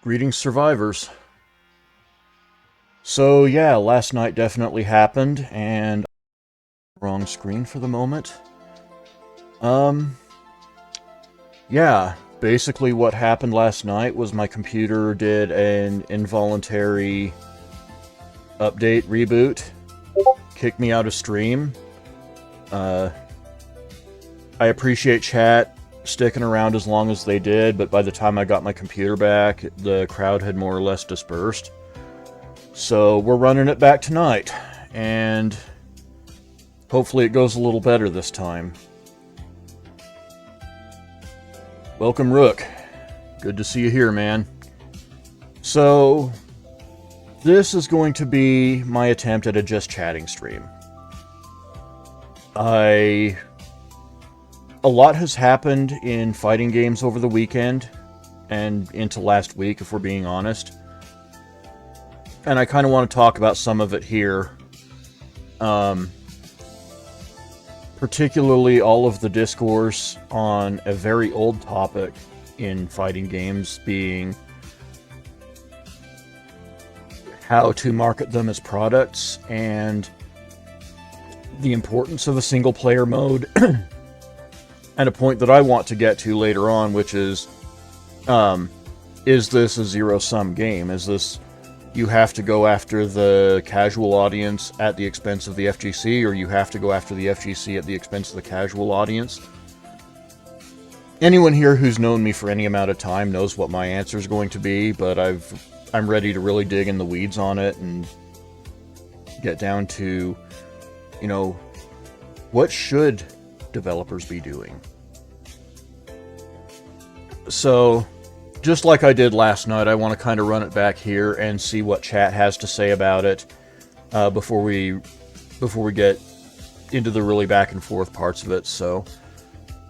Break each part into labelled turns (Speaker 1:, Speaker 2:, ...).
Speaker 1: Greetings, survivors. So yeah, last night definitely happened, and wrong screen for the moment. Um, yeah, basically what happened last night was my computer did an involuntary update reboot, kicked me out of stream. Uh, I appreciate chat sticking around as long as they did, but by the time I got my computer back, the crowd had more or less dispersed. So we're running it back tonight, and hopefully it goes a little better this time. Welcome, Rook. Good to see you here, man. So, this is going to be my attempt at a just chatting stream. A lot has happened in fighting games over the weekend, and into last week, if we're being honest. And I kind of want to talk about some of it here. Particularly all of the discourse on a very old topic in fighting games being how to market them as products and the importance of a single player mode. And a point that I want to get to later on, which is this a zero-sum game? Is this you have to go after the casual audience at the expense of the FGC, or you have to go after the FGC at the expense of the casual audience? Anyone here who's known me for any amount of time knows what my answer is going to be, but I'm ready to really dig in the weeds on it and get down to, you know, what should developers be doing? So, just like I did last night, I want to kind of run it back here and see what chat has to say about it before we get into the really back and forth parts of it. So,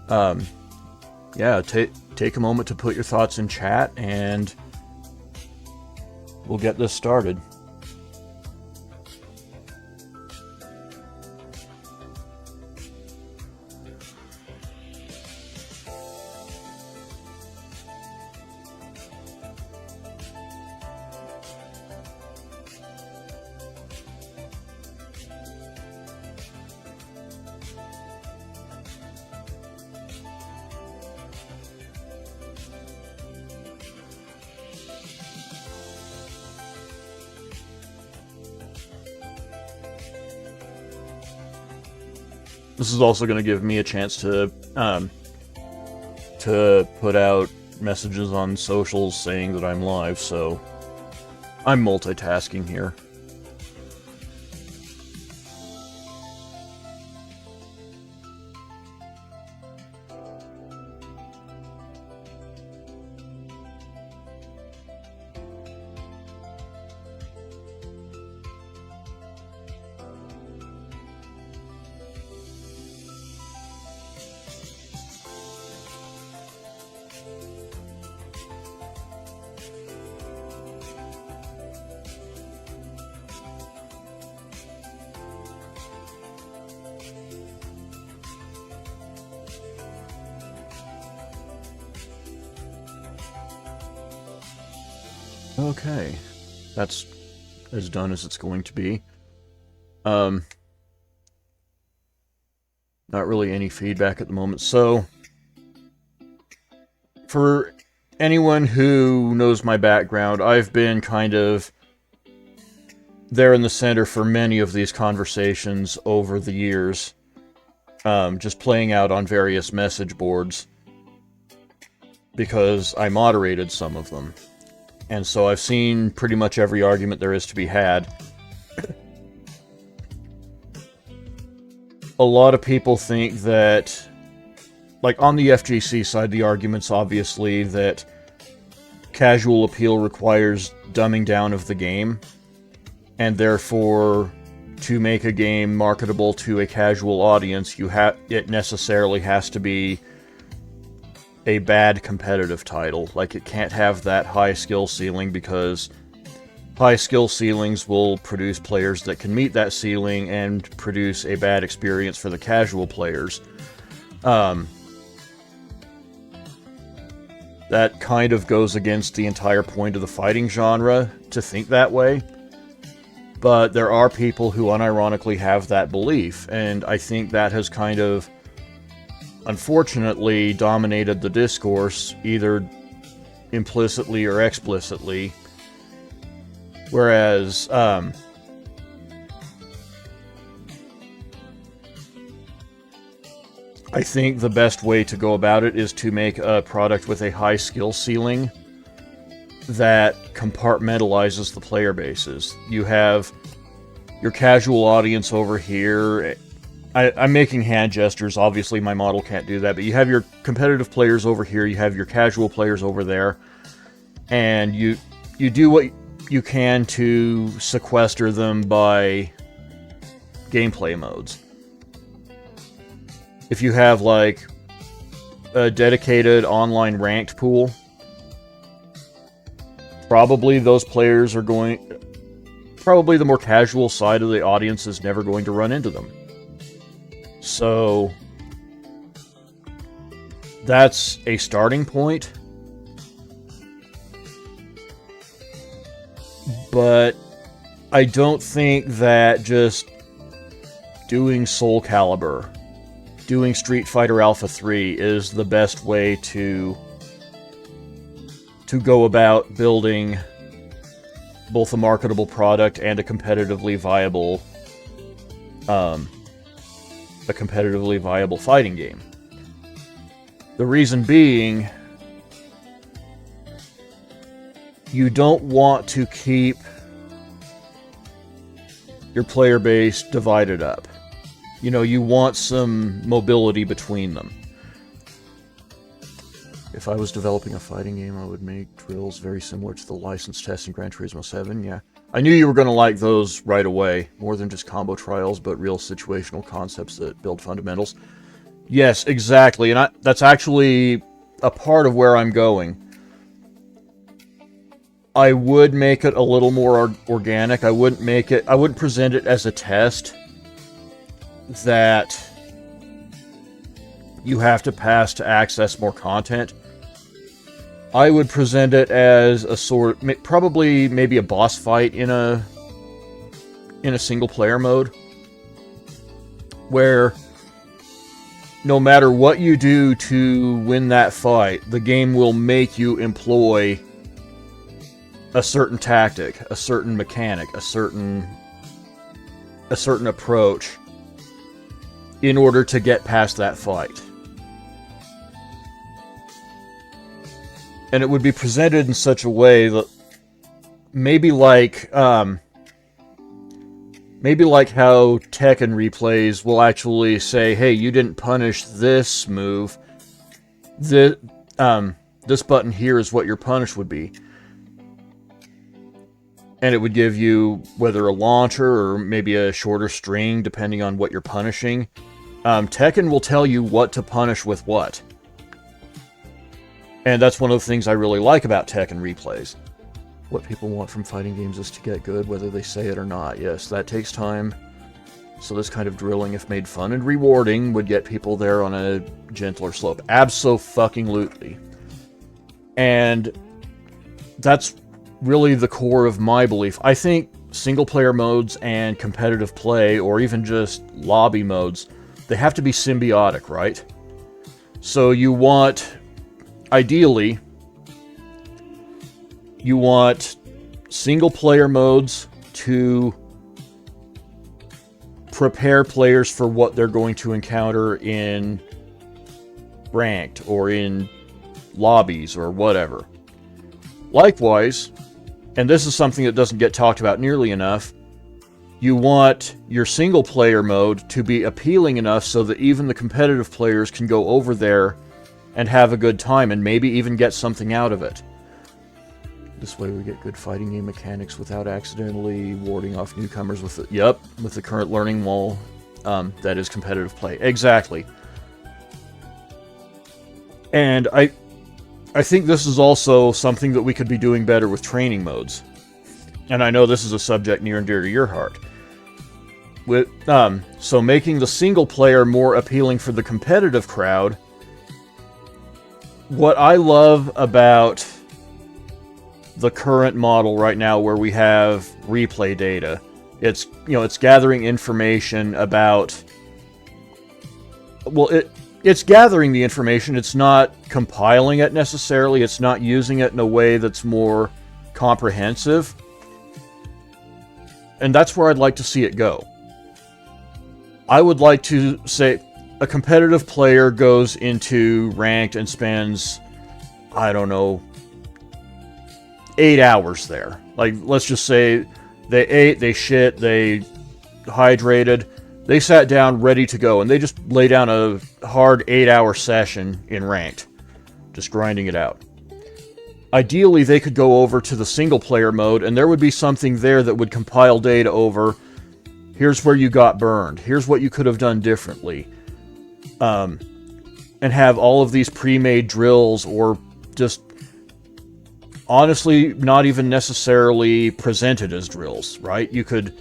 Speaker 1: yeah, take a moment to put your thoughts in chat, and we'll get this started. This is also going to give me a chance to put out messages on socials saying that I'm live, so I'm multitasking here. Okay, that's as done as it's going to be. Not really any feedback at the moment. So, for anyone who knows my background, I've been kind of there in the center for many of these conversations over the years, just playing out on various message boards, because I moderated some of them. And so I've seen pretty much every argument there is to be had. A lot of people think that, like on the FGC side, the argument's obviously that casual appeal requires dumbing down of the game, and therefore, to make a game marketable to a casual audience, it necessarily has to be a bad competitive title. Like, it can't have that high skill ceiling, because high skill ceilings will produce players that can meet that ceiling and produce a bad experience for the casual players. that kind of goes against the entire point of the fighting genre to think that way. But there are people who unironically have that belief, and I think that has kind of, unfortunately, dominated the discourse, either implicitly or explicitly. Whereas, I think the best way to go about it is to make a product with a high skill ceiling that compartmentalizes the player bases. You have your casual audience over here. I'm making hand gestures, obviously my model can't do that, but you have your competitive players over here, you have your casual players over there, and you do what you can to sequester them by gameplay modes. If you have, like, a dedicated online ranked pool, probably those players are going... Probably the more casual side of the audience is never going to run into them. So, that's a starting point. But I don't think that just doing Soul Calibur, doing Street Fighter Alpha 3 is the best way to go about building both a marketable product and a competitively viable fighting game. The reason being, you don't want to keep your player base divided up. You know, you want some mobility between them. If I was developing a fighting game, I would make drills very similar to the license test in Gran Turismo 7, yeah. I knew you were going to like those right away. More than just combo trials, but real situational concepts that build fundamentals. Yes, exactly, and that's actually a part of where I'm going. I would make it a little more organic. I wouldn't present it as a test that you have to pass to access more content. I would present it as a sort, probably maybe a boss fight in a single player mode, where no matter what you do to win that fight, the game will make you employ a certain tactic, a certain mechanic, a certain approach in order to get past that fight. And it would be presented in such a way that maybe like how Tekken replays will actually say, hey, you didn't punish this move. This button here is what your punish would be. And it would give you whether a launcher or maybe a shorter string, depending on what you're punishing. Tekken will tell you what to punish with what. And that's one of the things I really like about Tekken replays. What people want from fighting games is to get good, whether they say it or not. Yes, that takes time. So this kind of drilling, if made fun and rewarding, would get people there on a gentler slope. Abso-fucking-lutely. And that's really the core of my belief. I think single-player modes and competitive play, or even just lobby modes, they have to be symbiotic, right? So you want... Ideally, you want single-player modes to prepare players for what they're going to encounter in ranked or in lobbies or whatever. Likewise, and this is something that doesn't get talked about nearly enough, you want your single-player mode to be appealing enough so that even the competitive players can go over there and have a good time, and maybe even get something out of it. This way we get good fighting game mechanics without accidentally warding off newcomers with the current learning wall that is competitive play. Exactly. And I think this is also something that we could be doing better with training modes. And I know this is a subject near and dear to your heart. So making the single player more appealing for the competitive crowd what I love about the current model right now, where we have replay data, it's gathering information about. Well, it's gathering the information. It's not compiling it necessarily. It's not using it in a way that's more comprehensive. And that's where I'd like to see it go. I would like to say a competitive player goes into ranked and spends, I don't know, 8 hours there. Like, let's just say they ate, they shit, they hydrated, they sat down ready to go, and they just lay down a hard 8-hour session in ranked, just grinding it out. Ideally, they could go over to the single-player mode, and there would be something there that would compile data over, here's where you got burned, here's what you could have done differently, and have all of these pre-made drills, or just honestly not even necessarily presented as drills, right? You could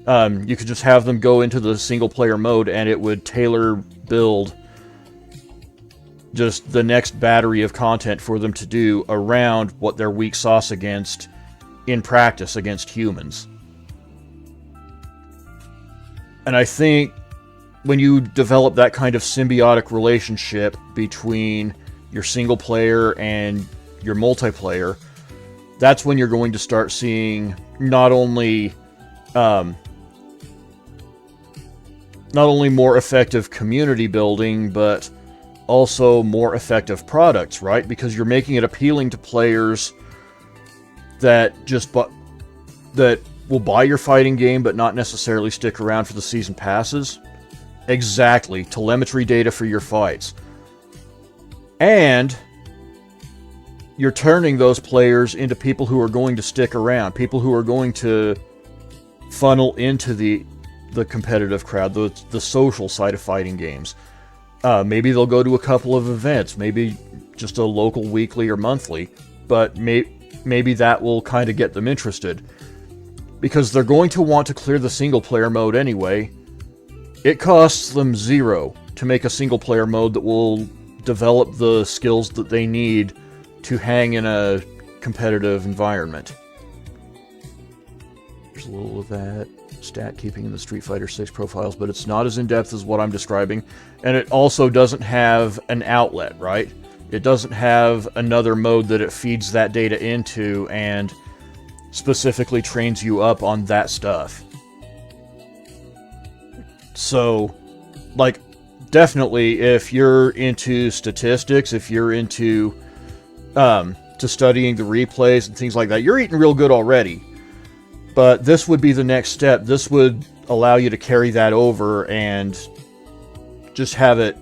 Speaker 1: just have them go into the single-player mode, and it would tailor build just the next battery of content for them to do around what they're weak sauce against in practice against humans. And I think when you develop that kind of symbiotic relationship between your single player and your multiplayer, that's when you're going to start seeing not only more effective community building, but also more effective products, right? Because you're making it appealing to players that that will buy your fighting game but not necessarily stick around for the season passes. Exactly. Telemetry data for your fights. And you're turning those players into people who are going to stick around, people who are going to funnel into the competitive crowd, the social side of fighting games. Maybe they'll go to a couple of events, maybe just a local weekly or monthly, but maybe that will kind of get them interested. Because they're going to want to clear the single-player mode anyway. It costs them $0 to make a single-player mode that will develop the skills that they need to hang in a competitive environment. There's a little of that stat keeping in the Street Fighter 6 profiles, but it's not as in-depth as what I'm describing. And it also doesn't have an outlet, right? It doesn't have another mode that it feeds that data into and specifically trains you up on that stuff. So, like, definitely, if you're into statistics, if you're into to studying the replays and things like that, you're eating real good already. But this would be the next step. This would allow you to carry that over and just have it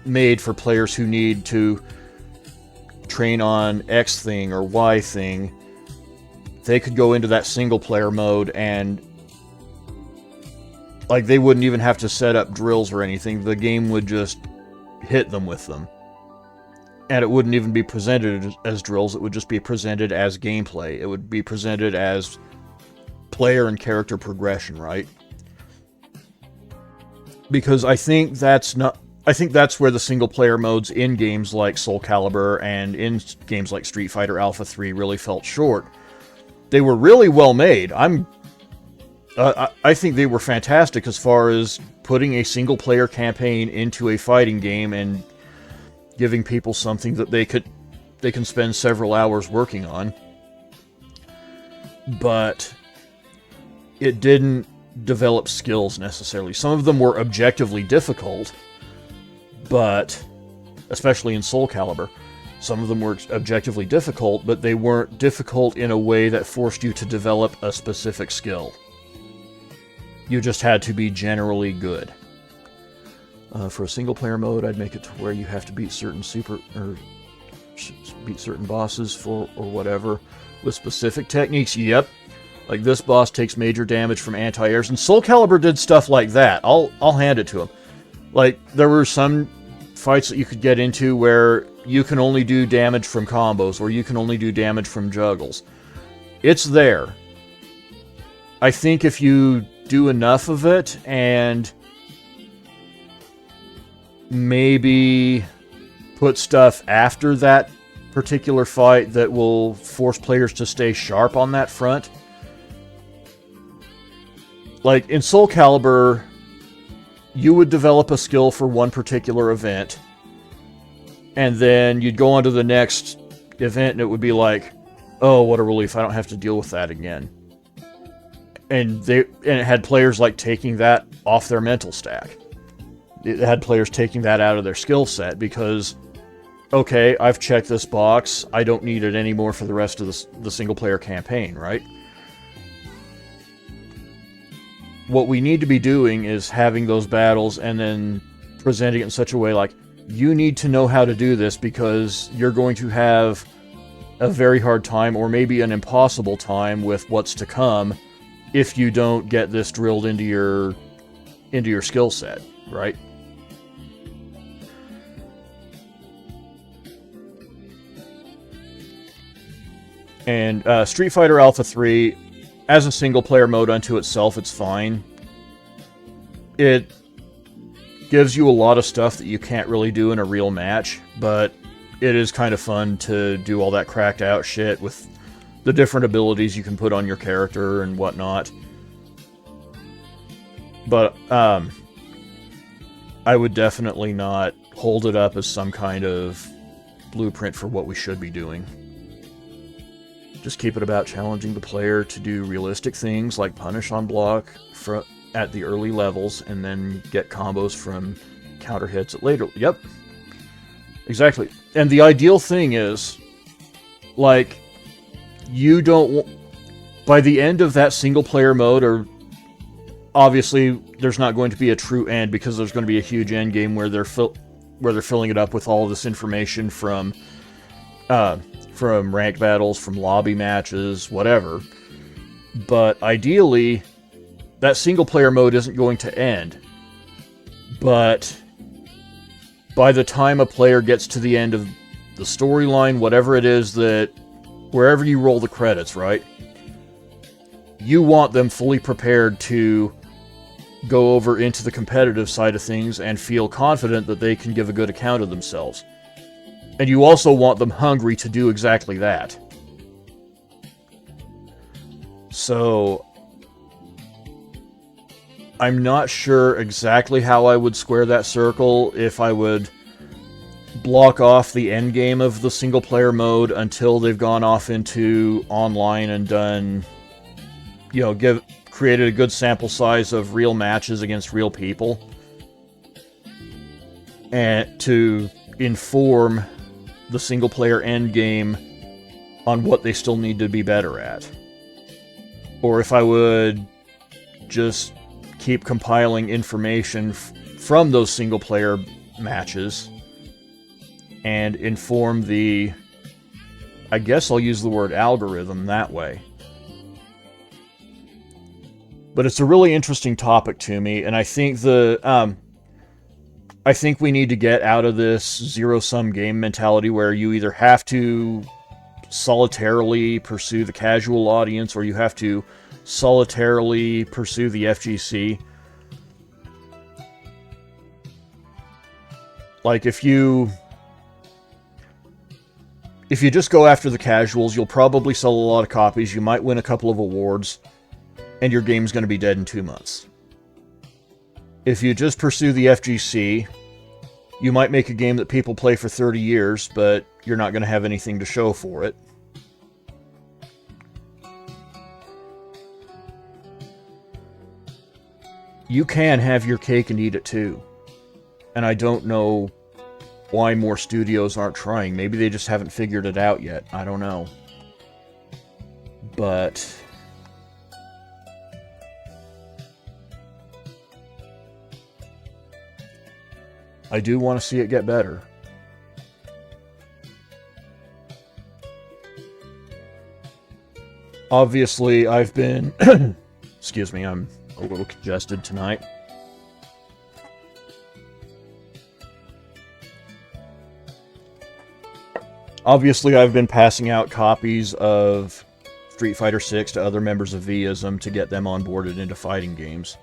Speaker 1: made for players who need to train on X thing or Y thing. They could go into that single-player mode and, like, they wouldn't even have to set up drills or anything. The game would just hit them with them. And it wouldn't even be presented as drills. It would just be presented as gameplay. It would be presented as player and character progression, right? Because I think that's where the single-player modes in games like Soul Calibur and in games like Street Fighter Alpha 3 really fell short. They were really well made. I think they were fantastic as far as putting a single-player campaign into a fighting game and giving people something that they can spend several hours working on. But it didn't develop skills necessarily. Some of them were objectively difficult, but especially in Soul Calibur, some of them were objectively difficult, but they weren't difficult in a way that forced you to develop a specific skill. You just had to be generally good. For a single-player mode, I'd make it to where you have to beat certain beat certain bosses or whatever with specific techniques. Yep, like this boss takes major damage from anti-airs, and Soul Calibur did stuff like that. I'll hand it to him. Like, there were some fights that you could get into where you can only do damage from combos, or you can only do damage from juggles. It's there. I think if you do enough of it, and maybe put stuff after that particular fight that will force players to stay sharp on that front. Like, in Soul Calibur, you would develop a skill for one particular event, and then you'd go on to the next event, and it would be like, oh, what a relief, I don't have to deal with that again. And it had players, like, taking that off their mental stack. It had players taking that out of their skill set, because, okay, I've checked this box, I don't need it anymore for the rest of the single-player campaign, right? What we need to be doing is having those battles and then presenting it in such a way like, you need to know how to do this because you're going to have a very hard time, or maybe an impossible time, with what's to come if you don't get this drilled into your skill set, right? And Street Fighter Alpha 3, as a single-player mode unto itself, it's fine. It gives you a lot of stuff that you can't really do in a real match, but it is kind of fun to do all that cracked-out shit with the different abilities you can put on your character and whatnot. But I would definitely not hold it up as some kind of blueprint for what we should be doing. Just keep it about challenging the player to do realistic things like punish on block at the early levels, and then get combos from counter hits at later. Yep. Exactly. And the ideal thing is, like, you don't... By the end of that single-player mode, or... Obviously, there's not going to be a true end, because there's going to be a huge end game where they're filling it up with all this information from ranked battles, from lobby matches, whatever. But ideally, that single-player mode isn't going to end. But by the time a player gets to the end of the storyline, whatever it is that... Wherever you roll the credits, right? You want them fully prepared to go over into the competitive side of things and feel confident that they can give a good account of themselves. And you also want them hungry to do exactly that. So, I'm not sure exactly how I would square that circle, if I would block off the end game of the single-player mode until they've gone off into online and done, you know, created a good sample size of real matches against real people, and to inform the single-player end game on what they still need to be better at. Or if I would just keep compiling information from those single-player matches and inform the... I guess I'll use the word algorithm that way. But it's a really interesting topic to me, and I think I think we need to get out of this zero-sum game mentality where you either have to solitarily pursue the casual audience or you have to solitarily pursue the FGC. Like, if you just go after the casuals, you'll probably sell a lot of copies, you might win a couple of awards, and your game's going to be dead in 2 months. If you just pursue the FGC, you might make a game that people play for 30 years, but you're not going to have anything to show for it. You can have your cake and eat it too. And I don't know why more studios aren't trying. Maybe they just haven't figured it out yet. I don't know. But I do want to see it get better. Obviously, I've been... Excuse me, I'm a little congested tonight. Obviously, I've been passing out copies of Street Fighter 6 to other members of V-ism to get them onboarded into fighting games.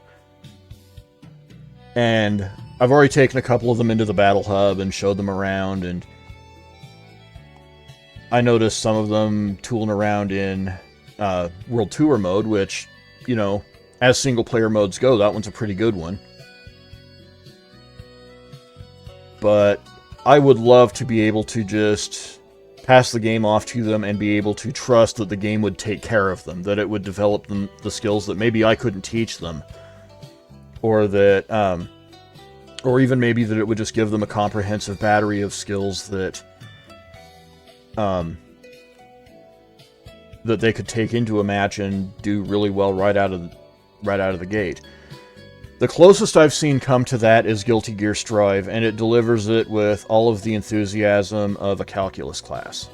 Speaker 1: And I've already taken a couple of them into the Battle Hub and showed them around, and I noticed some of them tooling around in World Tour mode, which, you know, as single-player modes go, that one's a pretty good one. But I would love to be able to just pass the game off to them and be able to trust that the game would take care of them, that it would develop them the skills that maybe I couldn't teach them, or that, or even maybe that it would just give them a comprehensive battery of skills that, that they could take into a match and do really well right out of the gate. The closest I've seen come to that is Guilty Gear Strive, and it delivers it with all of the enthusiasm of a calculus class.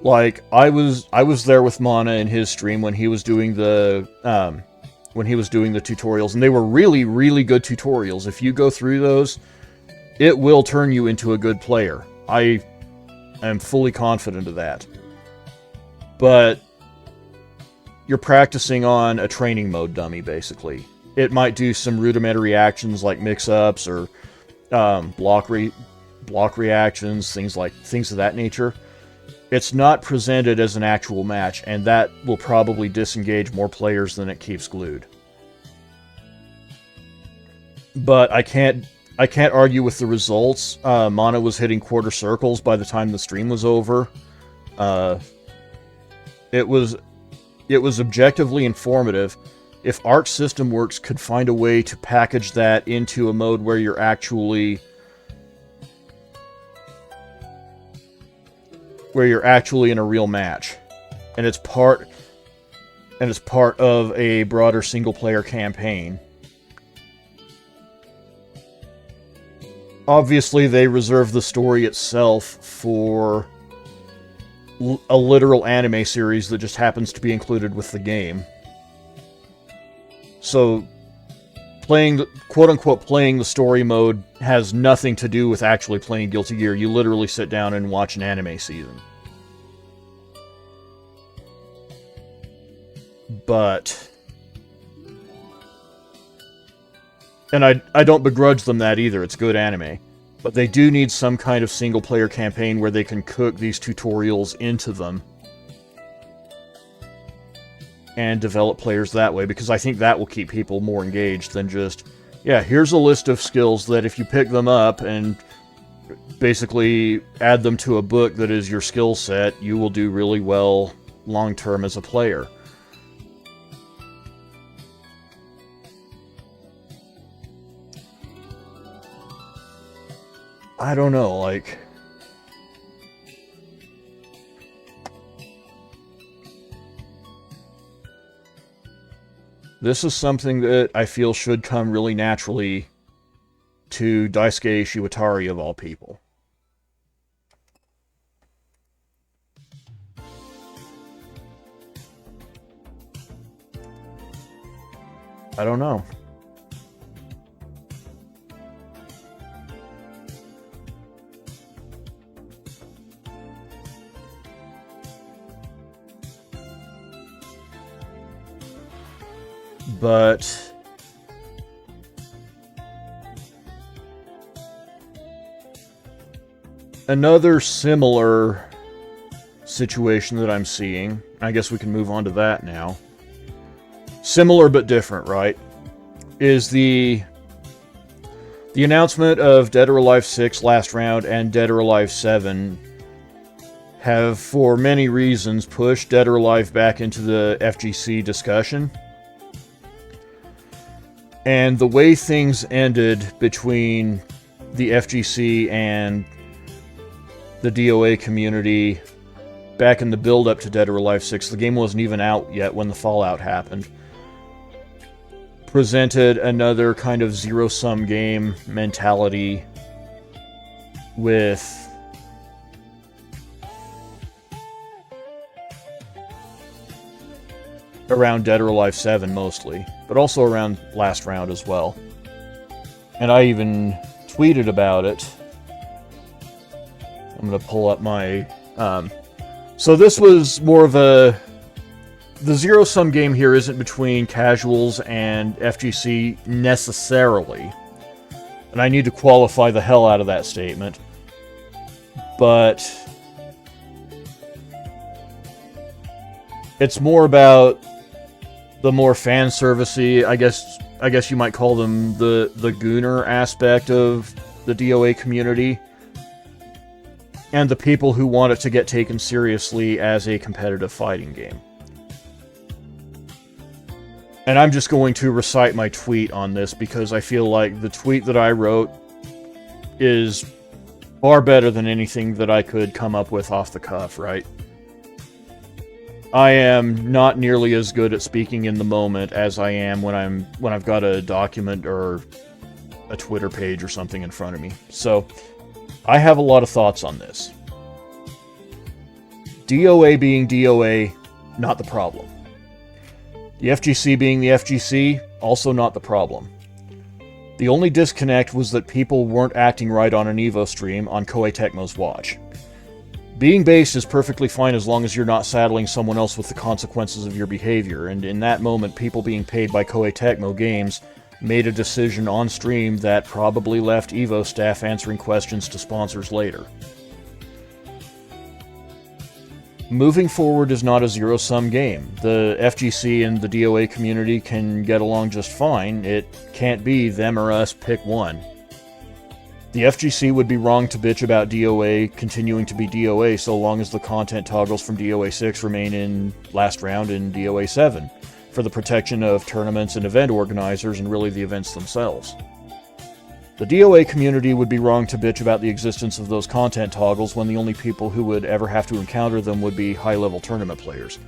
Speaker 1: Like, I was there with Mana in his stream when he was doing the tutorials, and they were really, really good tutorials. If you go through those, it will turn you into a good player. I am fully confident of that. But you're practicing on a training mode dummy, basically. It might do some rudimentary actions like mix-ups or block reactions, things of that nature. It's not presented as an actual match, and that will probably disengage more players than it keeps glued. But I can't argue with the results. Mana was hitting quarter circles by the time the stream was over. It was objectively informative. If Arc System Works could find a way to package that into a mode where you're actually in a real match, and it's part of a broader single-player campaign. Obviously, they reserve the story itself for a literal anime series that just happens to be included with the game. So, quote-unquote playing the story mode has nothing to do with actually playing Guilty Gear. You literally sit down and watch an anime season. But, and I don't begrudge them that either, it's good anime. But they do need some kind of single-player campaign where they can cook these tutorials into them and develop players that way, because I think that will keep people more engaged than just, yeah, here's a list of skills that if you pick them up and basically add them to a book that is your skill set, you will do really well long-term as a player. I don't know, like, this is something that I feel should come really naturally to Daisuke Ishiwatari, of all people. I don't know. But another similar situation that I'm seeing, I guess we can move on to that now. Similar but different, right? Is the announcement of Dead or Alive 6 Last Round and Dead or Alive 7 have, for many reasons, pushed Dead or Alive back into the FGC discussion. And the way things ended between the FGC and the DOA community back in the build-up to Dead or Alive 6, the game wasn't even out yet when the fallout happened, presented another kind of zero-sum game mentality with around Dead or Alive 7 mostly, but also around Last Round as well. And I even tweeted about it. I'm going to pull up my... so this was more of a the zero-sum game here isn't between casuals and FGC necessarily. And I need to qualify the hell out of that statement. But it's more about the more fan servicey, I guess you might call them the gooner aspect of the DOA community, and the people who want it to get taken seriously as a competitive fighting game. And I'm just going to recite my tweet on this because I feel like the tweet that I wrote is far better than anything that I could come up with off the cuff, right? I am not nearly as good at speaking in the moment as I am when I've got a document or a Twitter page or something in front of me. So, I have a lot of thoughts on this. DOA being DOA, not the problem. The FGC being the FGC, also not the problem. The only disconnect was that people weren't acting right on an EVO stream on Koei Tecmo's watch. Being based is perfectly fine as long as you're not saddling someone else with the consequences of your behavior, and in that moment, people being paid by Koei Tecmo Games made a decision on stream that probably left EVO staff answering questions to sponsors later. Moving forward is not a zero-sum game. The FGC and the DOA community can get along just fine. It can't be them or us, pick one. The FGC would be wrong to bitch about DOA continuing to be DOA so long as the content toggles from DOA 6 remain in last round in DOA 7, for the protection of tournaments and event organizers and really the events themselves. The DOA community would be wrong to bitch about the existence of those content toggles when the only people who would ever have to encounter them would be high-level tournament players.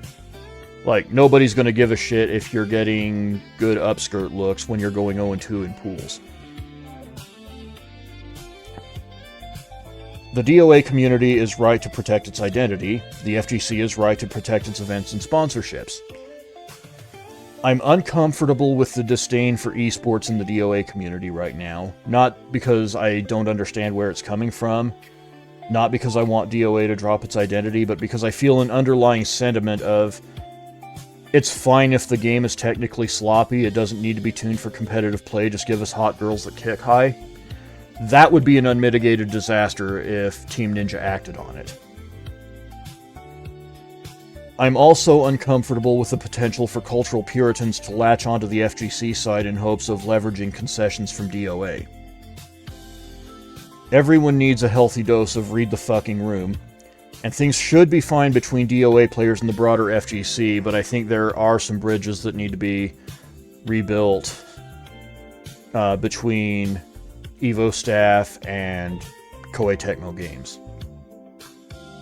Speaker 1: Like, nobody's going to give a shit if you're getting good upskirt looks when you're going 0-2 in pools. The DOA community is right to protect its identity. The FGC is right to protect its events and sponsorships. I'm uncomfortable with the disdain for esports in the DOA community right now. Not because I don't understand where it's coming from, not because I want DOA to drop its identity, but because I feel an underlying sentiment of, it's fine if the game is technically sloppy, it doesn't need to be tuned for competitive play, just give us hot girls that kick high. That would be an unmitigated disaster if Team Ninja acted on it. I'm also uncomfortable with the potential for cultural puritans to latch onto the FGC side in hopes of leveraging concessions from DOA. Everyone needs a healthy dose of read the fucking room, and things should be fine between DOA players and the broader FGC, but I think there are some bridges that need to be rebuilt between EVO staff and Koei Tecmo Games.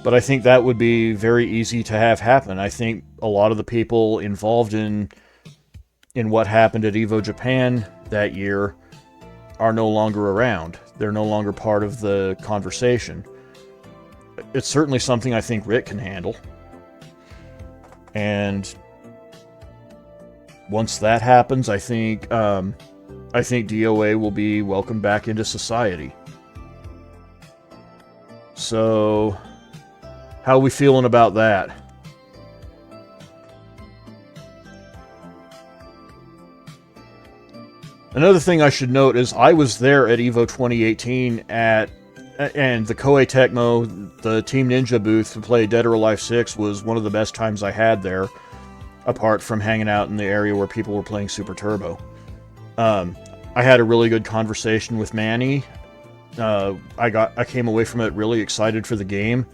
Speaker 1: But I think that would be very easy to have happen. I think a lot of the people involved in what happened at EVO Japan that year are no longer around. They're no longer part of the conversation. It's certainly something I think Rick can handle. And once that happens, I think DOA will be welcomed back into society. So, how are we feeling about that? Another thing I should note is I was there at EVO 2018 and the Koei Tecmo, the Team Ninja booth to play Dead or Alive 6 was one of the best times I had there, apart from hanging out in the area where people were playing Super Turbo. I had a really good conversation with Manny. I came away from it really excited for the game,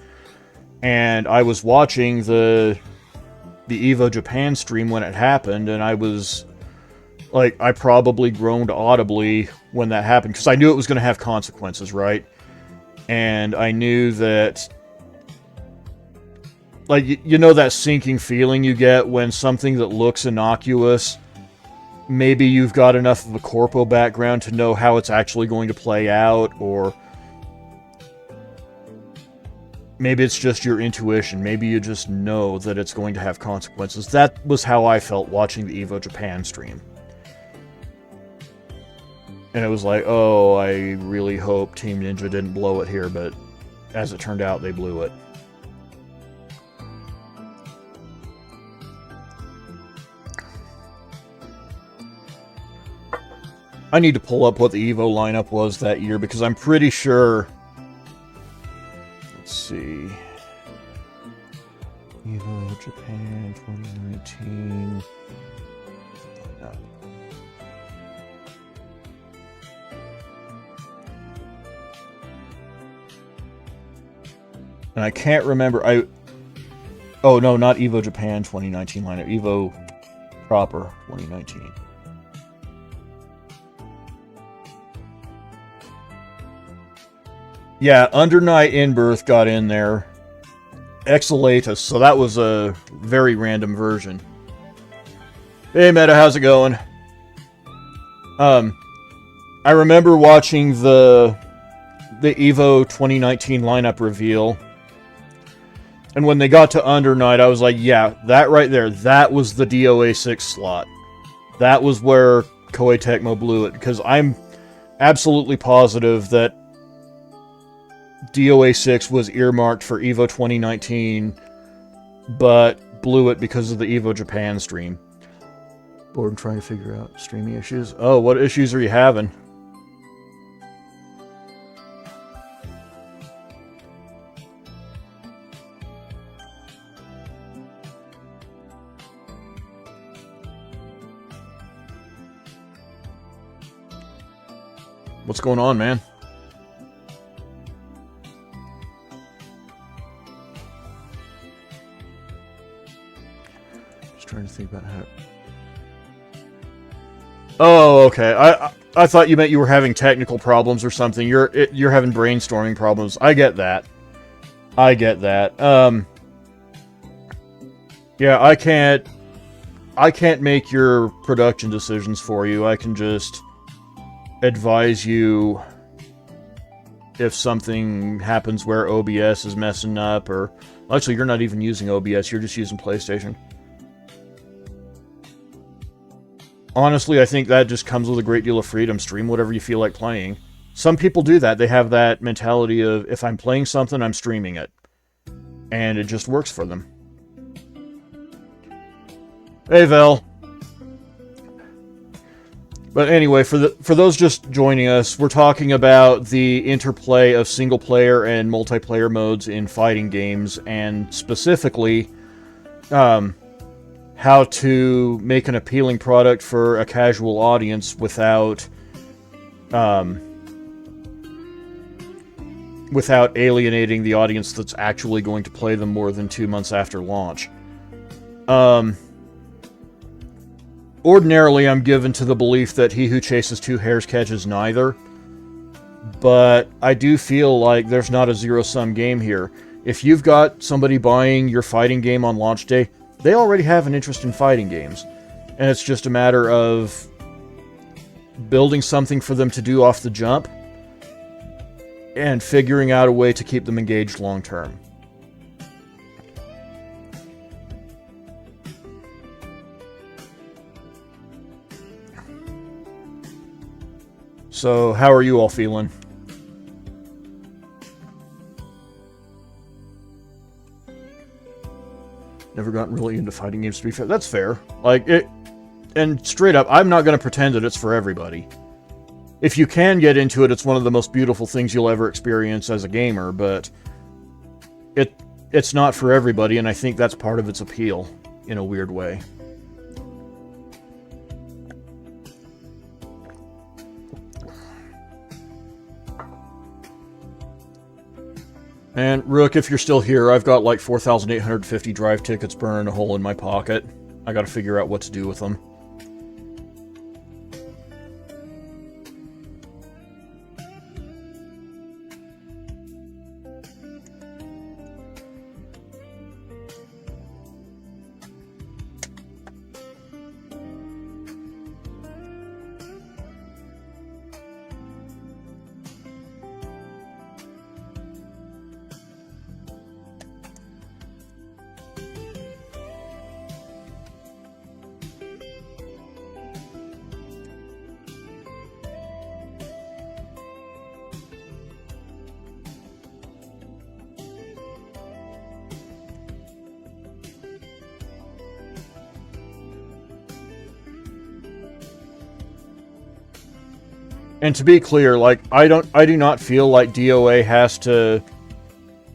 Speaker 1: and I was watching the EVO Japan stream when it happened, and I was like, I probably groaned audibly when that happened, because I knew it was going to have consequences, right? And I knew that, like, you know that sinking feeling you get when something that looks innocuous, maybe you've got enough of a corpo background to know how it's actually going to play out, or maybe it's just your intuition. Maybe you just know that it's going to have consequences. That was how I felt watching the EVO Japan stream. And it was like, oh, I really hope Team Ninja didn't blow it here, but as it turned out, they blew it. I need to pull up what the Evo lineup was that year, because I'm pretty sure... Let's see... Evo Japan 2019... lineup. And I can't remember... Oh, no, not Evo Japan 2019 lineup. Evo proper 2019. Yeah, Under Night In Birth got in there. Exolatus, so that was a very random version. Hey, Meta, how's it going? I remember watching the Evo 2019 lineup reveal. And when they got to Under Night, I was like, yeah, that right there, that was the DOA 6 slot. That was where Koei Tecmo blew it, because I'm absolutely positive that DOA 6 was earmarked for Evo 2019, but blew it because of the Evo Japan stream. Bored trying to figure out streaming issues. Oh, what issues are you having? What's going on, man? Just trying to think about how... Oh, okay. I thought you meant you were having technical problems or something. You're having brainstorming problems. I get that. I get that. Yeah, I can't make your production decisions for you. I can just advise you if something happens where OBS is messing up, or... Actually, you're not even using OBS, you're just using PlayStation. Honestly, I think that just comes with a great deal of freedom. Stream whatever you feel like playing. Some people do that. They have that mentality of, if I'm playing something, I'm streaming it. And it just works for them. Hey, Vel. But anyway, for those just joining us, we're talking about the interplay of single-player and multiplayer modes in fighting games, and specifically, how to make an appealing product for a casual audience without alienating the audience that's actually going to play them more than 2 months after launch. Ordinarily, I'm given to the belief that he who chases two hares catches neither, but I do feel like there's not a zero-sum game here. If you've got somebody buying your fighting game on launch day, they already have an interest in fighting games, and it's just a matter of building something for them to do off the jump and figuring out a way to keep them engaged long-term. So, how are you all feeling? Never gotten really into fighting games, to be fair. That's fair. Like, it... And straight up, I'm not going to pretend that it's for everybody. If you can get into it, it's one of the most beautiful things you'll ever experience as a gamer, but... It's not for everybody, and I think that's part of its appeal, in a weird way. And, Rook, if you're still here, I've got like 4,850 drive tickets burning a hole in my pocket. I gotta figure out what to do with them. And to be clear, like, I do not feel like DOA has to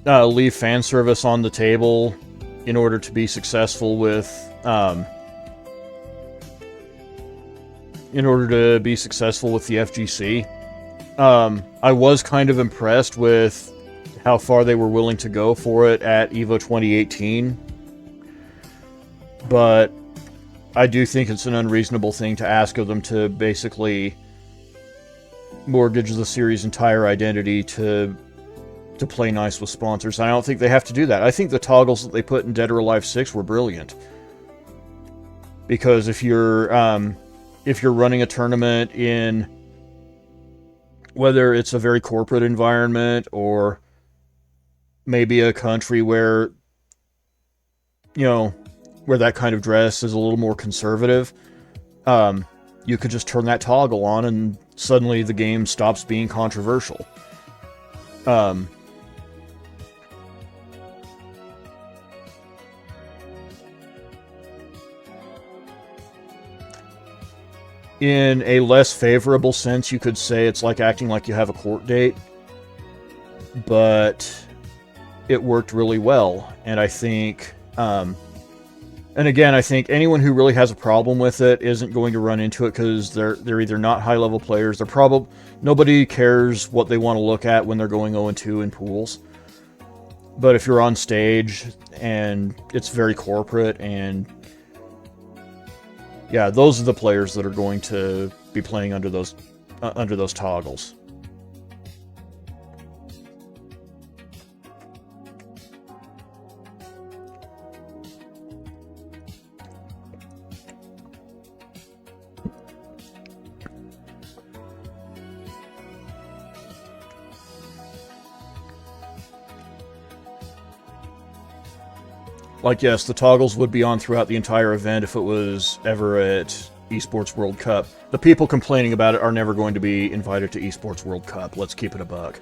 Speaker 1: leave fan service on the table in order to be successful with, in order to be successful with the FGC. I was kind of impressed with how far they were willing to go for it at EVO 2018. But I do think it's an unreasonable thing to ask of them to basically mortgage the series' entire identity to play nice with sponsors. I don't think they have to do that. I think the toggles that they put in Dead or Alive 6 were brilliant. Because if you're running a tournament in, whether it's a very corporate environment or maybe a country where, you know, where that kind of dress is a little more conservative, you could just turn that toggle on and suddenly the game stops being controversial. In a less favorable sense, you could say it's like acting like you have a court date, but it worked really well, and I think, and again, I think anyone who really has a problem with it isn't going to run into it because they're either not high-level players, nobody cares what they want to look at when they're going 0-2 in pools. But if you're on stage and it's very corporate, and yeah, those are the players that are going to be playing under those toggles. Like, yes, the toggles would be on throughout the entire event if it was ever at Esports World Cup. The people complaining about it are never going to be invited to Esports World Cup. Let's keep it a buck.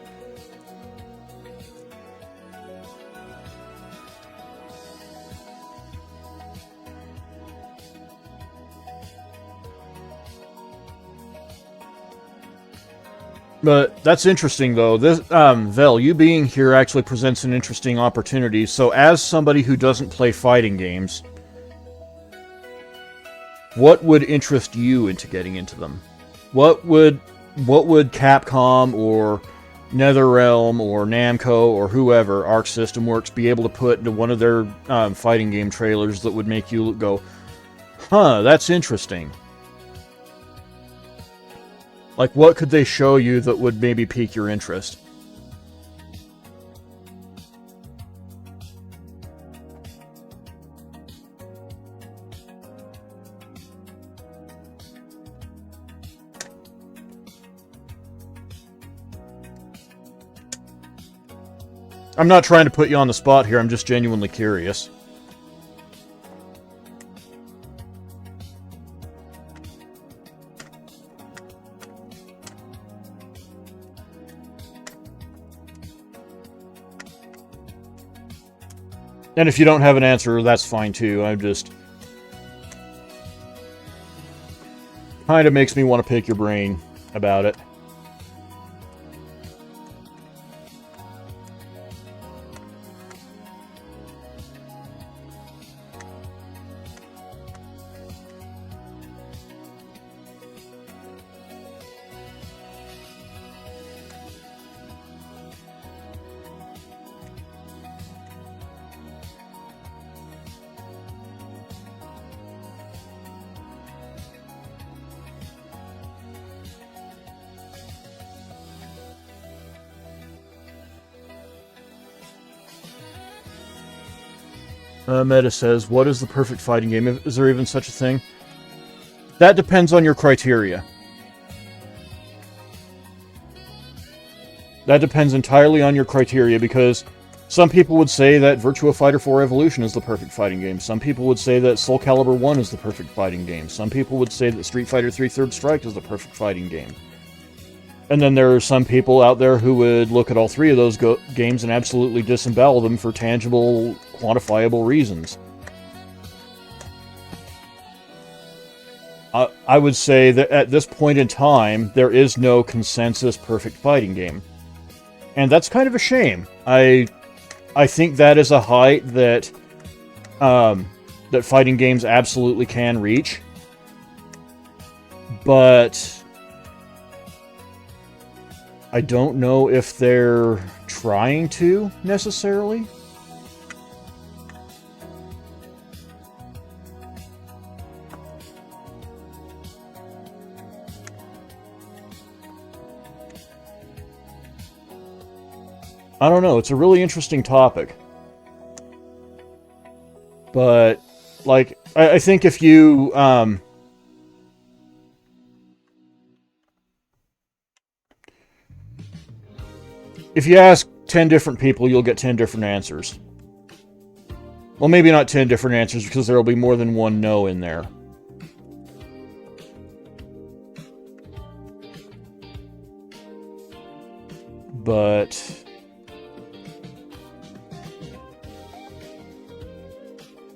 Speaker 1: But that's interesting, though. This, Vel, you being here actually presents an interesting opportunity. So, as somebody who doesn't play fighting games, what would interest you into getting into them? What would Capcom or NetherRealm or Namco or whoever, Arc System Works, be able to put into one of their fighting game trailers that would make you go, huh, that's interesting? Like, what could they show you that would maybe pique your interest? I'm not trying to put you on the spot here, I'm just genuinely curious. And if you don't have an answer, that's fine too. I'm just... kind of makes me want to pick your brain about it. Meta says, what is the perfect fighting game? Is there even such a thing? That depends on your criteria. That depends entirely on your criteria, because some people would say that Virtua Fighter 4 Evolution is the perfect fighting game. Some people would say that Soul Calibur 1 is the perfect fighting game. Some people would say that Street Fighter 3 Third Strike is the perfect fighting game. And then there are some people out there who would look at all three of those games and absolutely disembowel them for tangible, quantifiable reasons. I would say that at this point in time, there is no consensus perfect fighting game. And that's kind of a shame. I think that is a height that that fighting games absolutely can reach. But I don't know if they're trying to, necessarily. I don't know, it's a really interesting topic. But, like, I think if you, if you ask 10 different people, you'll get 10 different answers. Well, maybe not 10 different answers, because there will be more than one no in there. But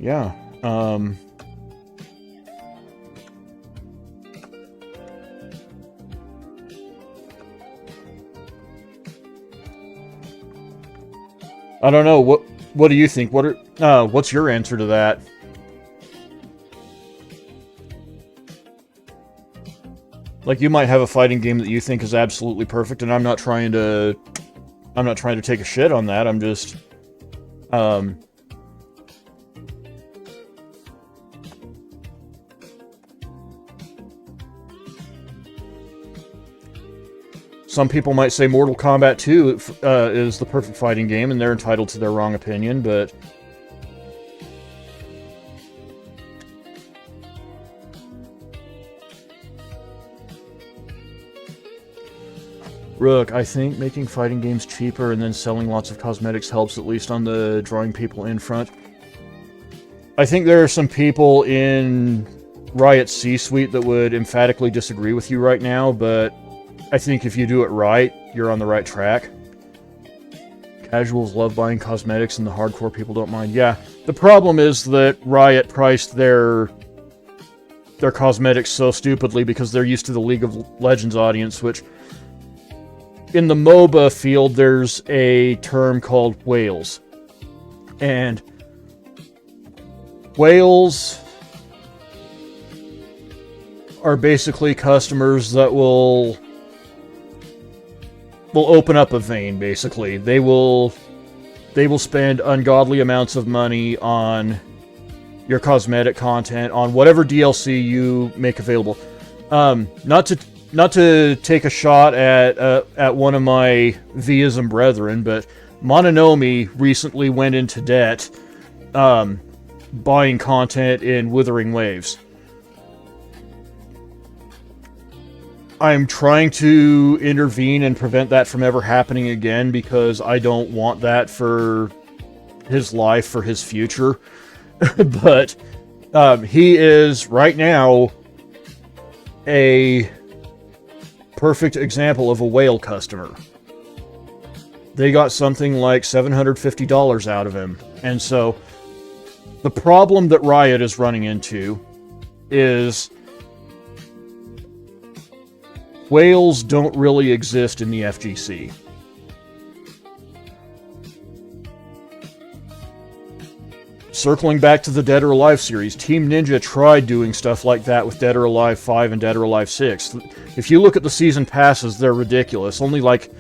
Speaker 1: yeah, I don't know. What do you think? What's your answer to that? Like, you might have a fighting game that you think is absolutely perfect, and I'm not trying to take a shit on that. I'm just, some people might say Mortal Kombat 2 is the perfect fighting game, and they're entitled to their wrong opinion, but Rook, I think making fighting games cheaper and then selling lots of cosmetics helps, at least on the drawing people in front. I think there are some people in Riot's C-suite that would emphatically disagree with you right now, but I think if you do it right, you're on the right track. Casuals love buying cosmetics and the hardcore people don't mind. Yeah, the problem is that Riot priced their cosmetics so stupidly because they're used to the League of Legends audience, which in the MOBA field, there's a term called whales. And whales are basically customers that will open up a vein, basically. They will spend ungodly amounts of money on your cosmetic content, on whatever DLC you make available. Not to take a shot at one of my V-ism brethren, but Mononomi recently went into debt buying content in Withering Waves. I'm trying to intervene and prevent that from ever happening again, because I don't want that for his life, for his future. But he is, right now, a perfect example of a whale customer. They got something like $750 out of him. And so, the problem that Riot is running into is whales don't really exist in the FGC. Circling back to the Dead or Alive series, Team Ninja tried doing stuff like that with Dead or Alive 5 and Dead or Alive 6. If you look at the season passes, they're ridiculous. Only like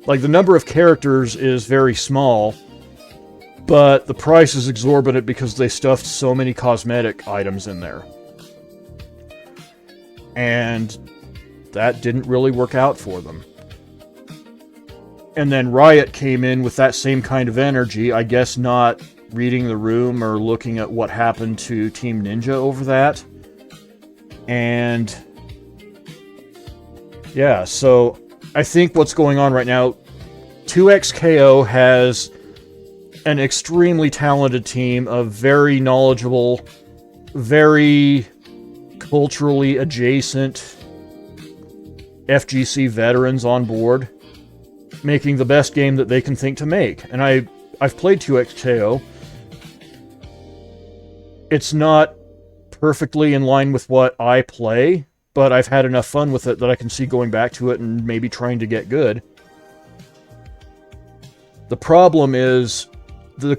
Speaker 1: the number of characters is very small, but the price is exorbitant because they stuffed so many cosmetic items in there. And that didn't really work out for them. And then Riot came in with that same kind of energy, I guess not reading the room or looking at what happened to Team Ninja over that. And yeah, so I think what's going on right now, 2XKO has an extremely talented team of very knowledgeable, very culturally adjacent FGC veterans on board, making the best game that they can think to make. And I've played 2XKO. It's not perfectly in line with what I play, but I've had enough fun with it that I can see going back to it and maybe trying to get good. The problem is the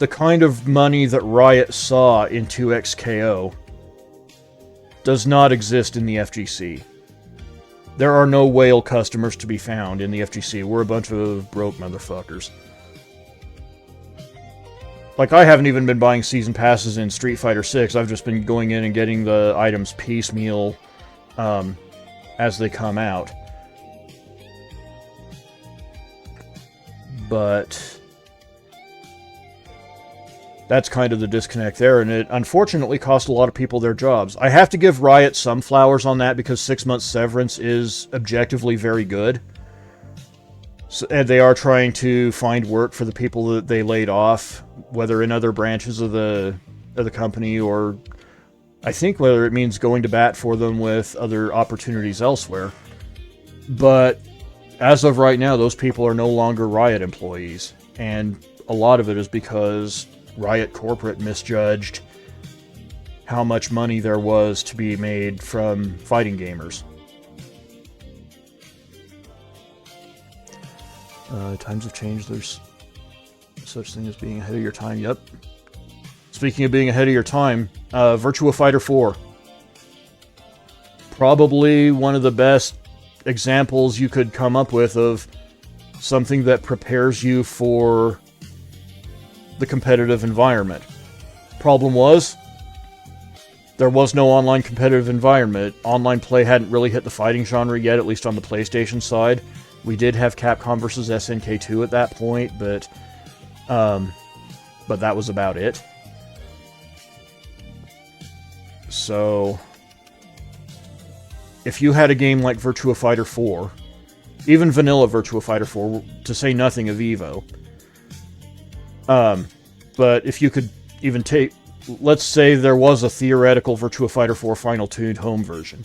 Speaker 1: kind of money that Riot saw in 2XKO does not exist in the FGC. There are no whale customers to be found in the FGC. We're a bunch of broke motherfuckers. Like, I haven't even been buying season passes in Street Fighter 6. I've just been going in and getting the items piecemeal as they come out. But that's kind of the disconnect there, and it unfortunately cost a lot of people their jobs. I have to give Riot some flowers on that, because 6 months severance is objectively very good. So, and they are trying to find work for the people that they laid off, whether in other branches of the company, or I think whether it means going to bat for them with other opportunities elsewhere. But as of right now, those people are no longer Riot employees, and a lot of it is because Riot Corporate misjudged how much money there was to be made from fighting gamers. Times have changed. There's such thing as being ahead of your time. Yep. Speaking of being ahead of your time, Virtua Fighter 4. Probably one of the best examples you could come up with of something that prepares you for the competitive environment. Problem was, there was no online competitive environment. Online play hadn't really hit the fighting genre yet, at least on the PlayStation side. We did have Capcom vs. SNK 2 at that point, but that was about it. So, if you had a game like Virtua Fighter 4, even vanilla Virtua Fighter 4, to say nothing of Evo, but if you could even take, let's say there was a theoretical Virtua Fighter 4 Final Tuned home version,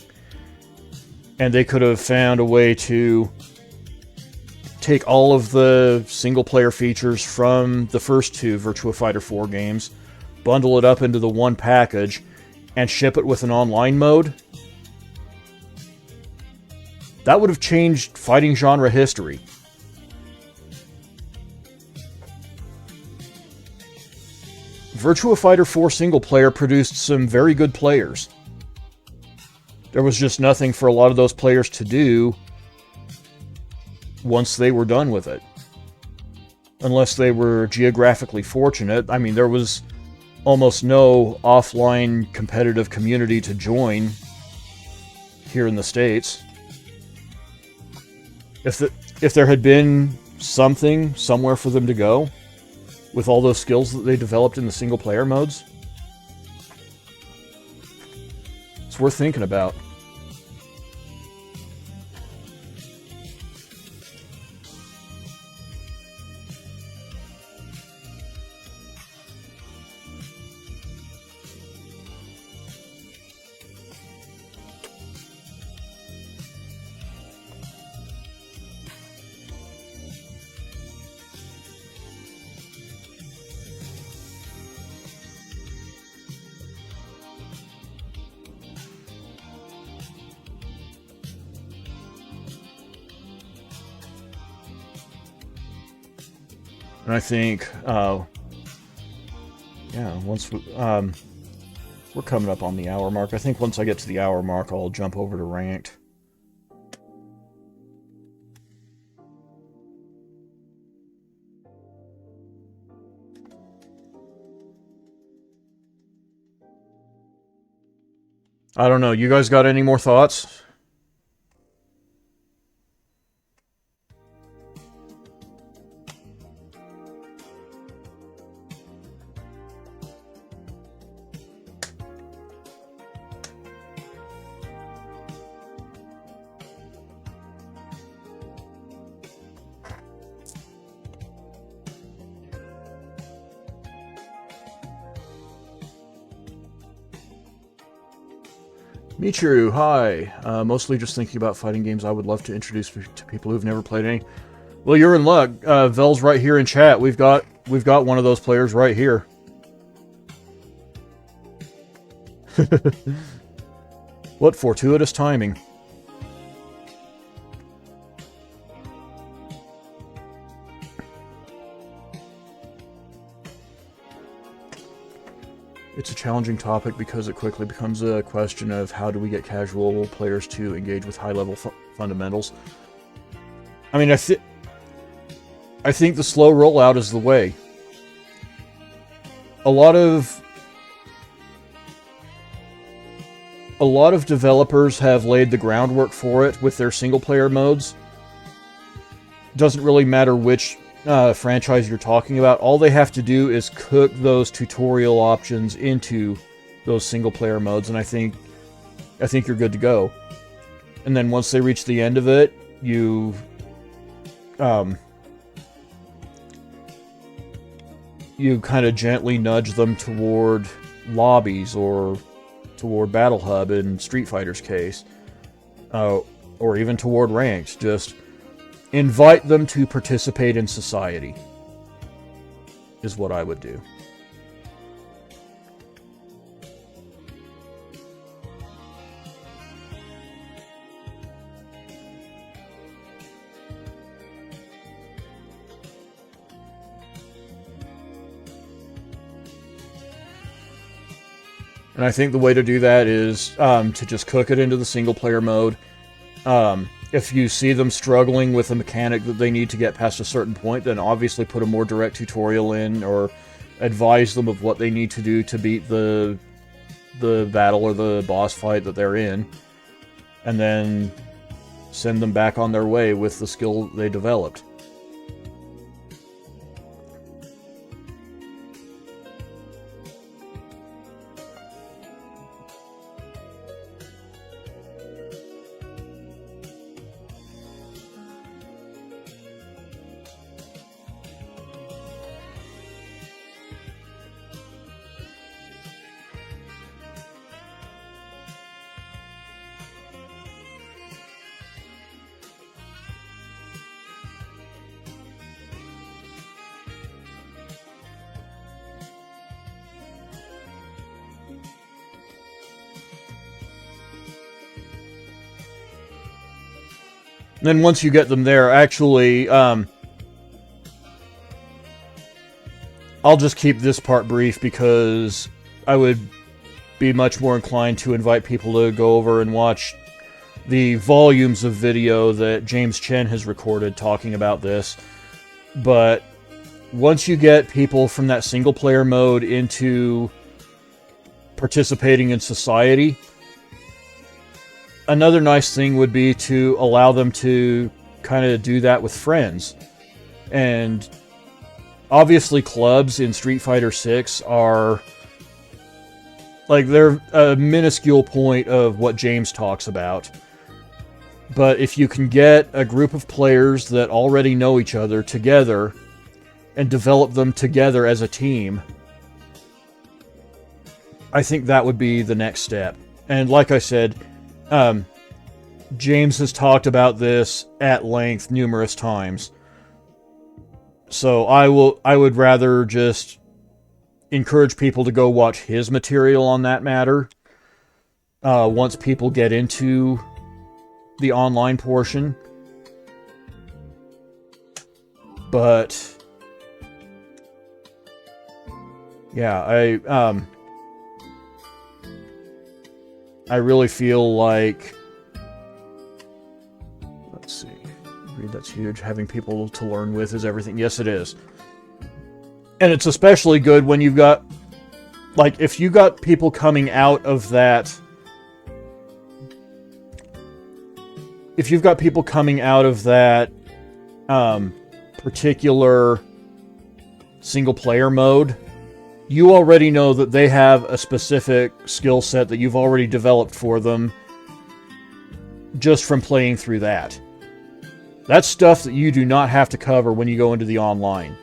Speaker 1: and they could have found a way to take all of the single-player features from the first two Virtua Fighter 4 games, bundle it up into the one package, and ship it with an online mode, that would have changed fighting genre history. Virtua Fighter 4 single-player produced some very good players. There was just nothing for a lot of those players to do once they were done with it. Unless they were geographically fortunate. I mean, there was almost no offline competitive community to join here in the States. If there had been something somewhere for them to go, with all those skills that they developed in the single-player modes, it's worth thinking about. And I think, once we're coming up on the hour mark. I think once I get to the hour mark, I'll jump over to ranked. I don't know. You guys got any more thoughts? Michiru, hi. Mostly just thinking about fighting games I would love to introduce to people who've never played any. Well, you're in luck. Vel's right here in chat. We've got one of those players right here. What fortuitous timing. It's a challenging topic because it quickly becomes a question of how do we get casual players to engage with high-level fundamentals. I mean, I think the slow rollout is the way. A lot of developers have laid the groundwork for it with their single-player modes. Doesn't really matter which franchise you're talking about. All they have to do is cook those tutorial options into those single-player modes, and I think you're good to go. And then once they reach the end of it, you kind of gently nudge them toward lobbies or toward Battle Hub in Street Fighter's case, or even toward ranks. Just invite them to participate in society is what I would do. And I think the way to do that is to just cook it into the single-player mode. If you see them struggling with a mechanic that they need to get past a certain point, then obviously put a more direct tutorial in, or advise them of what they need to do to beat the battle or the boss fight that they're in, and then send them back on their way with the skill they developed. And then once you get them there, actually, I'll just keep this part brief because I would be much more inclined to invite people to go over and watch the volumes of video that James Chen has recorded talking about this. But once you get people from that single-player mode into participating in society, another nice thing would be to allow them to kind of do that with friends. And obviously clubs in Street Fighter 6 are like, they're a minuscule point of what James talks about. But if you can get a group of players that already know each other together and develop them together as a team, I think that would be the next step. And like I said, James has talked about this at length numerous times. So I would rather just encourage people to go watch his material on that matter once people get into the online portion. But yeah, I really feel like, let's see, read that's huge. Having people to learn with is everything. Yes, it is. And it's especially good when you've got, like, if you got people coming out of that, if you've got people coming out of that particular single-player mode, you already know that they have a specific skill set that you've already developed for them just from playing through that. That's stuff that you do not have to cover when you go into the online.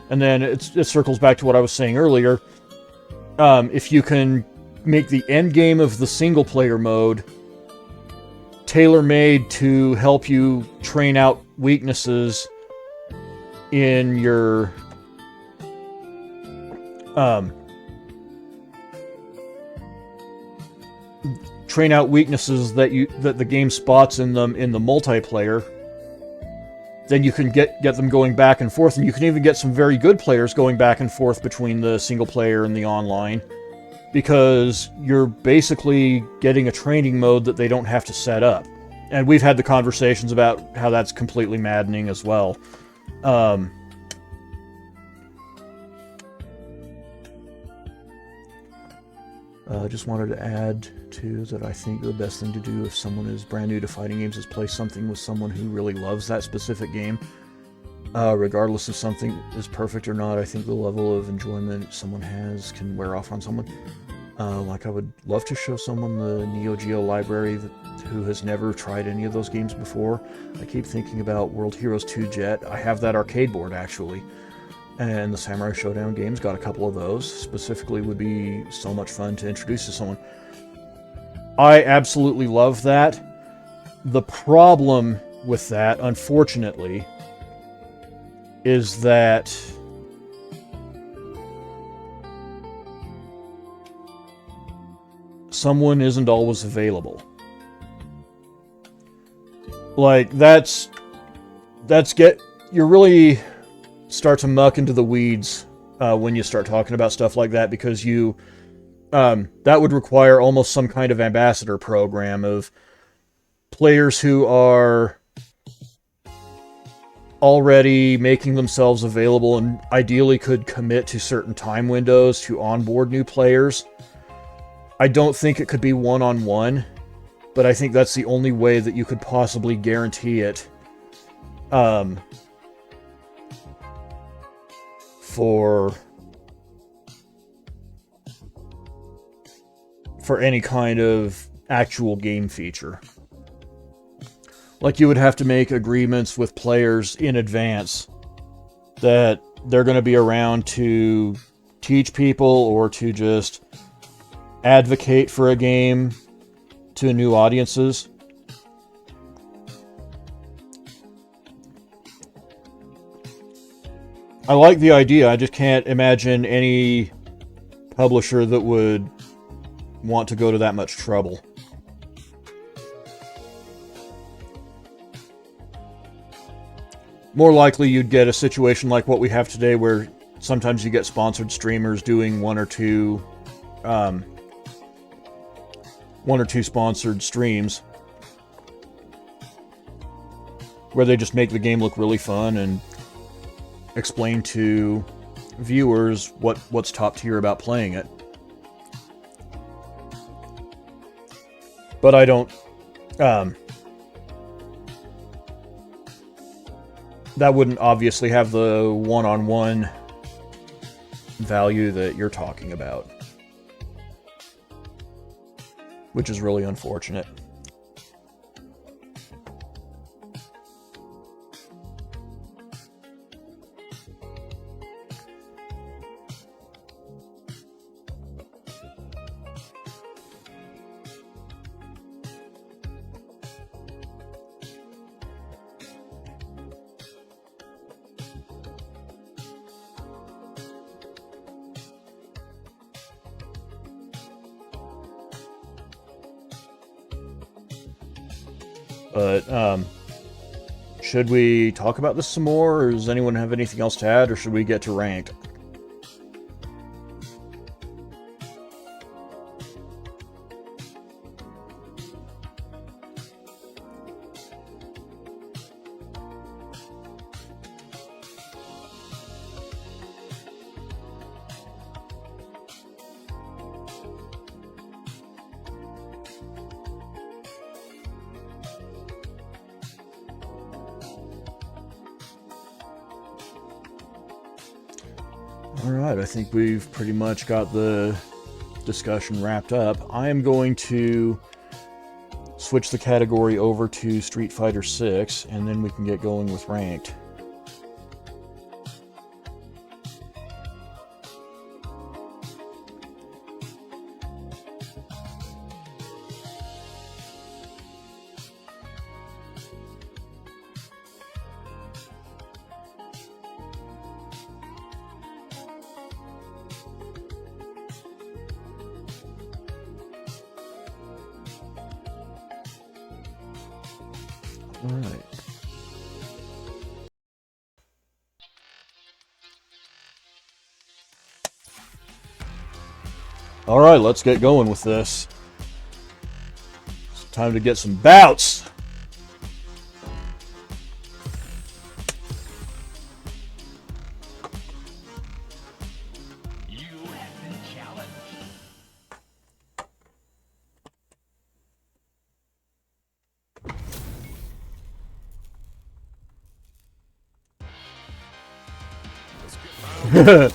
Speaker 1: And then it circles back to what I was saying earlier. If you can make the end game of the single-player mode tailor-made to help you train out weaknesses in your train out weaknesses that the game spots in them in the multiplayer, then you can get them going back and forth, and you can even get some very good players going back and forth between the single player and the online, because you're basically getting a training mode that they don't have to set up. And we've had the conversations about how that's completely maddening as well. Just wanted to add, too, that I think the best thing to do if someone is brand new to fighting games is play something with someone who really loves that specific game. Regardless if something is perfect or not, I think the level of enjoyment someone has can wear off on someone. Like, I would love to show someone the Neo Geo library who has never tried any of those games before. I keep thinking about World Heroes 2 Jet. I have that arcade board, actually. And the Samurai Showdown games, got a couple of those. Specifically, would be so much fun to introduce to someone. I absolutely love that. The problem with that, unfortunately, is that someone isn't always available. Like, you really start to muck into the weeds when you start talking about stuff like that, because that would require almost some kind of ambassador program of players who are already making themselves available and ideally could commit to certain time windows to onboard new players. I don't think it could be one-on-one, but I think that's the only way that you could possibly guarantee it for any kind of actual game feature. Like, you would have to make agreements with players in advance that they're going to be around to teach people or to just advocate for a game to new audiences. I like the idea, I just can't imagine any publisher that would want to go to that much trouble. More likely you'd get a situation like what we have today, where sometimes you get sponsored streamers doing one or two sponsored streams where they just make the game look really fun and explain to viewers what's top tier about playing it. But I don't... that wouldn't obviously have the one-on-one value that you're talking about, which is really unfortunate. But, should we talk about this some more, or does anyone have anything else to add, or should we get to ranked? Alright, I think we've pretty much got the discussion wrapped up. I am going to switch the category over to Street Fighter 6, and then we can get going with ranked. Alright. Alright, let's get going with this. It's time to get some bouts!
Speaker 2: You have been challenged.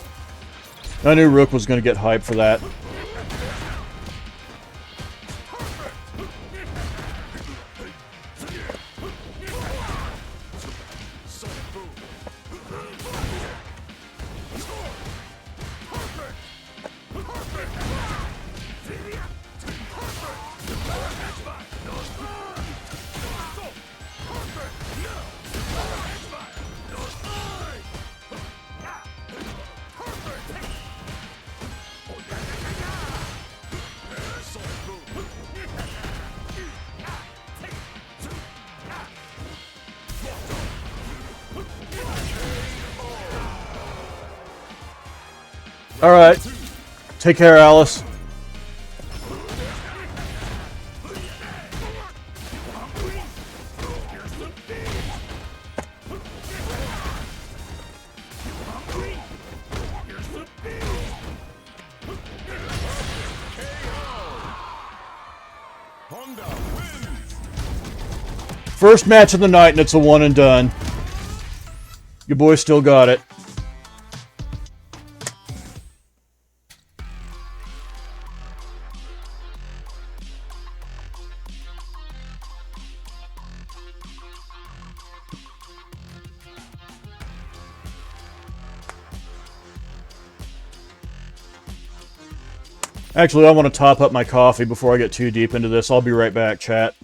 Speaker 1: I knew Rook was going to get hyped for that. Alright. Take care, Alice. First match of the night, and it's a one and done. Your boy still got it. Actually, I want to top up my coffee before I get too deep into this. I'll be right back, chat.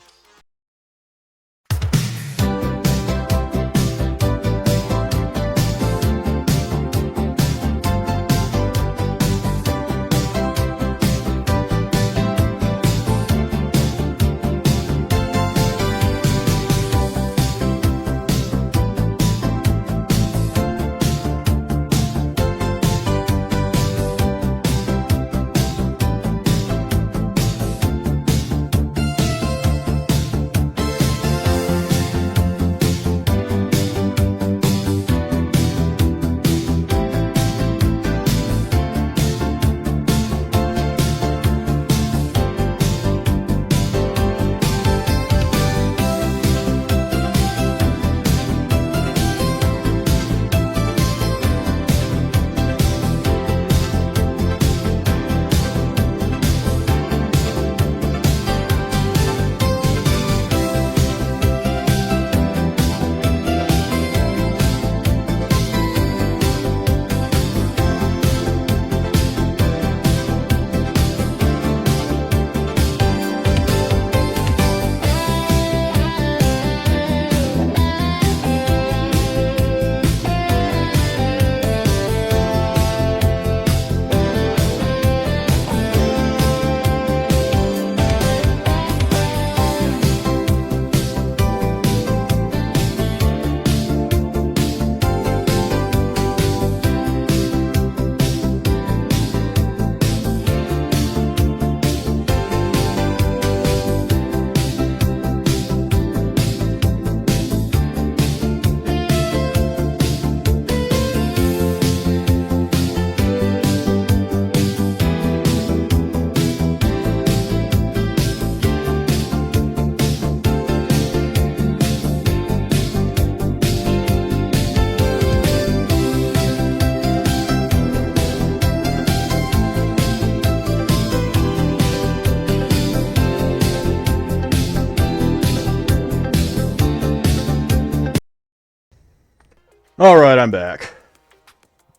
Speaker 1: Alright, I'm back.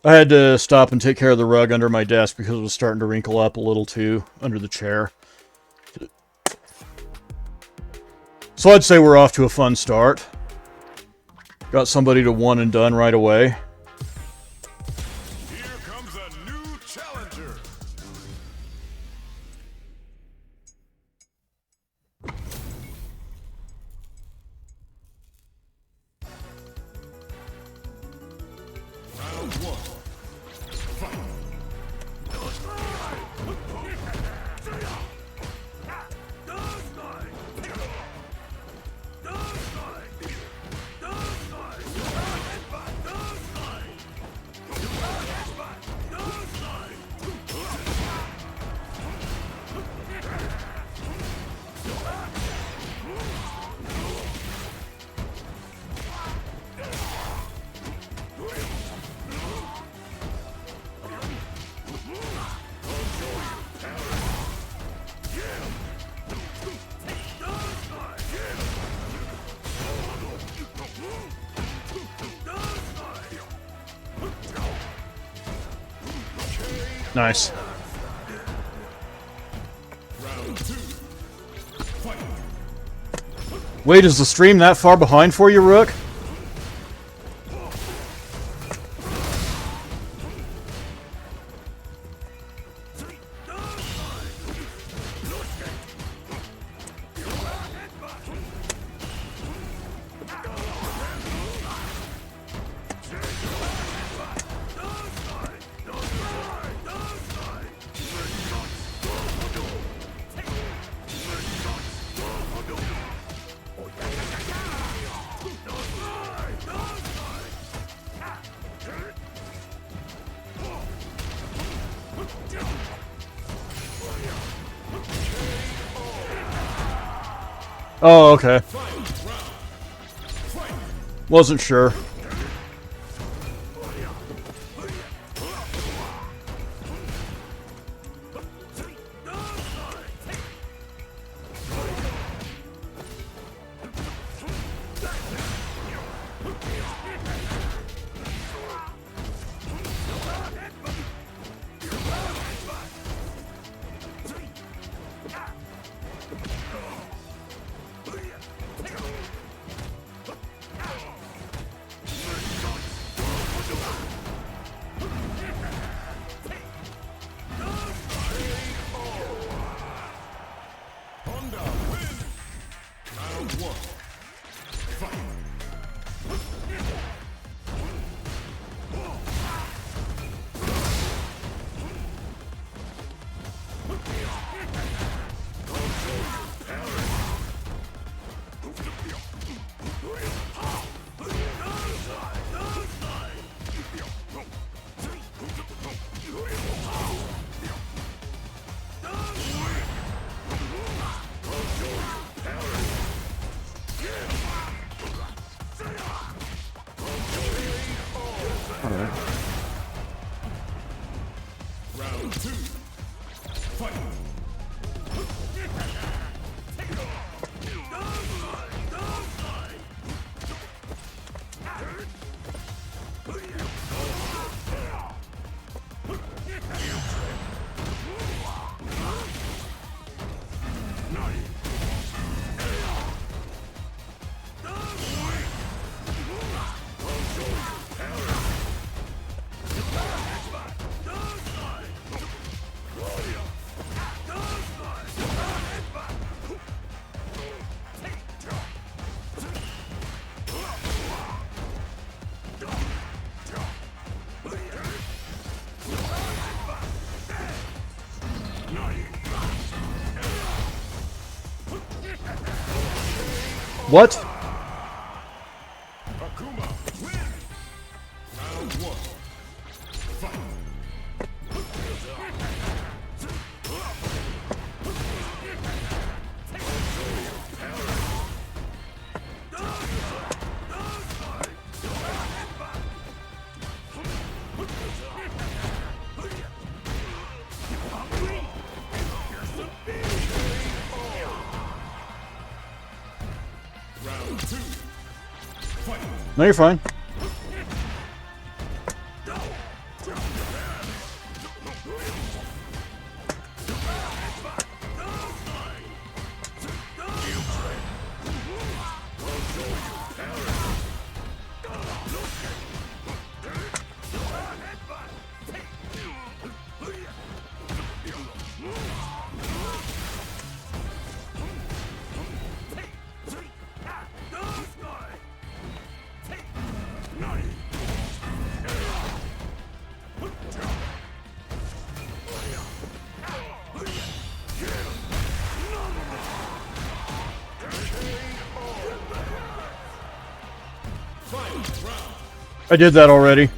Speaker 1: I had to stop and take care of the rug under my desk because it was starting to wrinkle up a little too under the chair. So I'd say we're off to a fun start. Got somebody to one and done right away.
Speaker 3: Here comes a new challenger.
Speaker 1: Nice. Wait, is the stream that far behind for you, Rook? Oh, okay. Wasn't sure. What? No, you're fine. I did that already.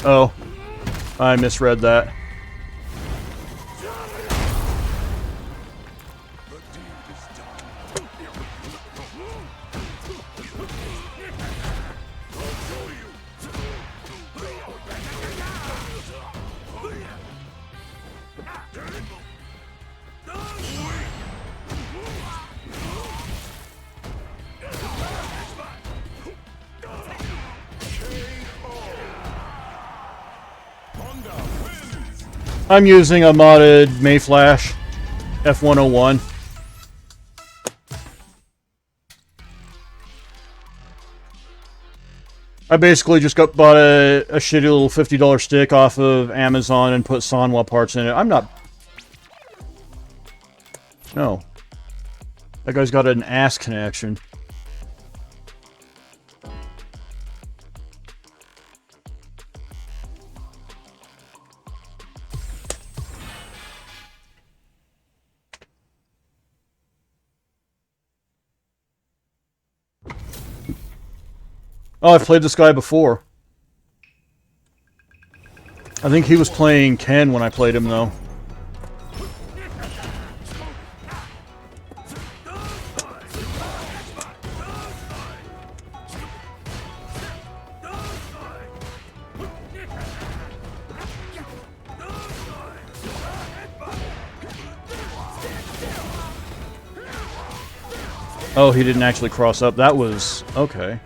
Speaker 1: Oh, I misread that. I'm using a modded Mayflash F101. I basically just bought a shitty little $50 stick off of Amazon and put Sanwa parts in it. I'm not... No. That guy's got an ass connection. Oh, I've played this guy before. I think he was playing Ken when I played him, though. Oh, he didn't actually cross up. That was... okay.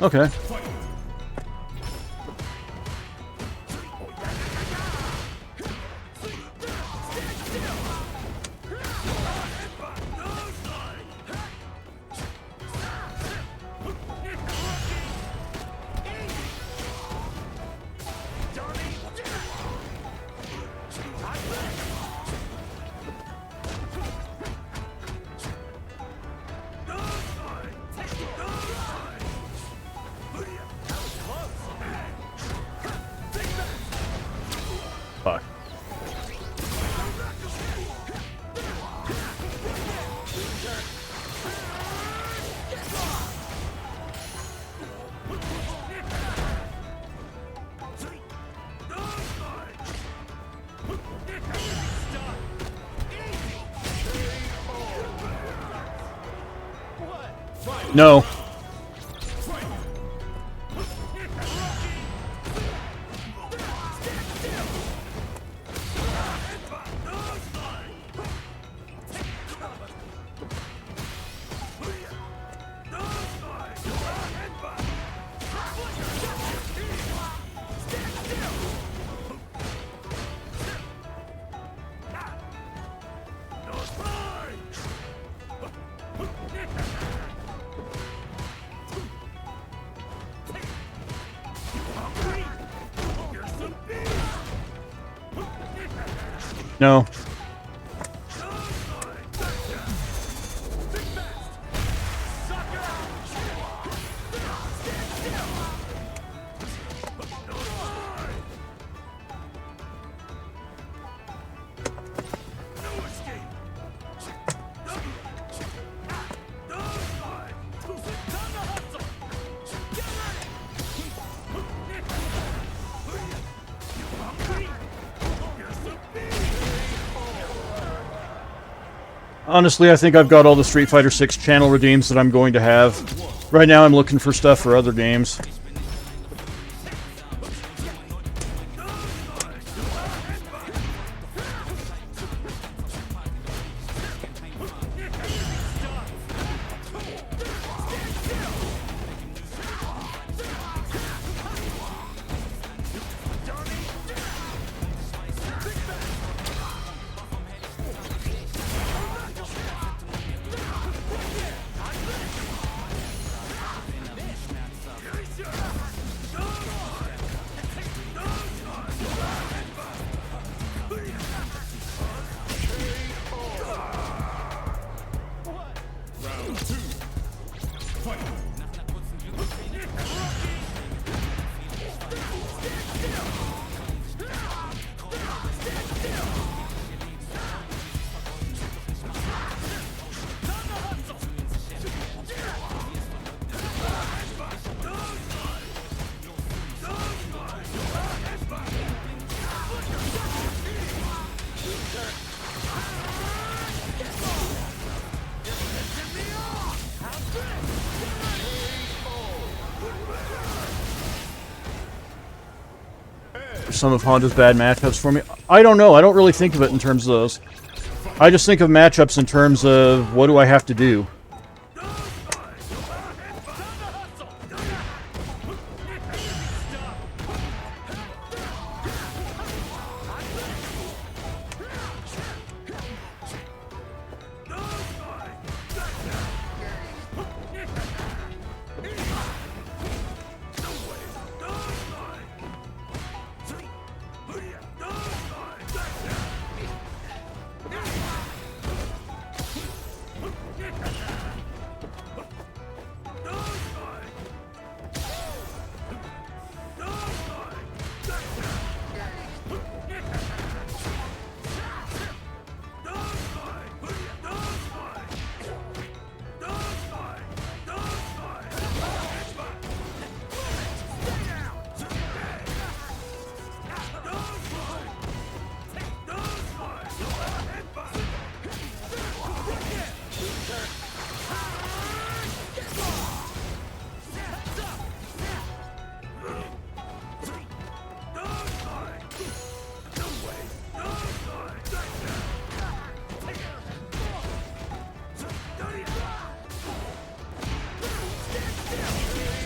Speaker 1: Okay. Fuck. No. No. Honestly, I think I've got all the Street Fighter 6 channel redeems that I'm going to have. Right now I'm looking for stuff for other games. some of Honda's bad matchups for me? I don't know. I don't really think of it in terms of those. I just think of matchups in terms of what do I have to do.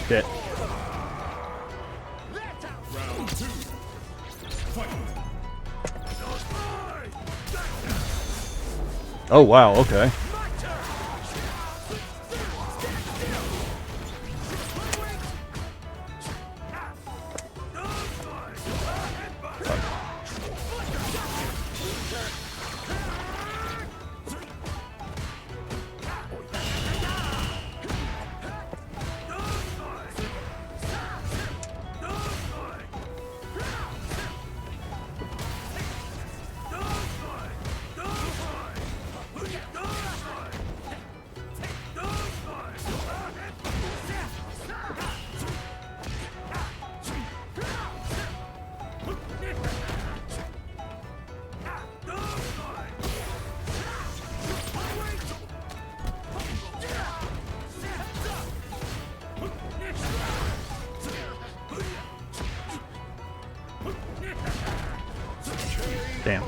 Speaker 1: Okay. Oh, wow, okay. Damn.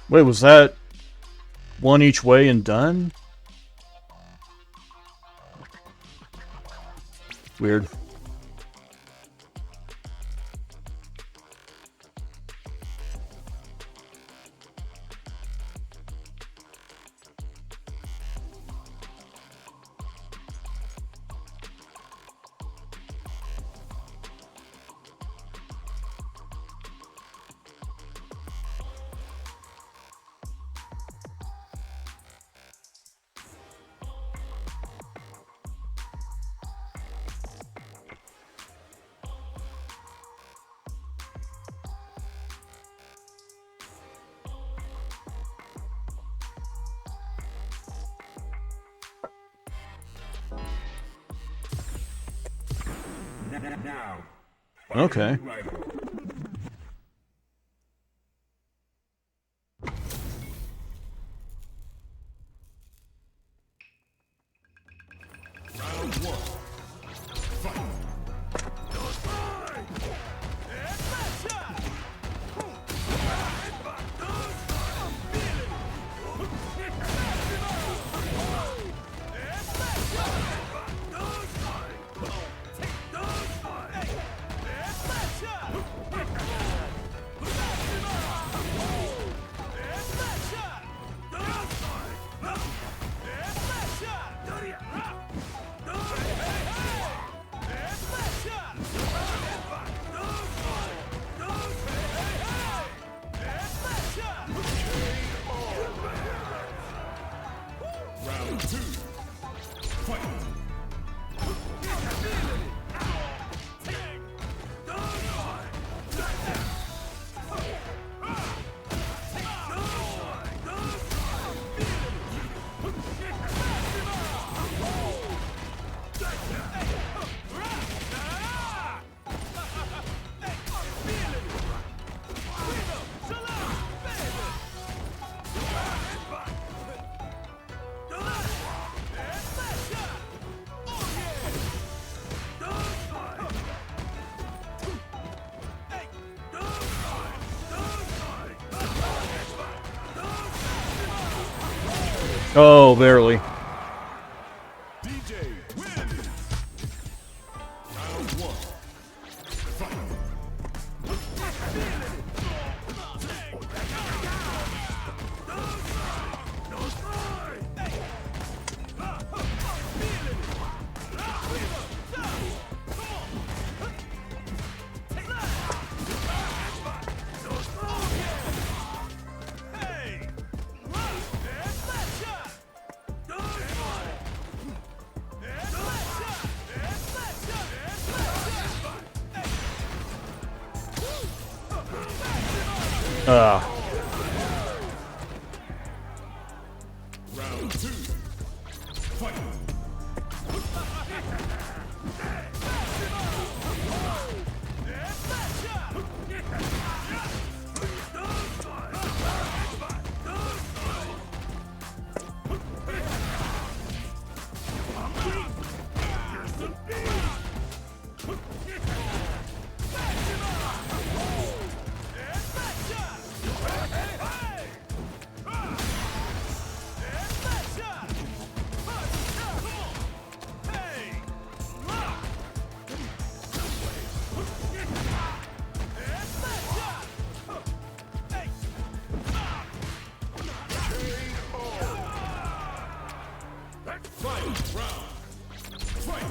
Speaker 1: Wait, was that one each way and done? Weird.
Speaker 3: Now,
Speaker 1: Okay.
Speaker 3: round one. Fight.
Speaker 1: Oh, barely.
Speaker 3: DJ wins. Round one. Fight.
Speaker 1: Ah.
Speaker 3: Round two. Fight. Final round. Fight.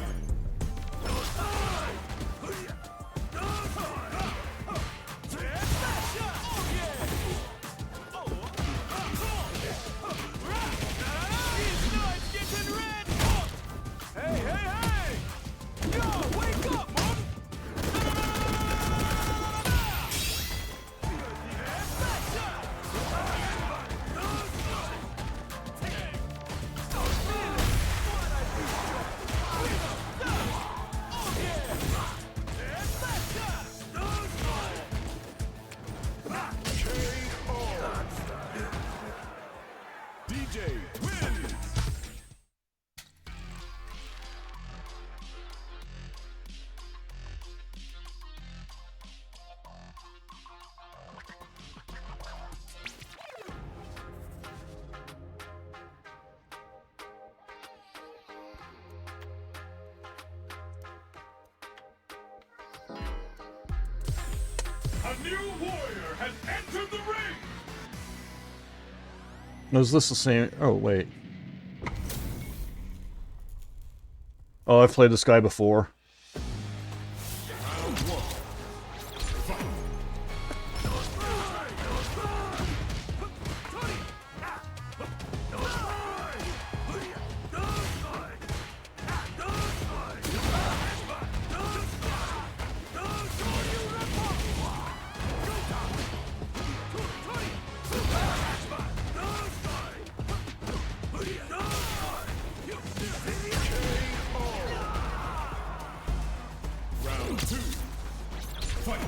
Speaker 3: DJ wins. A new warrior has entered the ring.
Speaker 1: Is this the same? Oh, wait. Oh, I've played this guy before.
Speaker 3: Round one. Fight. Round two. Fight.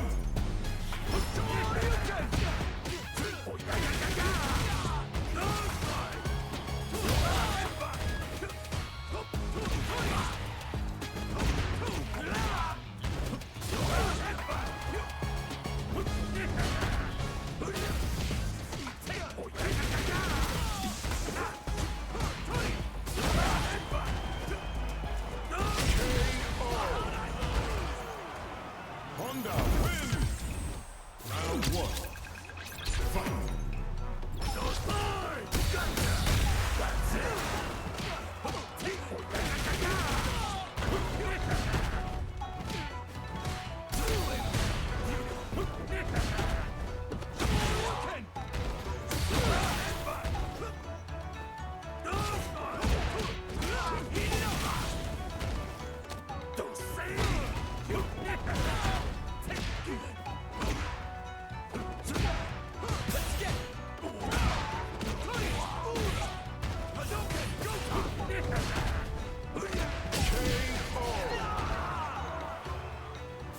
Speaker 3: Honda wins. Round one. Fight.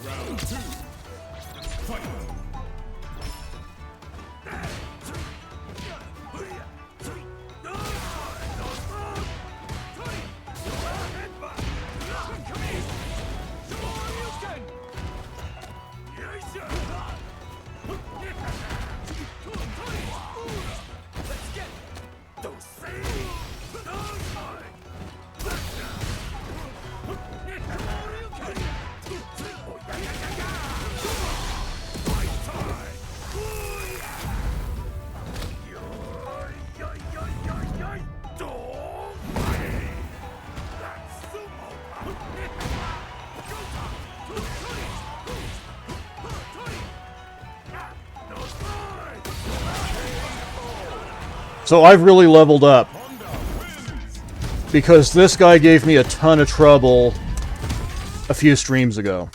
Speaker 3: Round two. Fight.
Speaker 1: So I've really leveled up. Because this guy gave me a ton of trouble a few streams ago.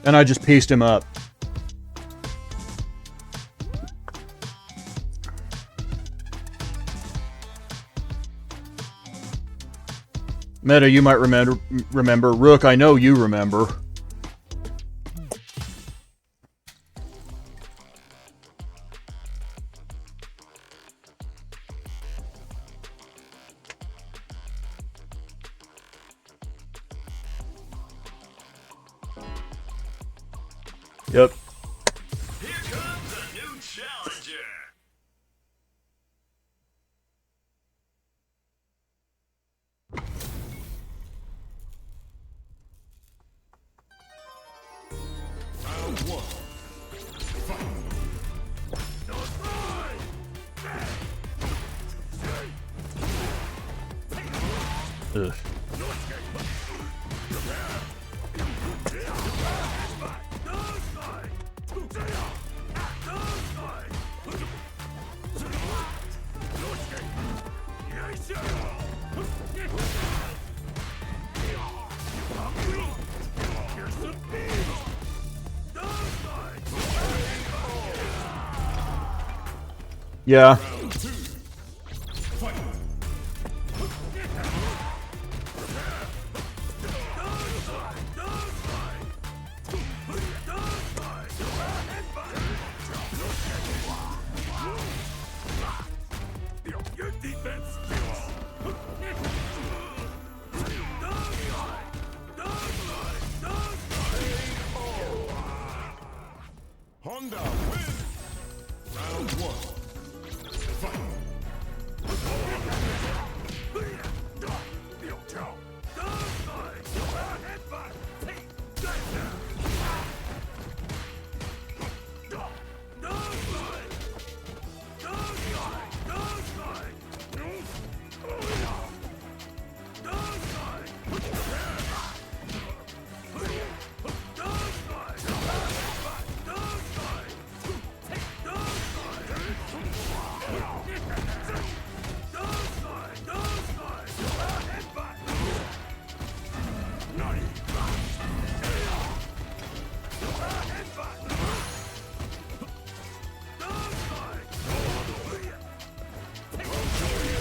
Speaker 1: And I just pieced him up. Meta, you might remember. Rook, I know you remember. Yep.
Speaker 3: Here comes a new challenger. Round one. Fight.
Speaker 1: Ugh. Yeah.
Speaker 3: Honda wins. Round one. Fight.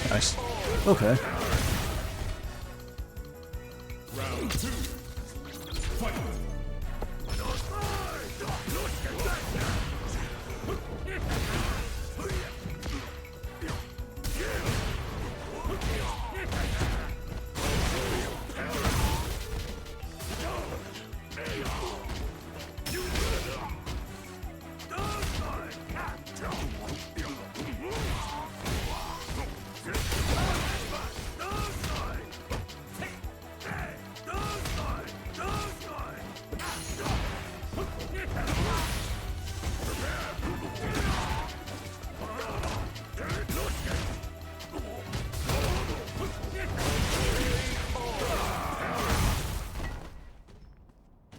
Speaker 1: Nice. Okay.
Speaker 3: Round two. Fight.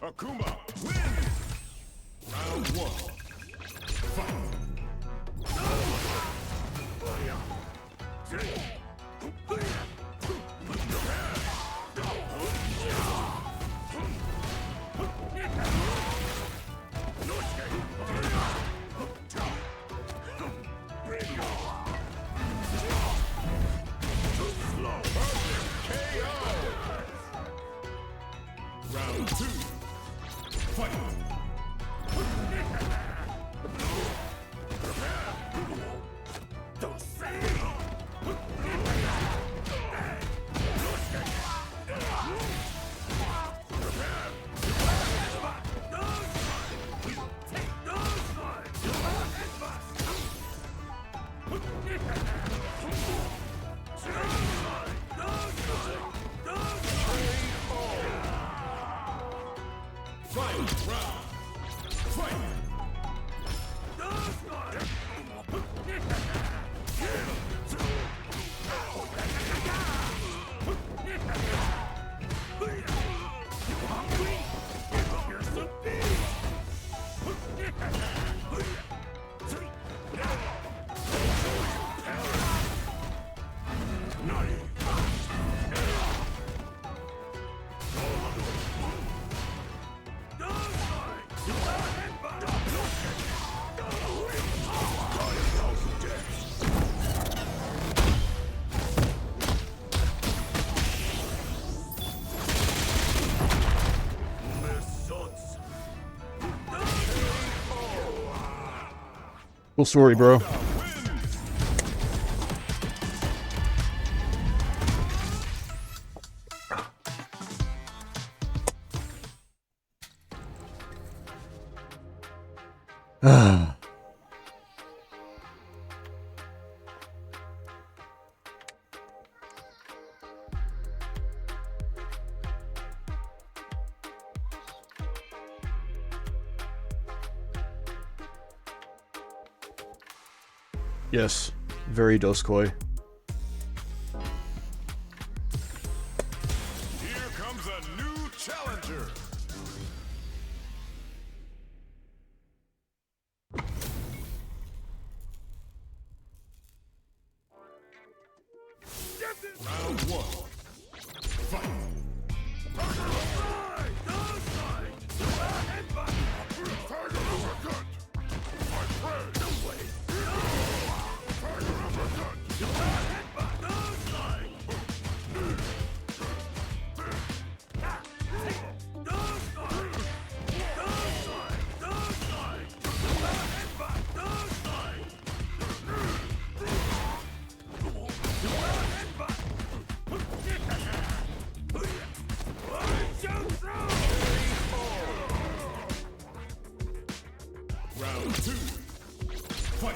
Speaker 3: Akuma wins. Round one. Fight. Round two. Fight. Final round. Fight.
Speaker 1: Cool story, bro. Yes, very Doskoi.
Speaker 3: Here comes a new challenger. Round one. Fight. Round two. Fight.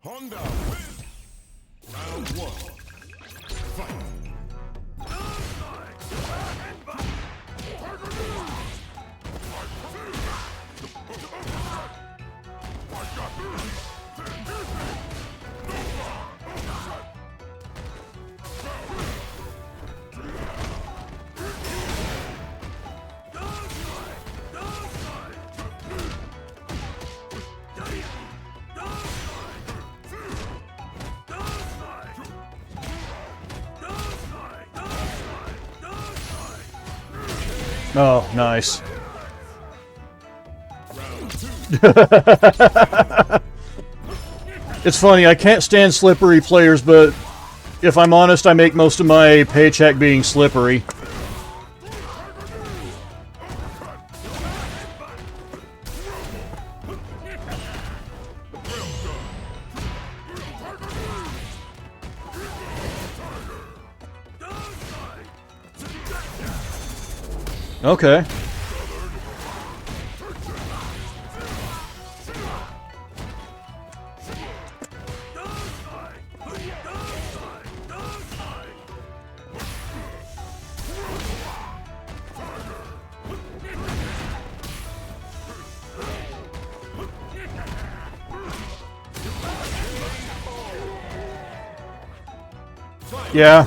Speaker 3: Honda wins. Round one. Fight.
Speaker 1: Oh, nice. It's funny, I can't stand slippery players, but if I'm honest, I make most of my paycheck being slippery. Okay. Yeah.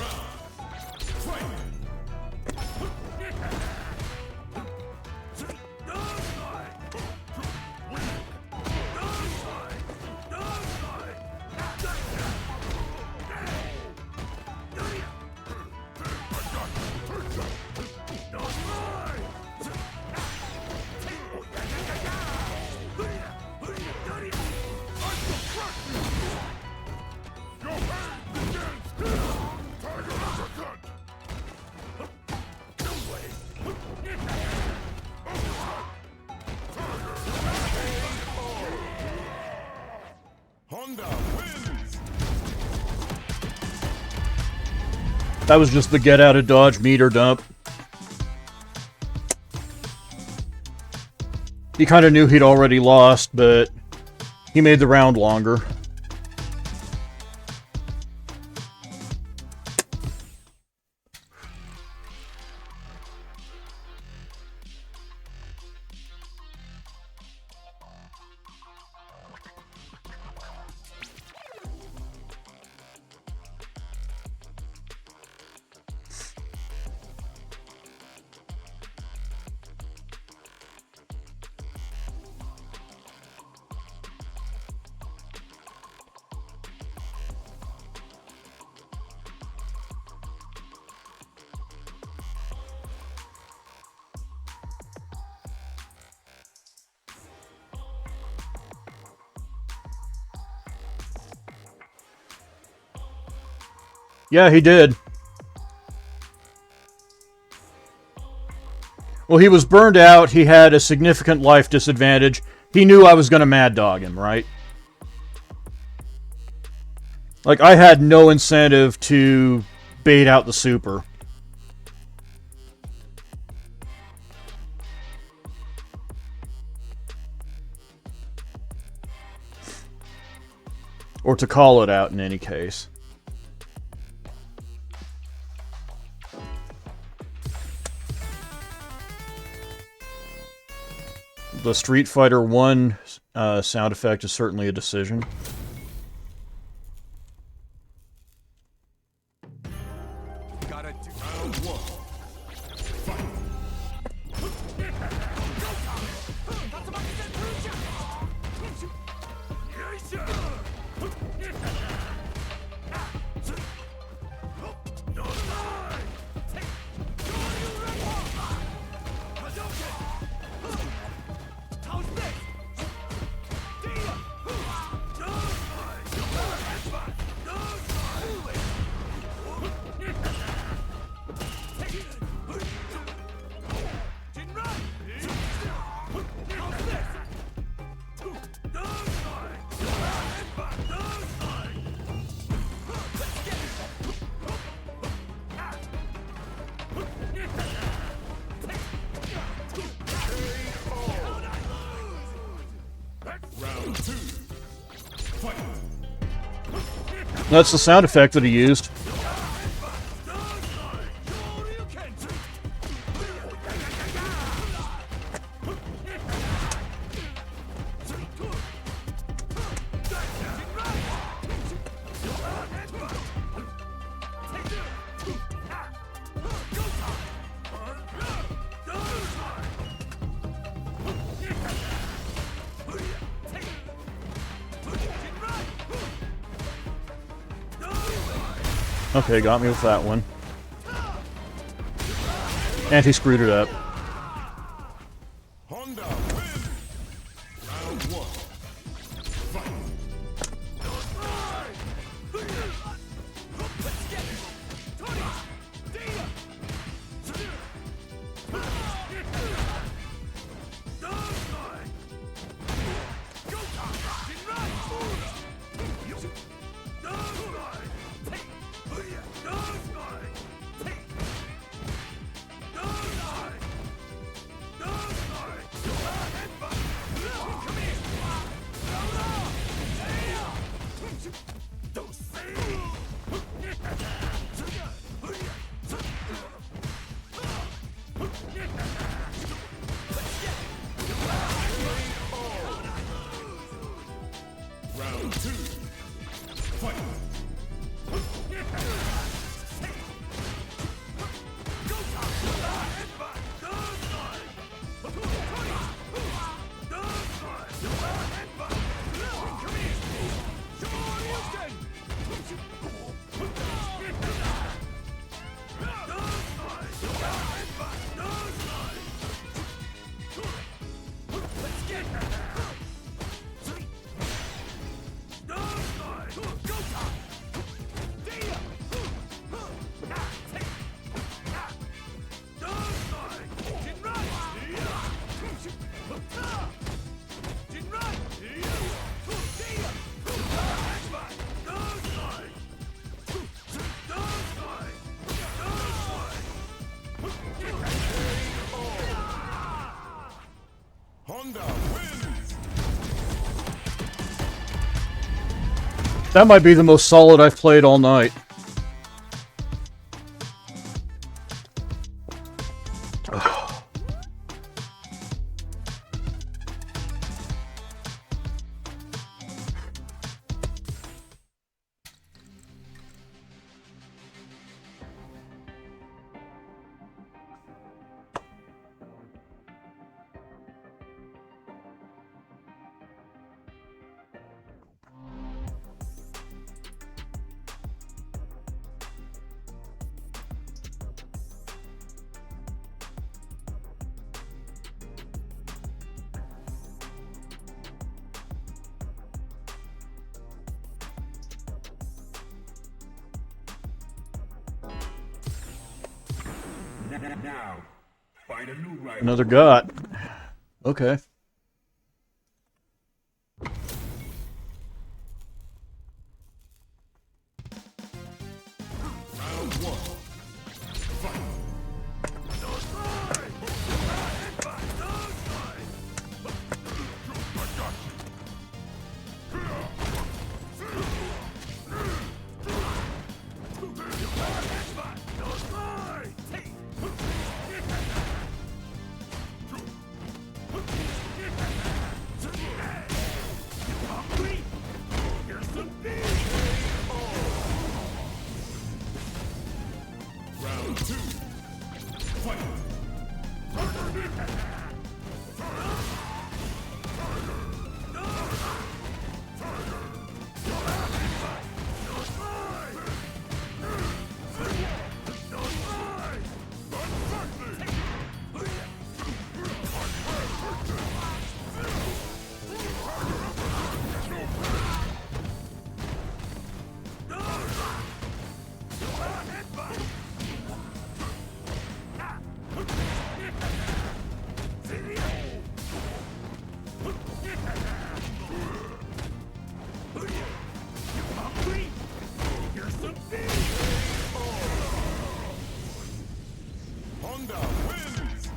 Speaker 1: That was just the get out of dodge meter dump. He kind of knew he'd already lost, but He made the round longer. Yeah, he did. Well, he was burned out. He had a significant life disadvantage. He knew I was going to mad dog him, right? Like, I had no incentive to bait out the super. Or to call it out in any case. The Street Fighter 1 sound effect is certainly a decision.
Speaker 3: Gotta do round one.
Speaker 1: That's the sound effect that he used. Okay, got me with that one. And he screwed it up.
Speaker 3: Honda win. Round one. Fight. Round two. Fight. Go!
Speaker 1: That might be the most solid I've played all night.
Speaker 3: Now, find a new rival.
Speaker 1: Another gut. Okay.
Speaker 3: Round one. Fight. Round two. Fight. Honda wins!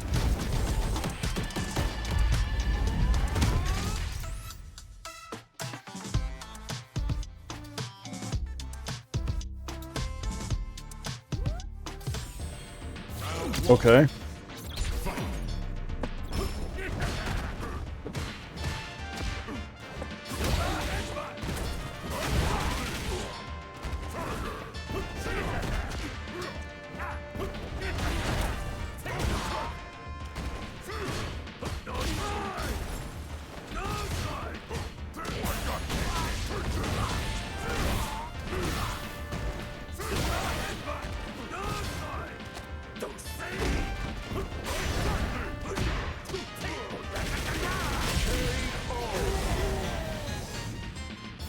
Speaker 1: Okay.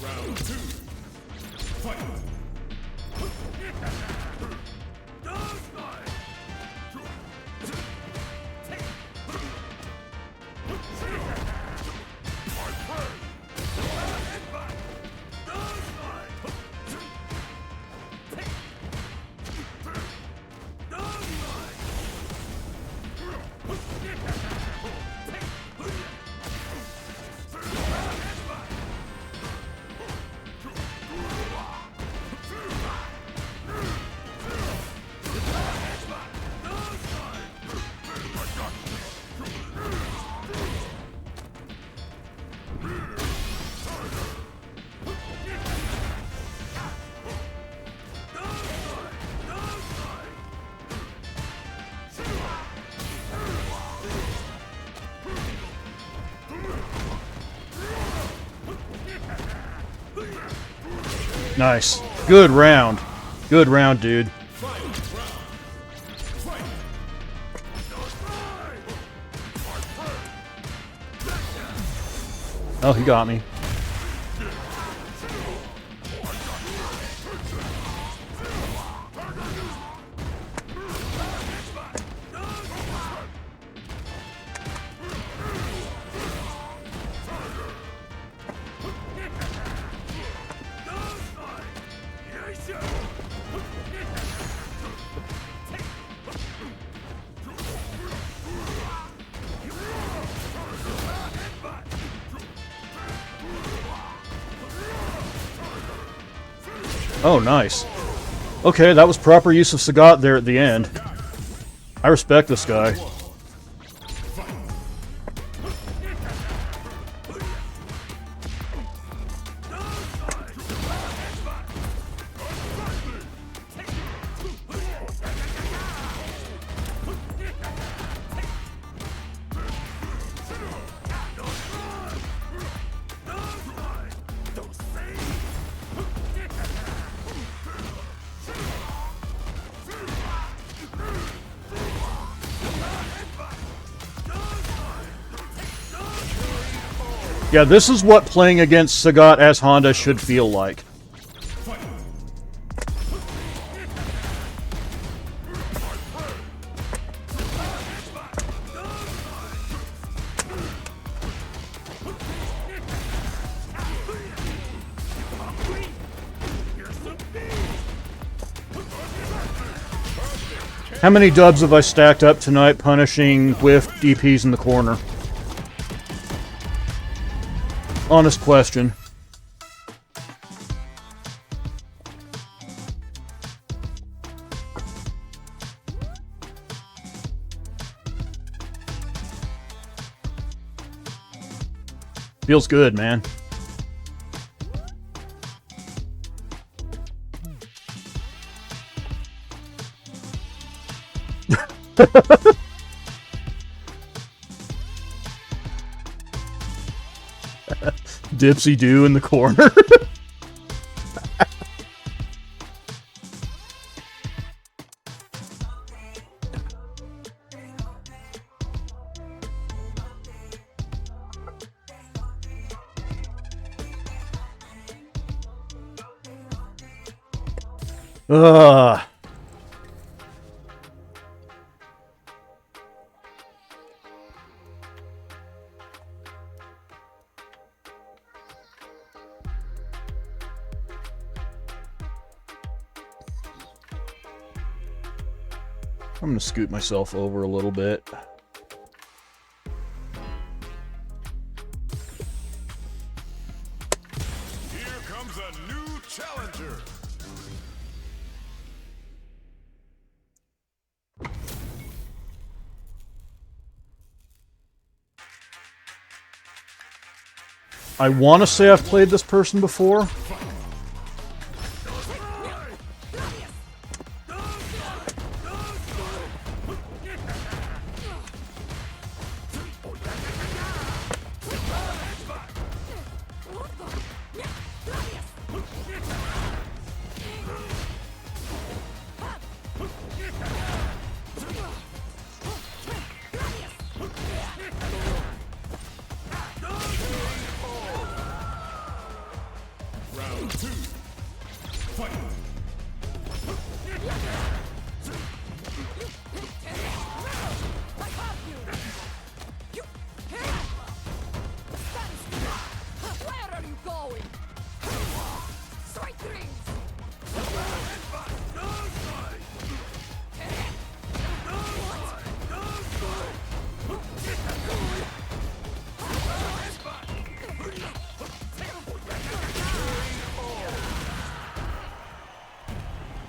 Speaker 1: Round two. Fight. Nice. Good round. Good round, dude. Oh, he got me. Oh, nice. Okay, that was proper use of Sagat there at the end. I respect this guy. Yeah, this is what playing against Sagat as Honda should feel like. How many dubs have I stacked up tonight punishing whiff DPs in the corner? Honest question. Feels good, man. Dipsy Doo in the corner. Ugh. I'm gonna scoot myself over a little bit.
Speaker 3: Here comes a new challenger.
Speaker 1: I want to say I've played this person before.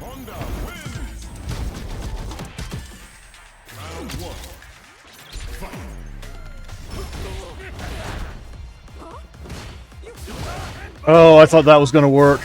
Speaker 3: Honda wins. Round one. Fight.
Speaker 1: Oh, I thought that was gonna work.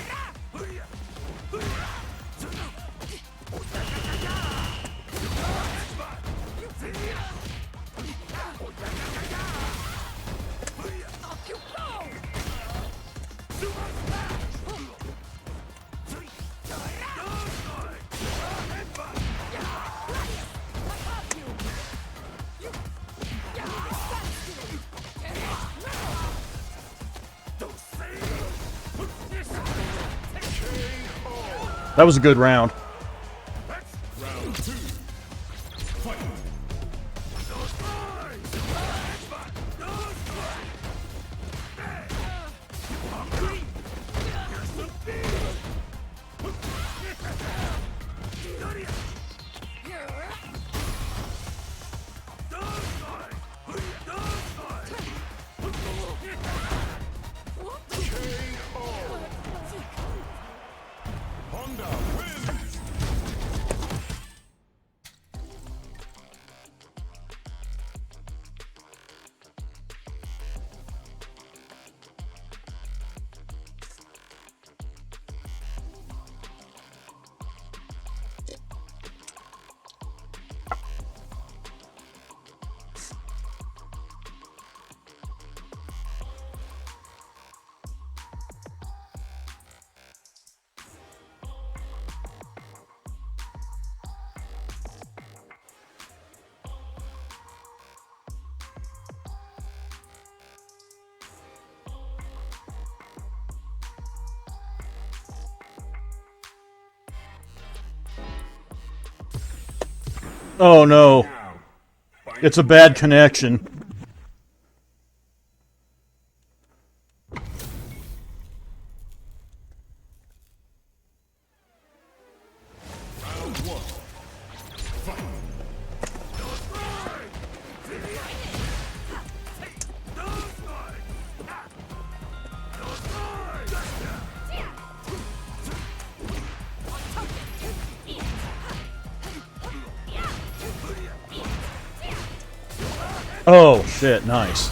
Speaker 1: That was a good round.
Speaker 3: Round two. Fight.
Speaker 1: Oh no. It's a bad connection. Oh, shit, nice.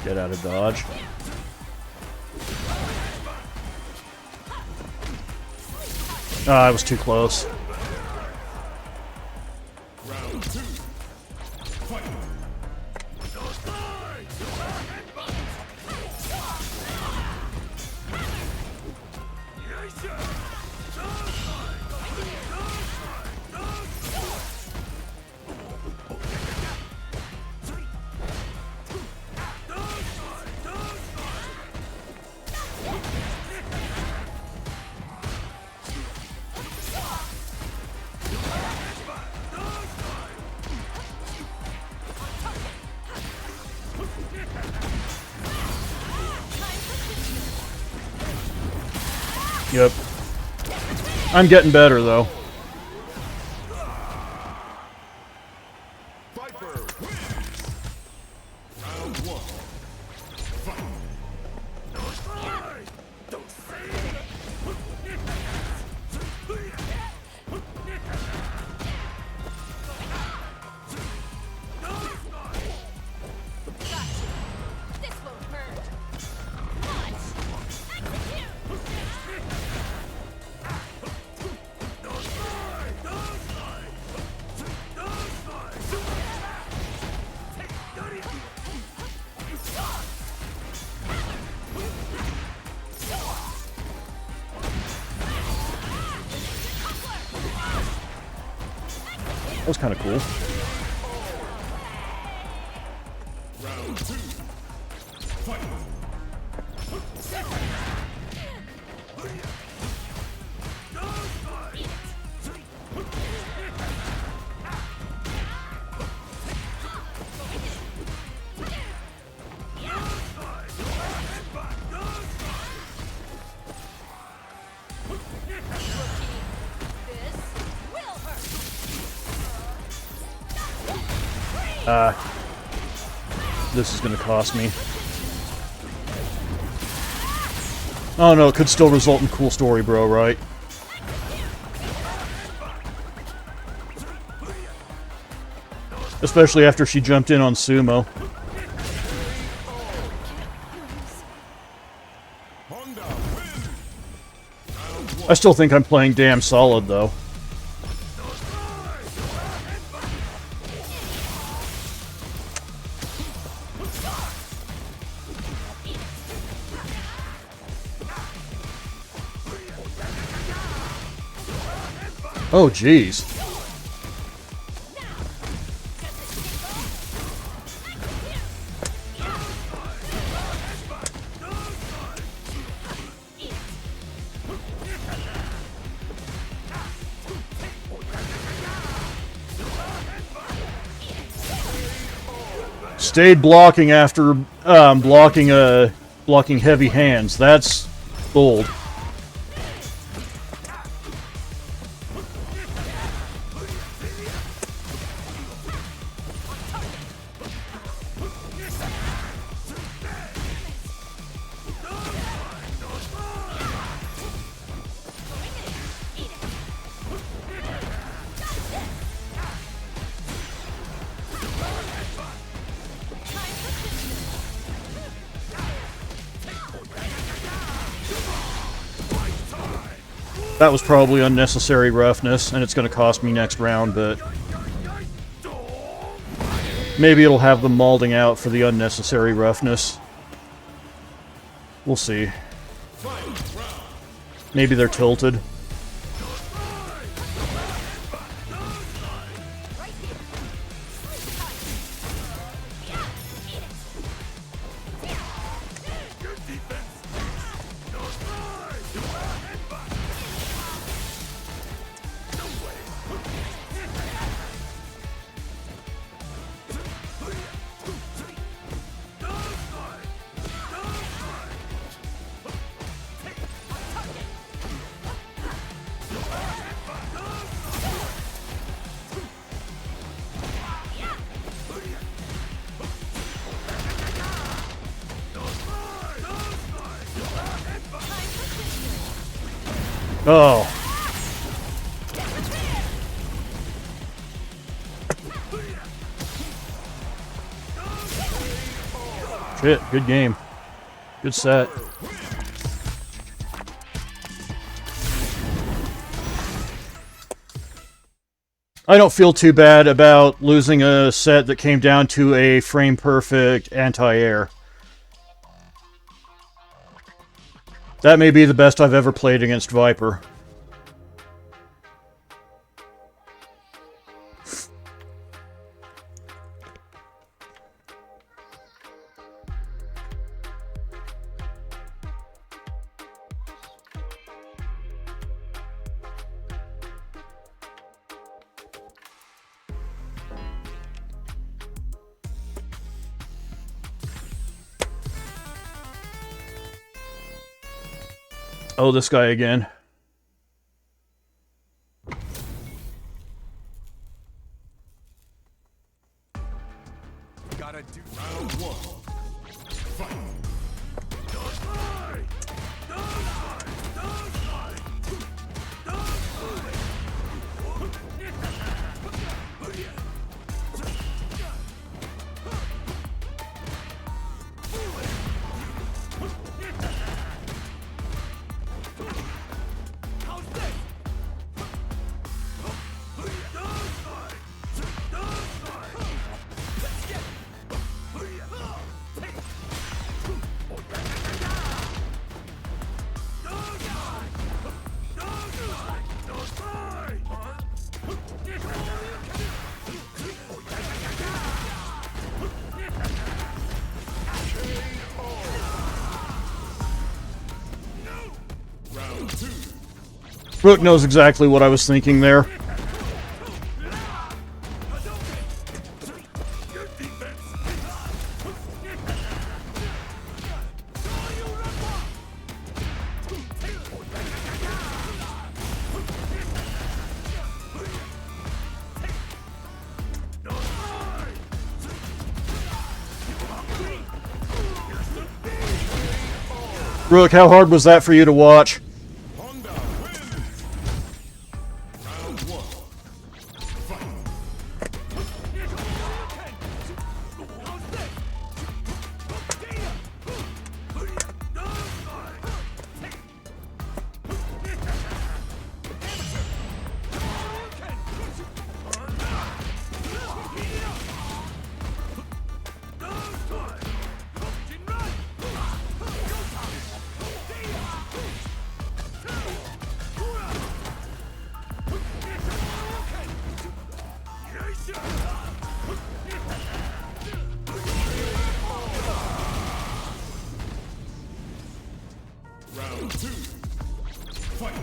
Speaker 1: Get out of dodge. Ah, I was too close. Yep. I'm getting better, though. That was kind of cool. This is gonna cost me. Oh no, it could still result in cool story, bro, right? Especially after she jumped in on Sumo. I still think I'm playing damn solid, though. Oh, jeez. Stayed blocking after blocking heavy hands. That's bold. That was probably unnecessary roughness, and it's going to cost me next round, but maybe it'll have them malding out for the unnecessary roughness. We'll see. Maybe they're tilted. Oh. Shit, good game. Good set. I don't feel too bad about losing a set that came down to a frame-perfect anti-air. That may be the best I've ever played against Viper. Oh, this guy again.
Speaker 3: Gotta do round one. Fight.
Speaker 1: Brooke knows exactly what I was thinking there. Brooke, how hard was that for you to watch?
Speaker 3: Honda wins. Round one. Fight. Round two. Fight.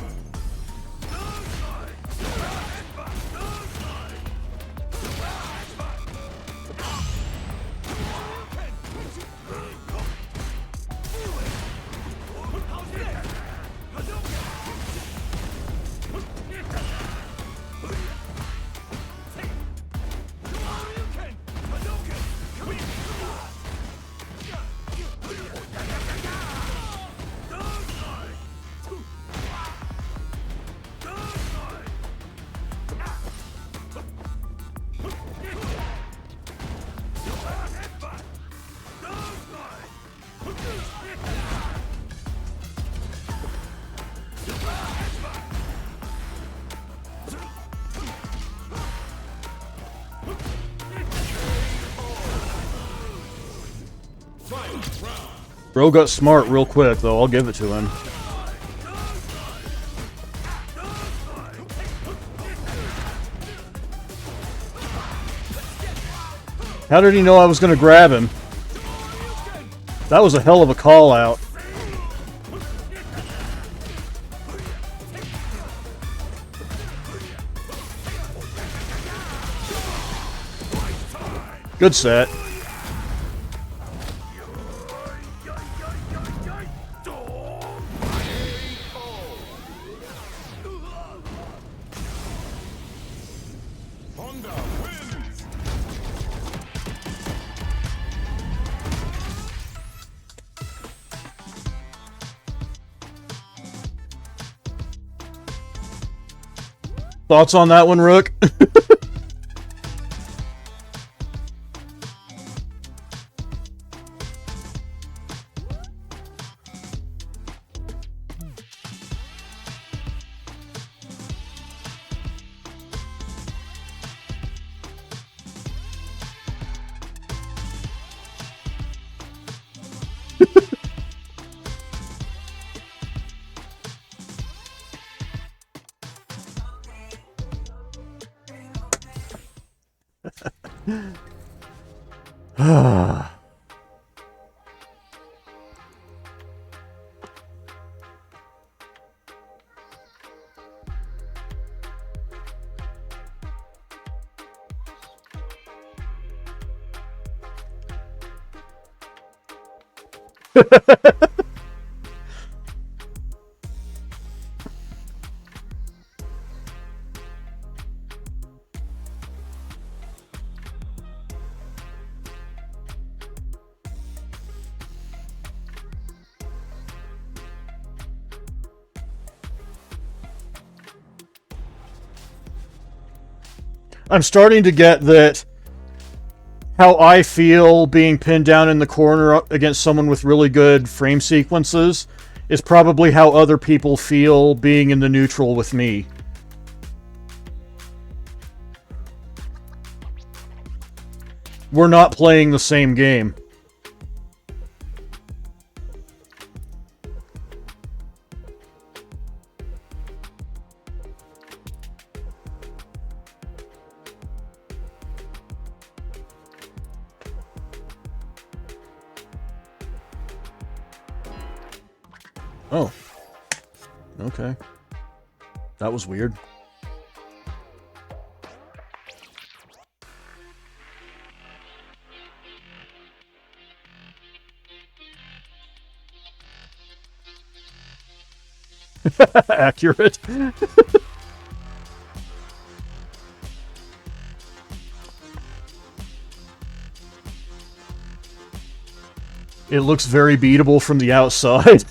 Speaker 1: Bro got smart real quick, though. I'll give it to him. How did he know I was going to grab him? That was a hell of a call out. Good set.
Speaker 3: Honda wins.
Speaker 1: Thoughts on that one, Rook? I'm starting to get that how I feel being pinned down in the corner against someone with really good frame sequences is probably how other people feel being in the neutral with me. We're not playing the same game. Oh. Okay. That was weird. Accurate. It looks very beatable from the outside.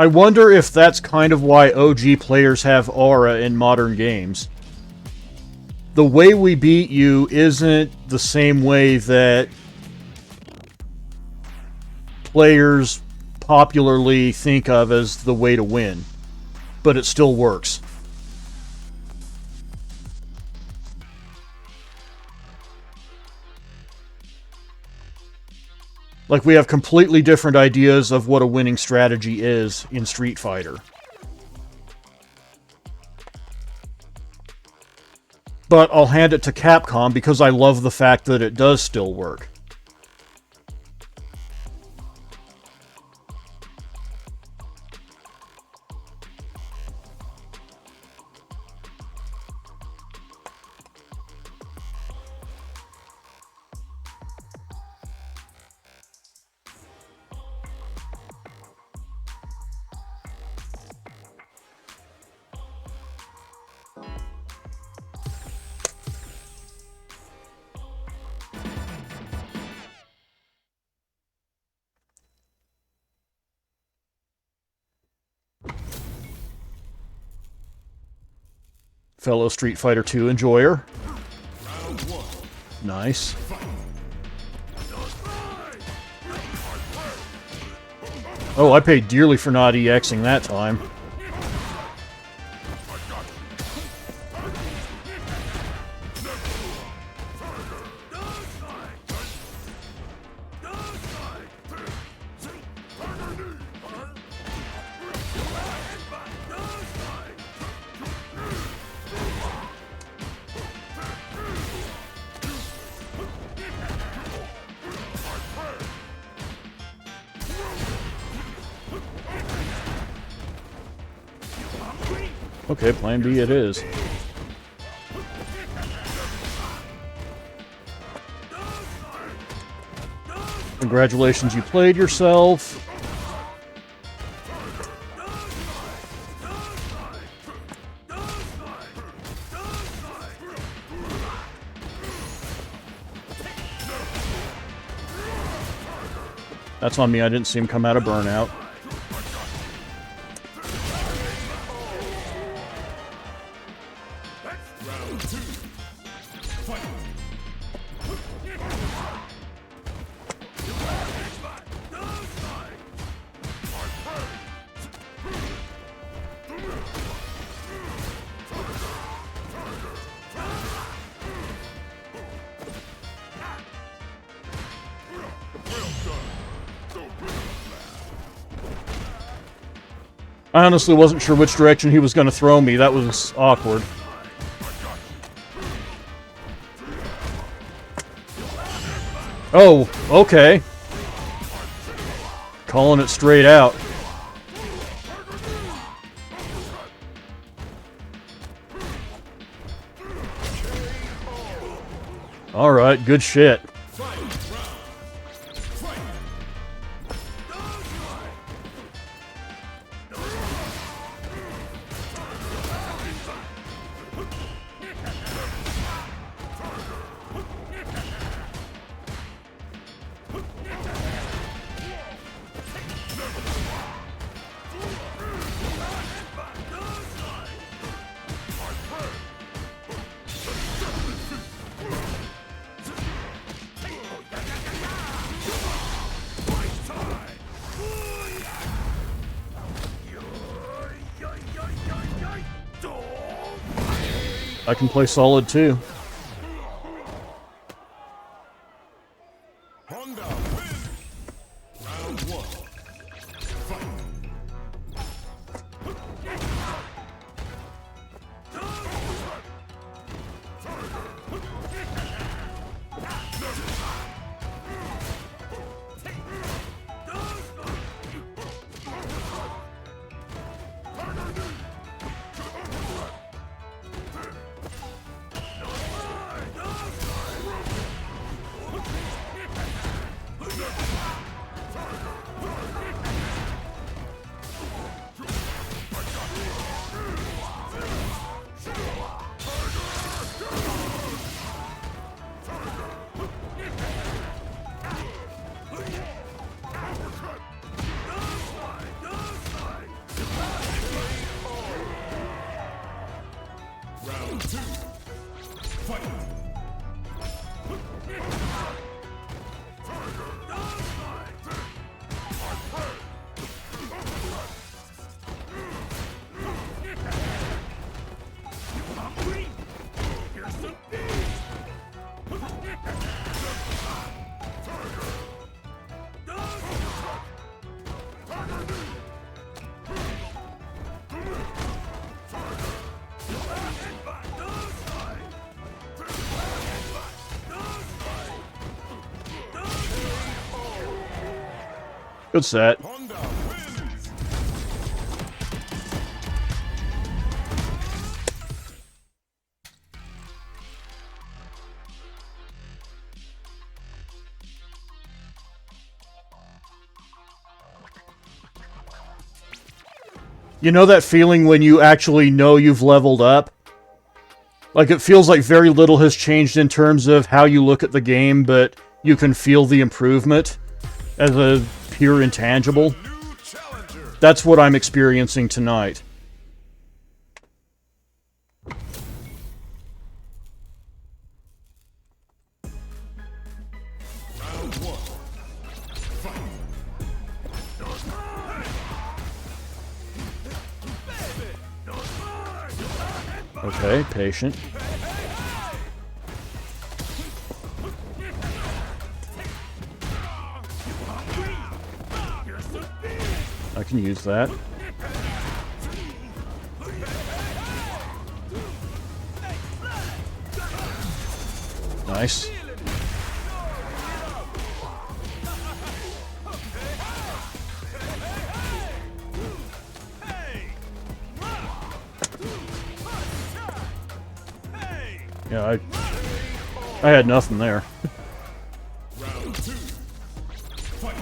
Speaker 1: I wonder if that's kind of why OG players have aura in modern games. The way we beat you isn't the same way that players popularly think of as the way to win, but it still works. Like, we have completely different ideas of what a winning strategy is in Street Fighter. But I'll hand it to Capcom because I love the fact that it does still work. Fellow Street Fighter 2 enjoyer. Nice. Oh, I paid dearly for not EXing that time. Okay, plan B it is. Congratulations, you played yourself. That's on me, I didn't see him come out of burnout. I honestly wasn't sure which direction he was going to throw me. That was awkward. Oh, okay. Calling it straight out. Alright, good shit. I can play solid too.
Speaker 3: Honda wins. Round 1. Fight. Round 2. Fight.
Speaker 1: Good set.
Speaker 3: Honda wins.
Speaker 1: You know that feeling when you actually know you've leveled up? Like, it feels like very little has changed in terms of how you look at the game, but you can feel the improvement as a pure intangible.
Speaker 3: New challenger.
Speaker 1: That's what I'm experiencing tonight.
Speaker 3: Round 1. Fight.
Speaker 1: Okay, patient. I can use that. Nice. Yeah, I had nothing there.
Speaker 3: Round 2. Fight.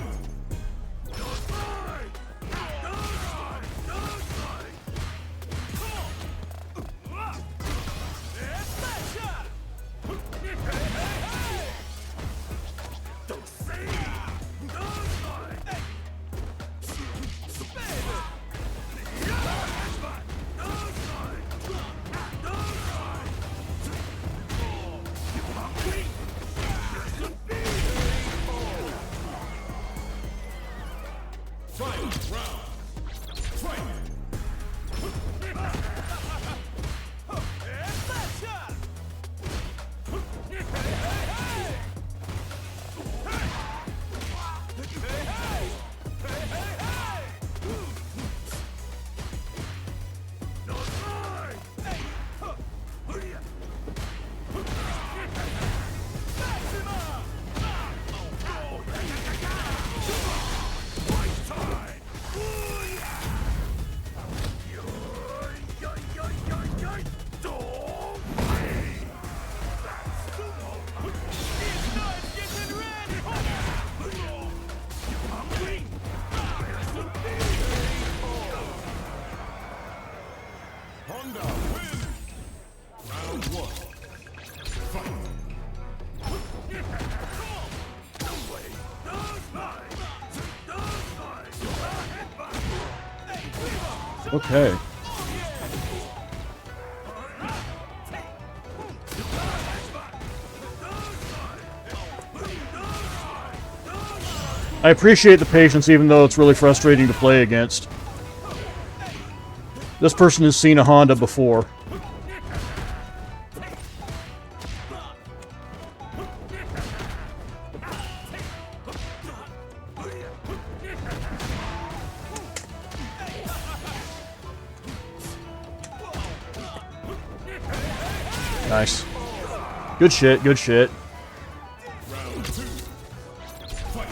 Speaker 3: Honda win! Round 1. Fight!
Speaker 1: Okay. I appreciate the patience, even though it's really frustrating to play against. This person has seen a Honda before. Nice. Good shit, good shit.
Speaker 3: Round 2. Fight!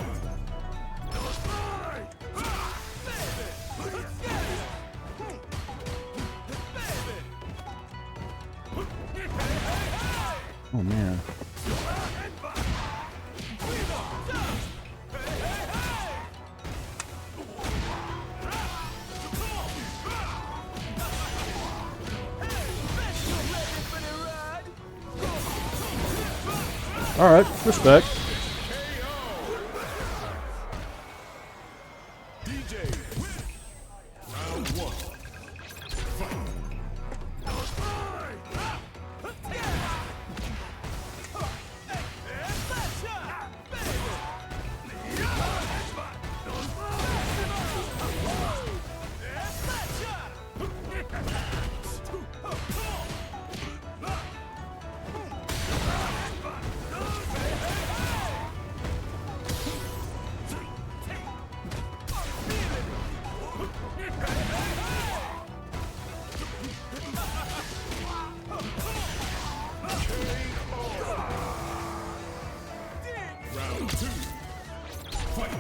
Speaker 1: Oh man. Alright, respect.
Speaker 3: DJ win! Round 1. Fight! Round 2. Fight!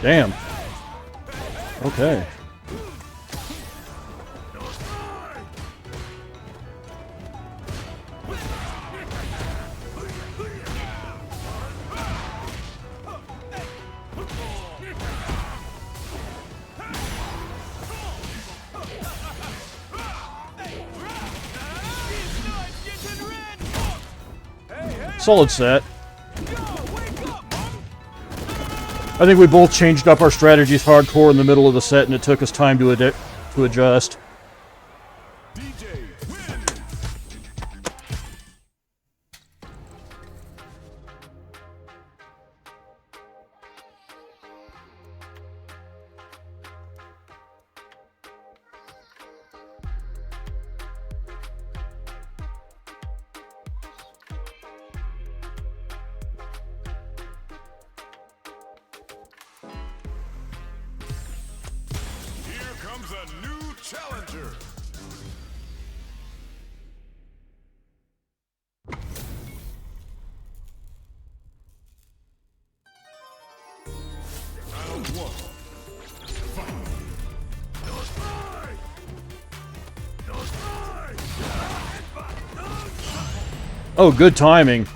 Speaker 1: Damn. Okay. Solid set. I think we both changed up our strategies hardcore in the middle of the set, and it took us time to adjust.
Speaker 3: A new challenger. Round one. Fight.
Speaker 1: Oh, good timing.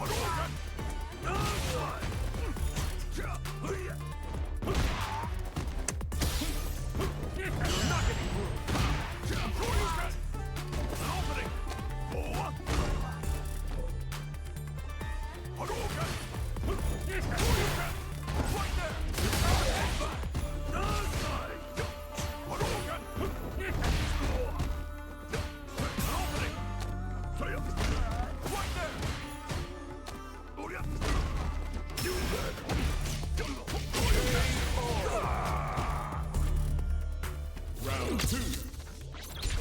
Speaker 1: Round two.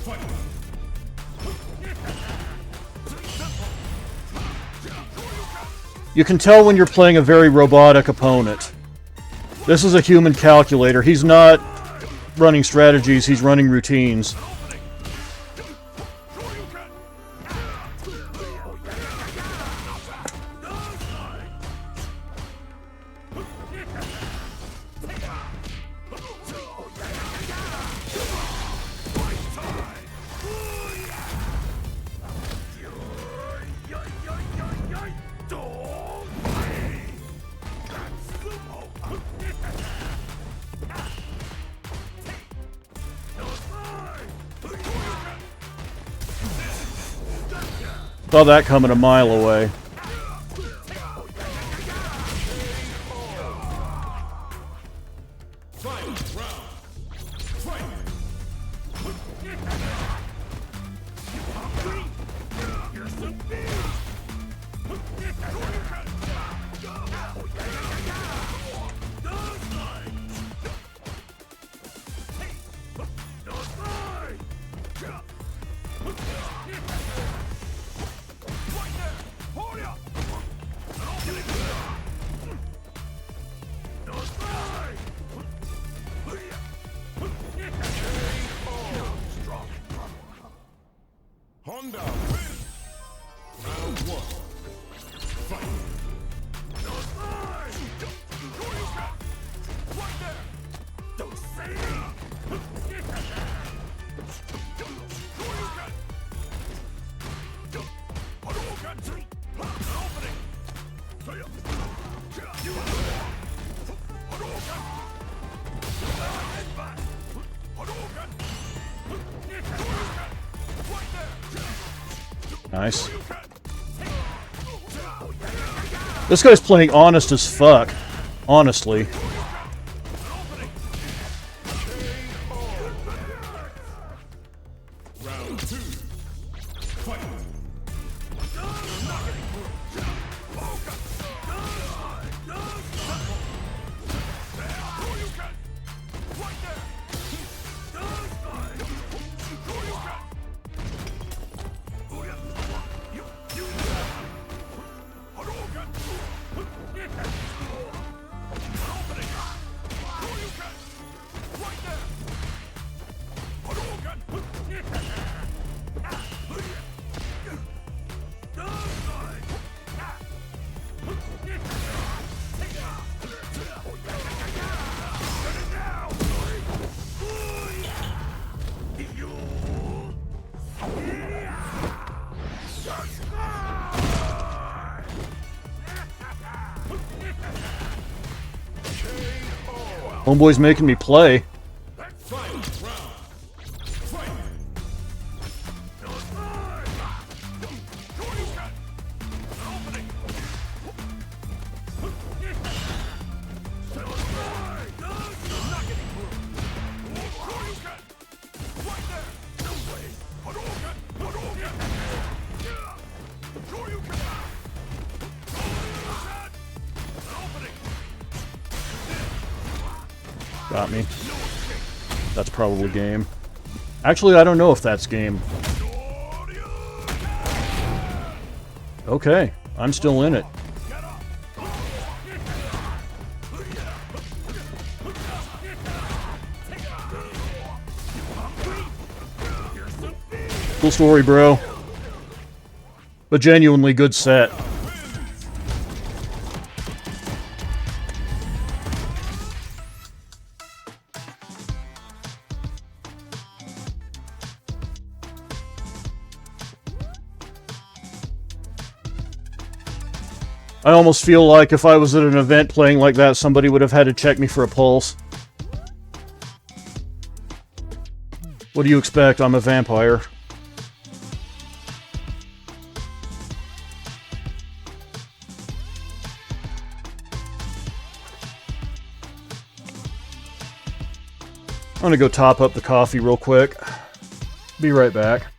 Speaker 1: Fight. You can tell when you're playing a very robotic opponent. This is a human calculator. He's not running strategies, he's running routines. Saw that coming a mile away.
Speaker 3: Honda wins. Round one. Fight.
Speaker 1: Nice. This guy's playing honest as fuck. Honestly.
Speaker 3: Round two. Fight.
Speaker 1: Homeboy's making me play. Got me. That's probably game. Actually, I don't know if that's game. Okay, I'm still in it. Cool story, bro. But genuinely good set. I almost feel like if I was at an event playing like that, somebody would have had to check me for a pulse. What do you expect? I'm a vampire. I'm gonna go top up the coffee real quick. Be right back.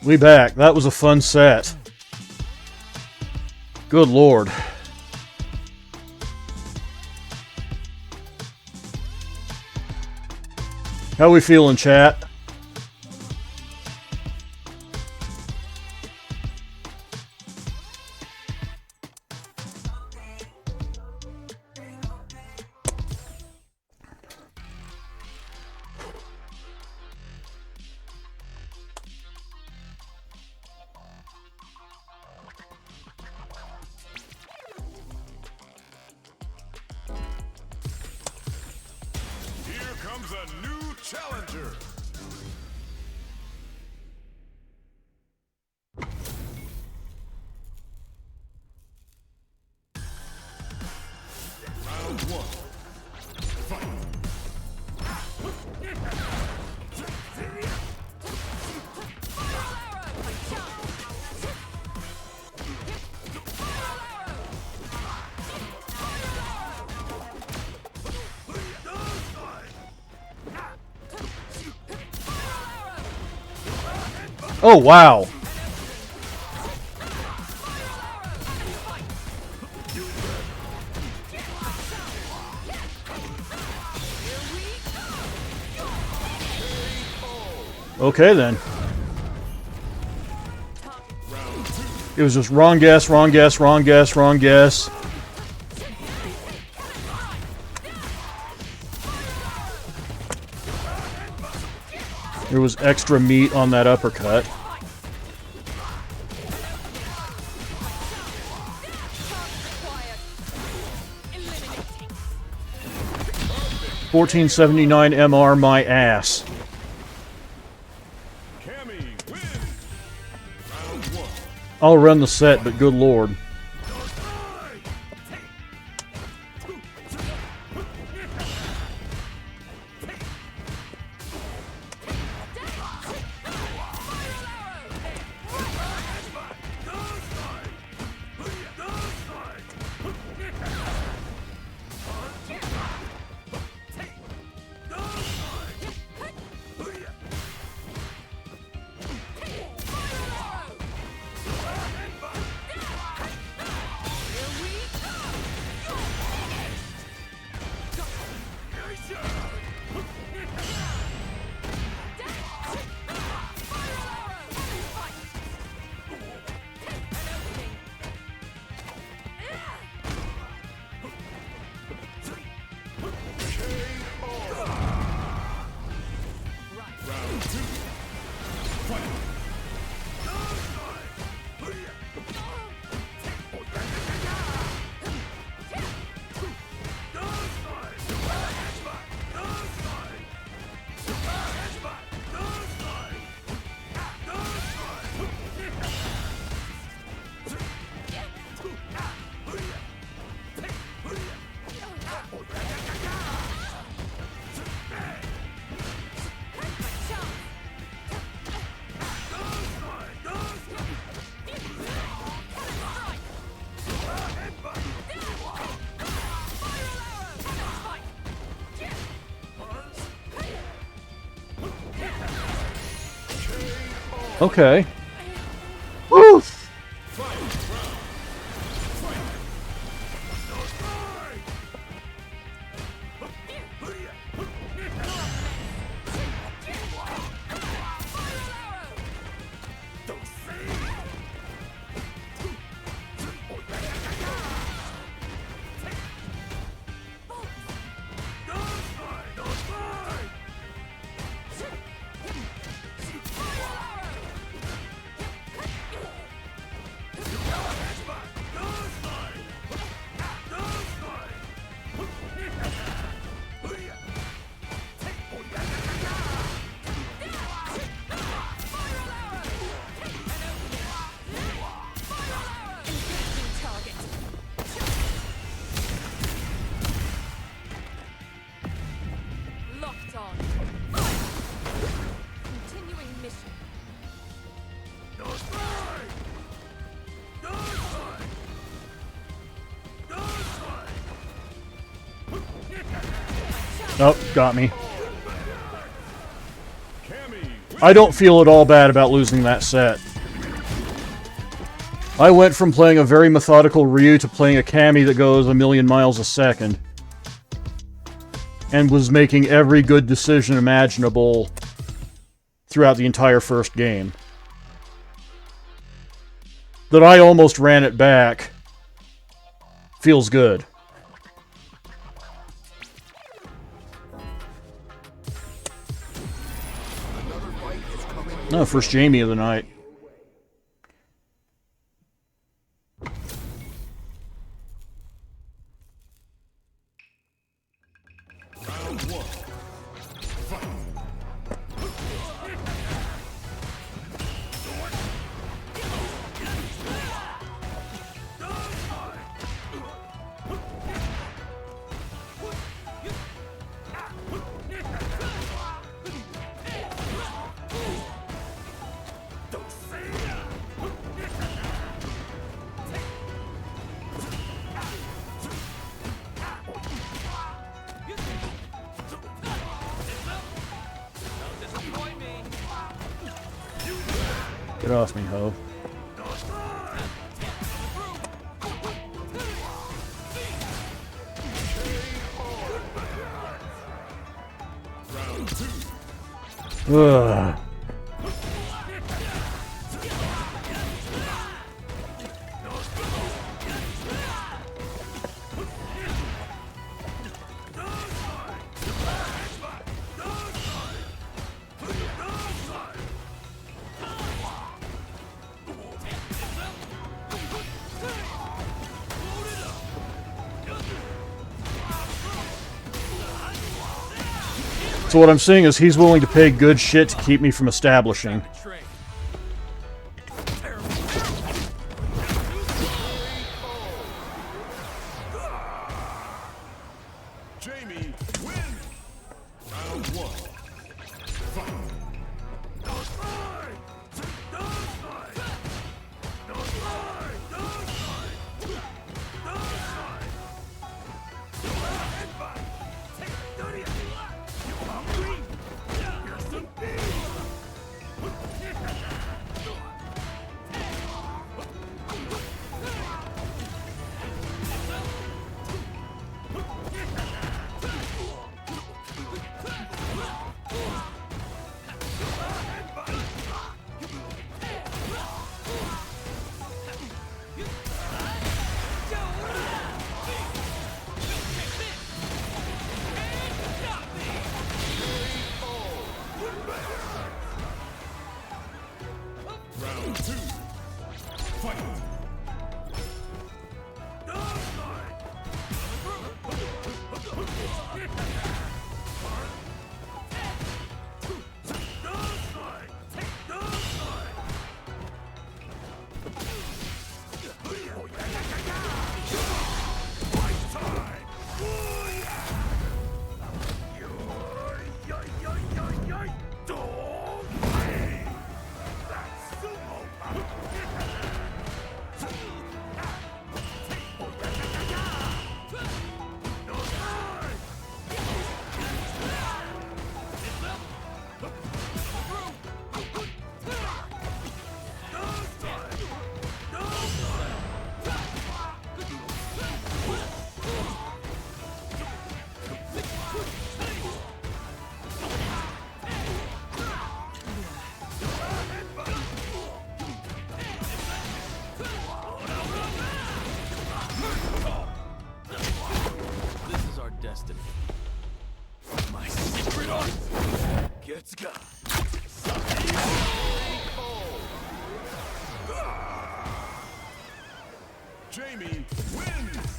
Speaker 1: We back. That was a fun set. Good lord. How we feeling, chat? Oh, wow. Okay, then. It was just wrong guess, wrong guess, wrong guess, wrong guess. There was extra meat on that uppercut. 1479 MR my ass. I'll run the set, but good lord. Okay. Woof! Oh, got me. I don't feel at all bad about losing that set. I went from playing a very methodical Ryu to playing a Kami that goes a million miles a second. And was making every good decision imaginable throughout the entire first game. That I almost ran it back feels good. No, first Jamie of the night. Get off me, ho. Ugh. So what I'm saying is he's willing to pay good shit to keep me from establishing.
Speaker 3: Jamie wins. Round 1. Fight. Round 2. Fight.
Speaker 2: This is our destiny. My secret art gets got.
Speaker 3: Jamie wins.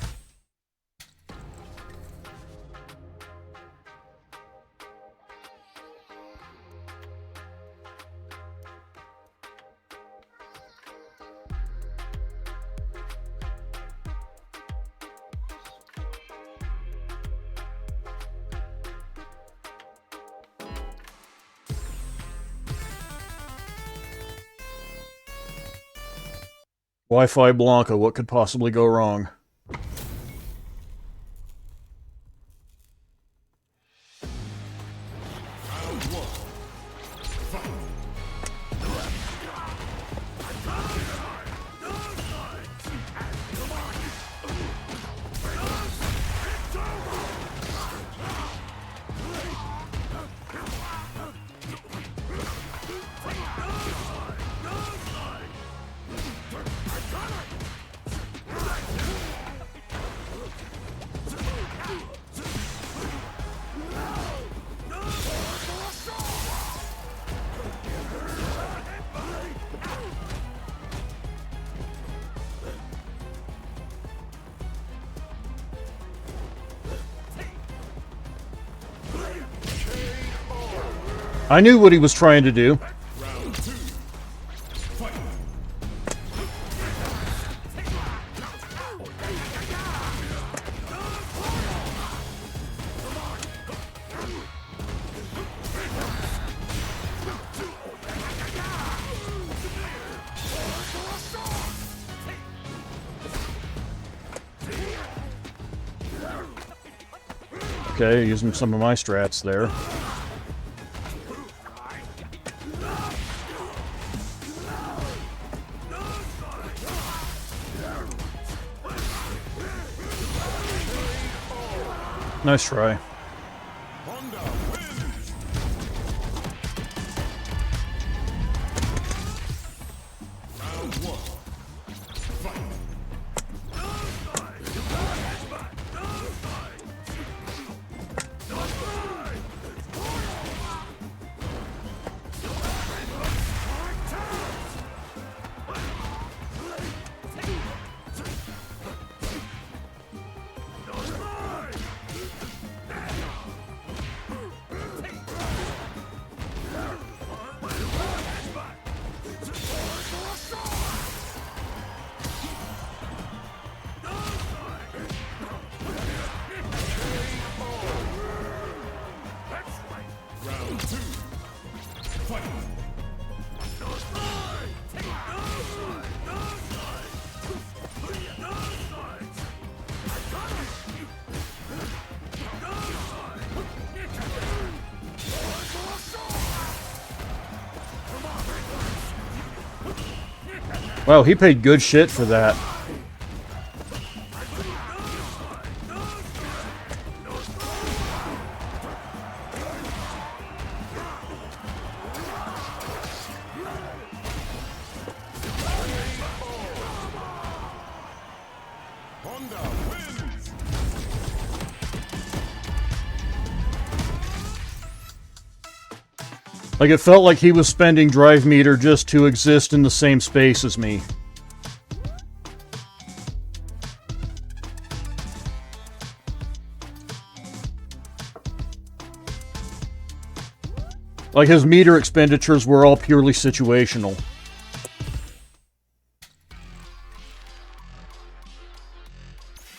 Speaker 1: Wi-Fi Blanca, what could possibly go wrong?
Speaker 3: Round 1. Fight.
Speaker 1: I knew what he was trying to do.
Speaker 3: Round 2. Fight.
Speaker 1: Okay, using some of my strats there. Nice try.
Speaker 3: Honda wins. Round 1. Fight.
Speaker 1: Wow, he paid good shit for that.
Speaker 3: Honda wins.
Speaker 1: Like, it felt like he was spending drive meter just to exist in the same space as me. Like, his meter expenditures were all purely situational.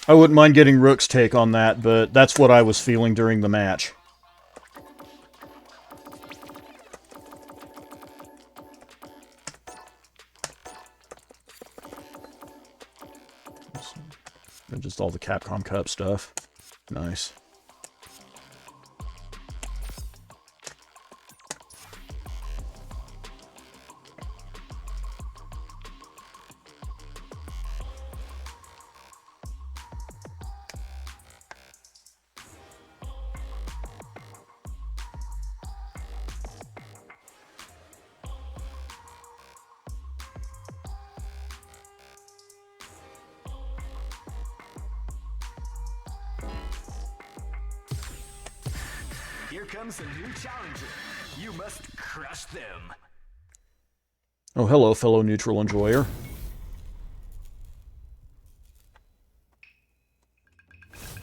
Speaker 1: I wouldn't mind getting Rook's take on that, but that's what I was feeling during the match. And just all the Capcom Cup stuff. Nice.
Speaker 4: Here comes a new challenger. You must crush them.
Speaker 1: Oh, hello, fellow neutral enjoyer.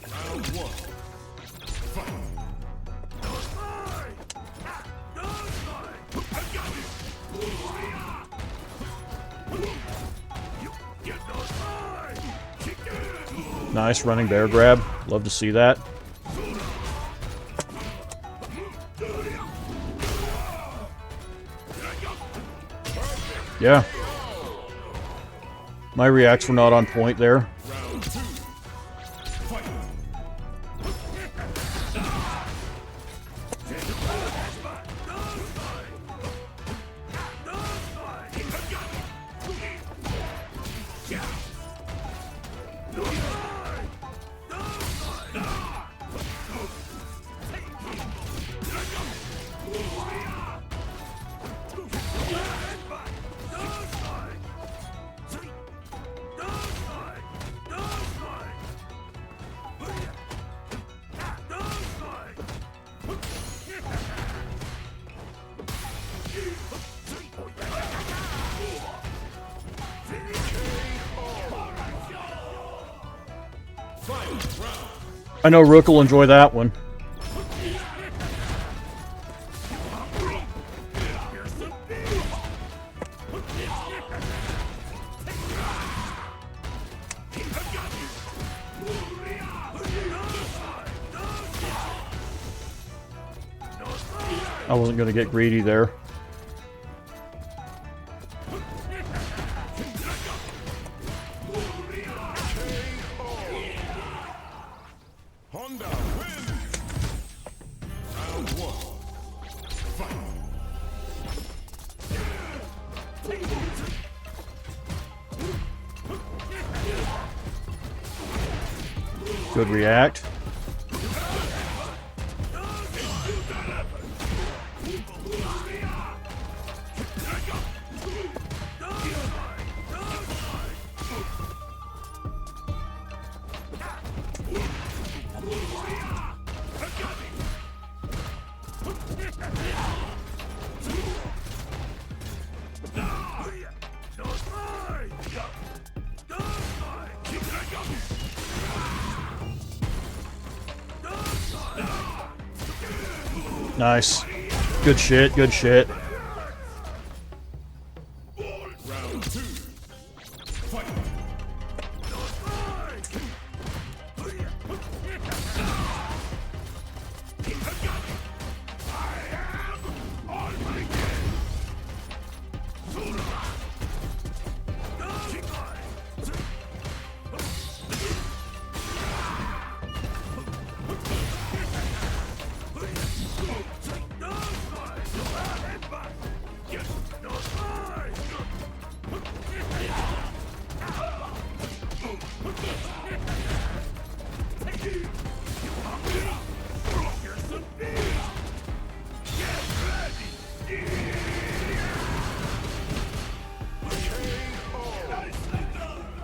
Speaker 3: Round one. Fight.
Speaker 1: Nice running bear grab. Love to see that. Yeah. My reacts were not on point there.
Speaker 3: Round two. Fight.
Speaker 1: I know Rook will enjoy that one. I wasn't going to get greedy there.
Speaker 3: Honda wins. Round one. Fight.
Speaker 1: Good react. Nice. Good shit, good shit.
Speaker 3: Round two. Fight.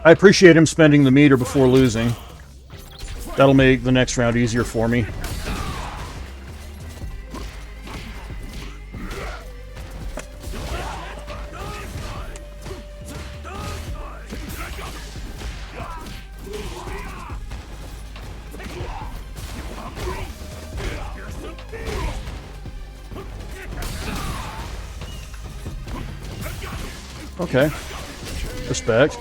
Speaker 1: I appreciate him spending the meter before losing. That'll make the next round easier for me. Okay. Respect.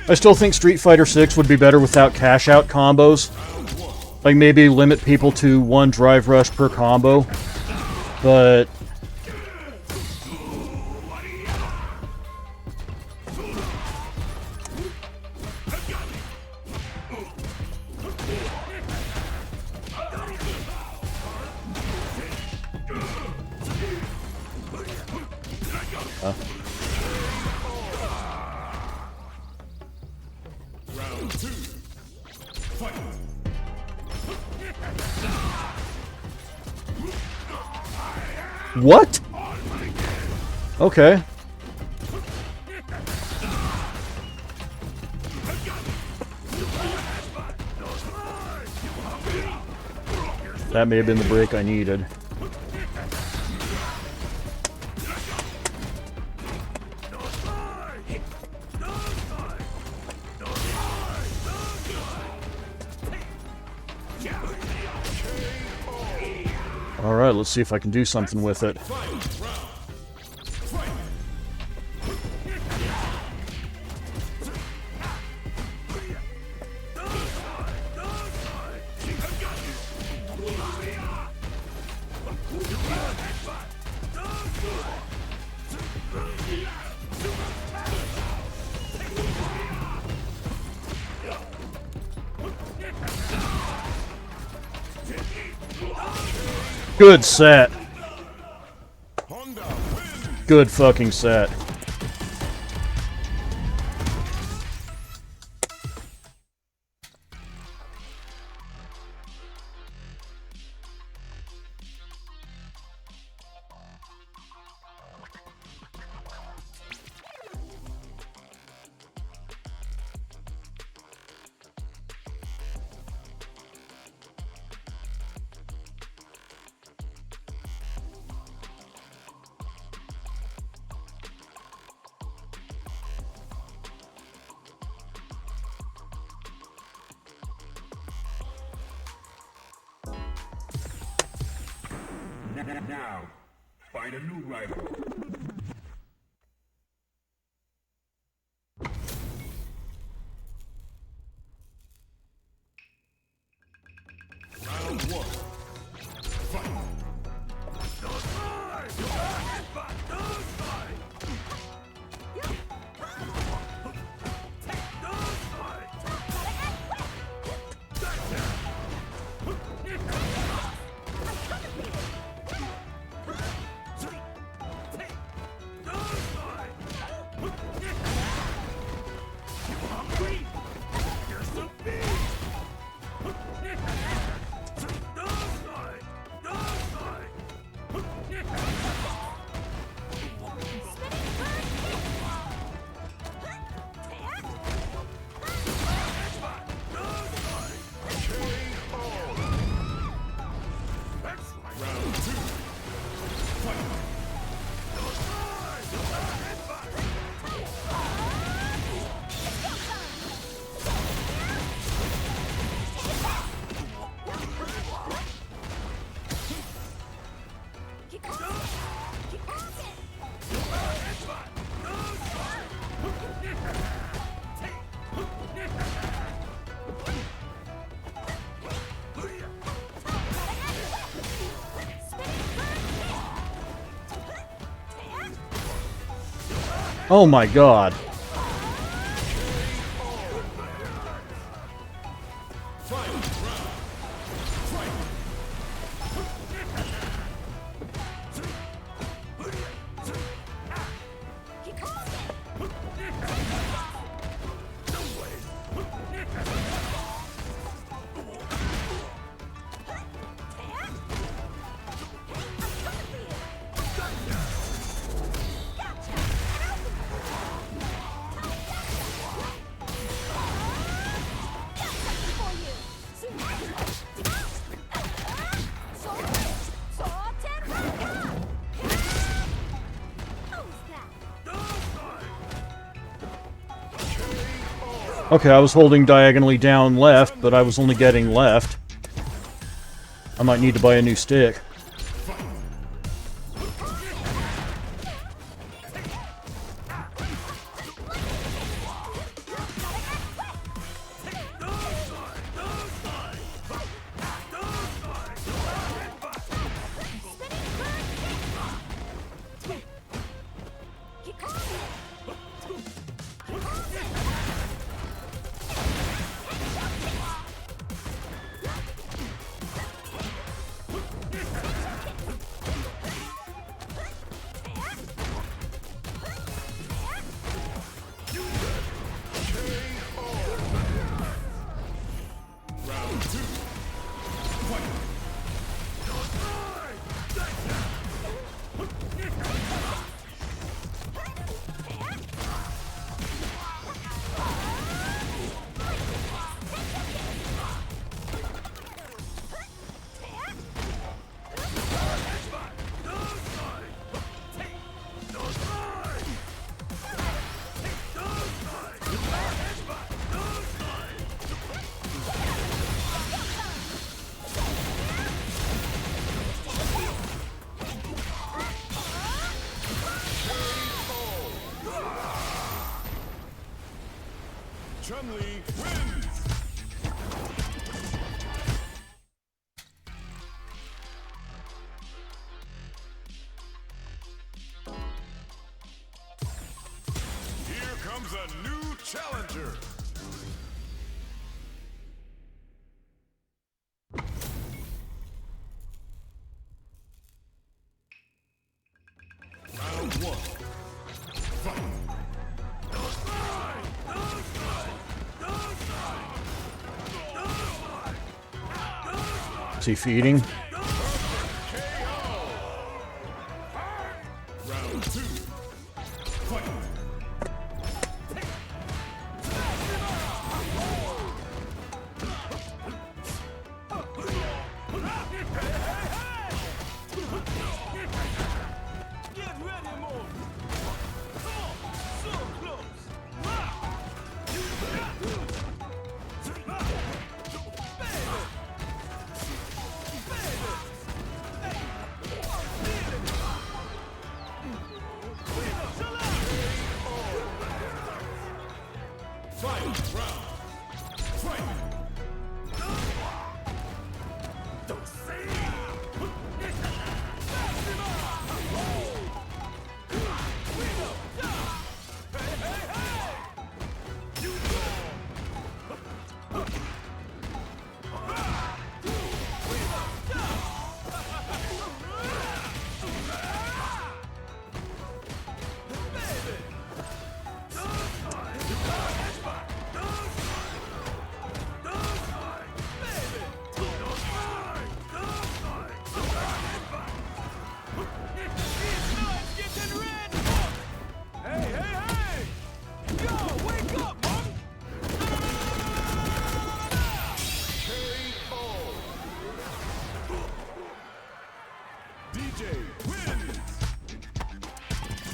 Speaker 1: I still think Street Fighter 6 would be better without cash-out combos. Like, maybe limit people to one drive rush per combo. But... What? Okay. That may have been the break I needed. Alright, let's see if I can do something with it. Good set. Good fucking set.
Speaker 3: Now, find a new rival. Round one. Fight.
Speaker 1: Oh my god. Okay, I was holding diagonally down left, but I was only getting left. I might need to buy a new stick.
Speaker 3: Chun-Li wins! Here comes a new challenger! Round one. Fight!
Speaker 1: Is he feeding?
Speaker 3: Round two. Fight!
Speaker 2: Get ready, more. Come on, so close.
Speaker 3: Fight! Round! Fight!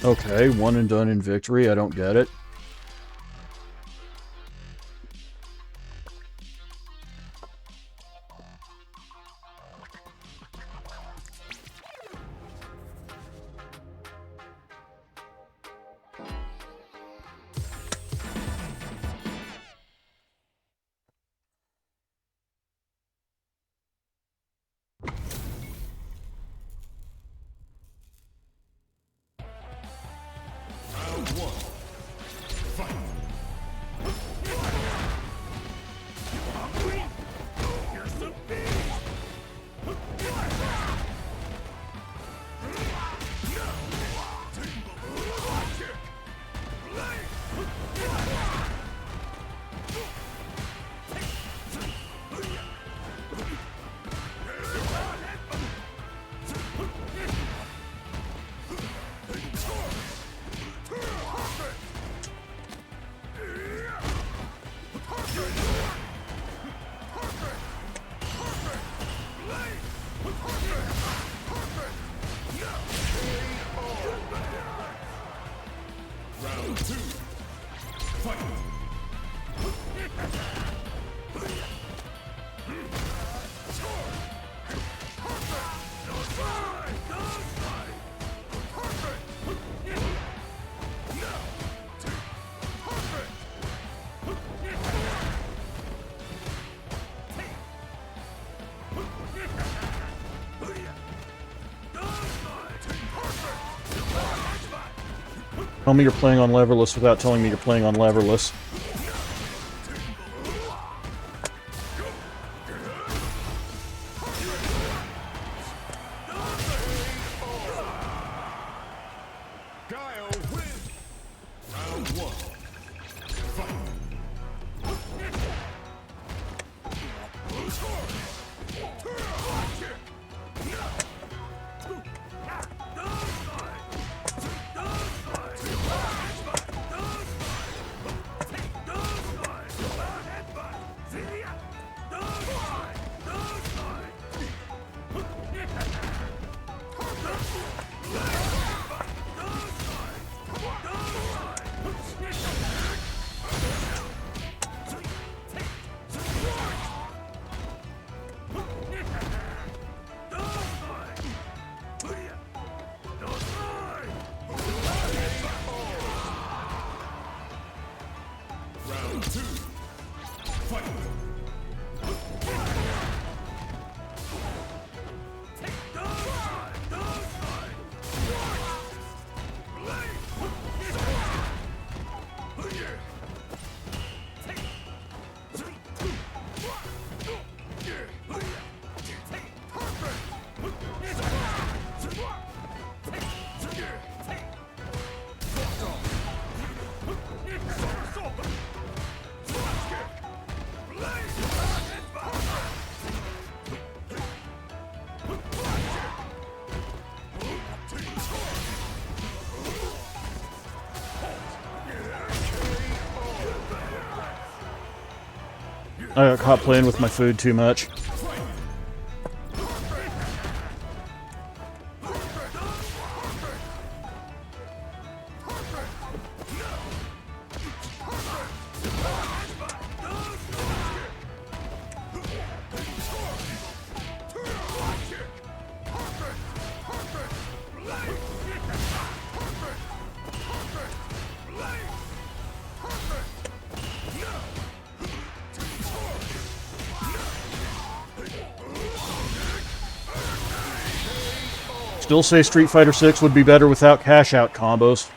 Speaker 1: Okay, one and done in victory. I don't get it.
Speaker 3: Round one. Fight! Round two. Fight!
Speaker 1: Tell me you're playing on leverless without telling me you're playing on leverless. I got caught playing with my food too much. Still say Street Fighter 6 would be better without cash-out combos.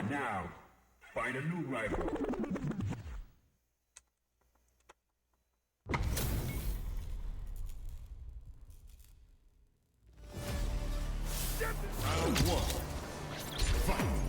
Speaker 3: Now, find a new rival. Round one. Fight.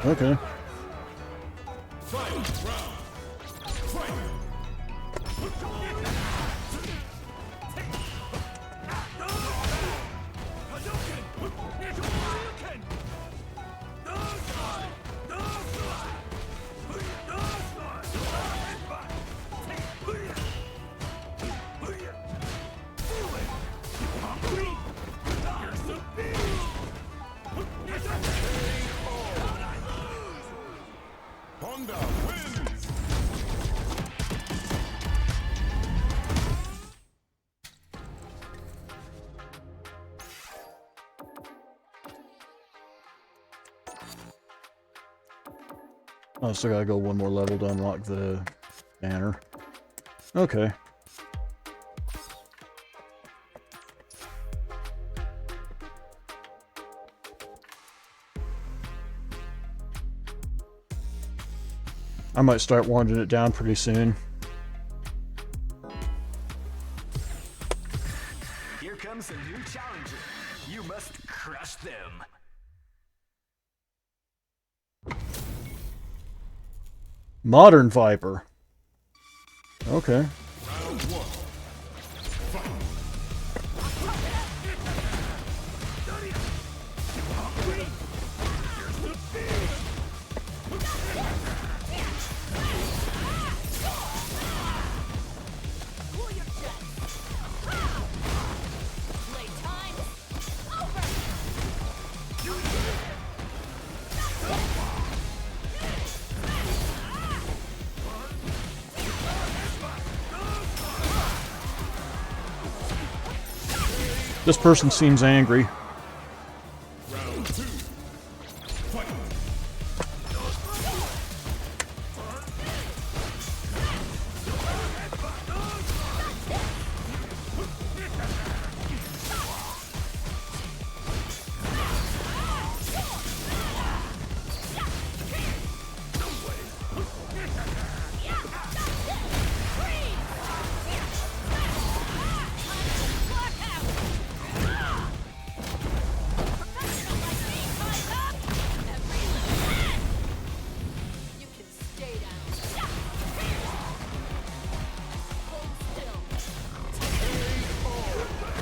Speaker 1: Okay.
Speaker 3: Honda wins!
Speaker 1: Oh, so I gotta go one more level to unlock the banner. Okay. I might start winding it down pretty soon.
Speaker 4: Here comes a new challenger. You must crush them.
Speaker 1: Modern Viper. Okay.
Speaker 3: Round one. Fight!
Speaker 1: This person seems angry.
Speaker 3: Round two. Fight!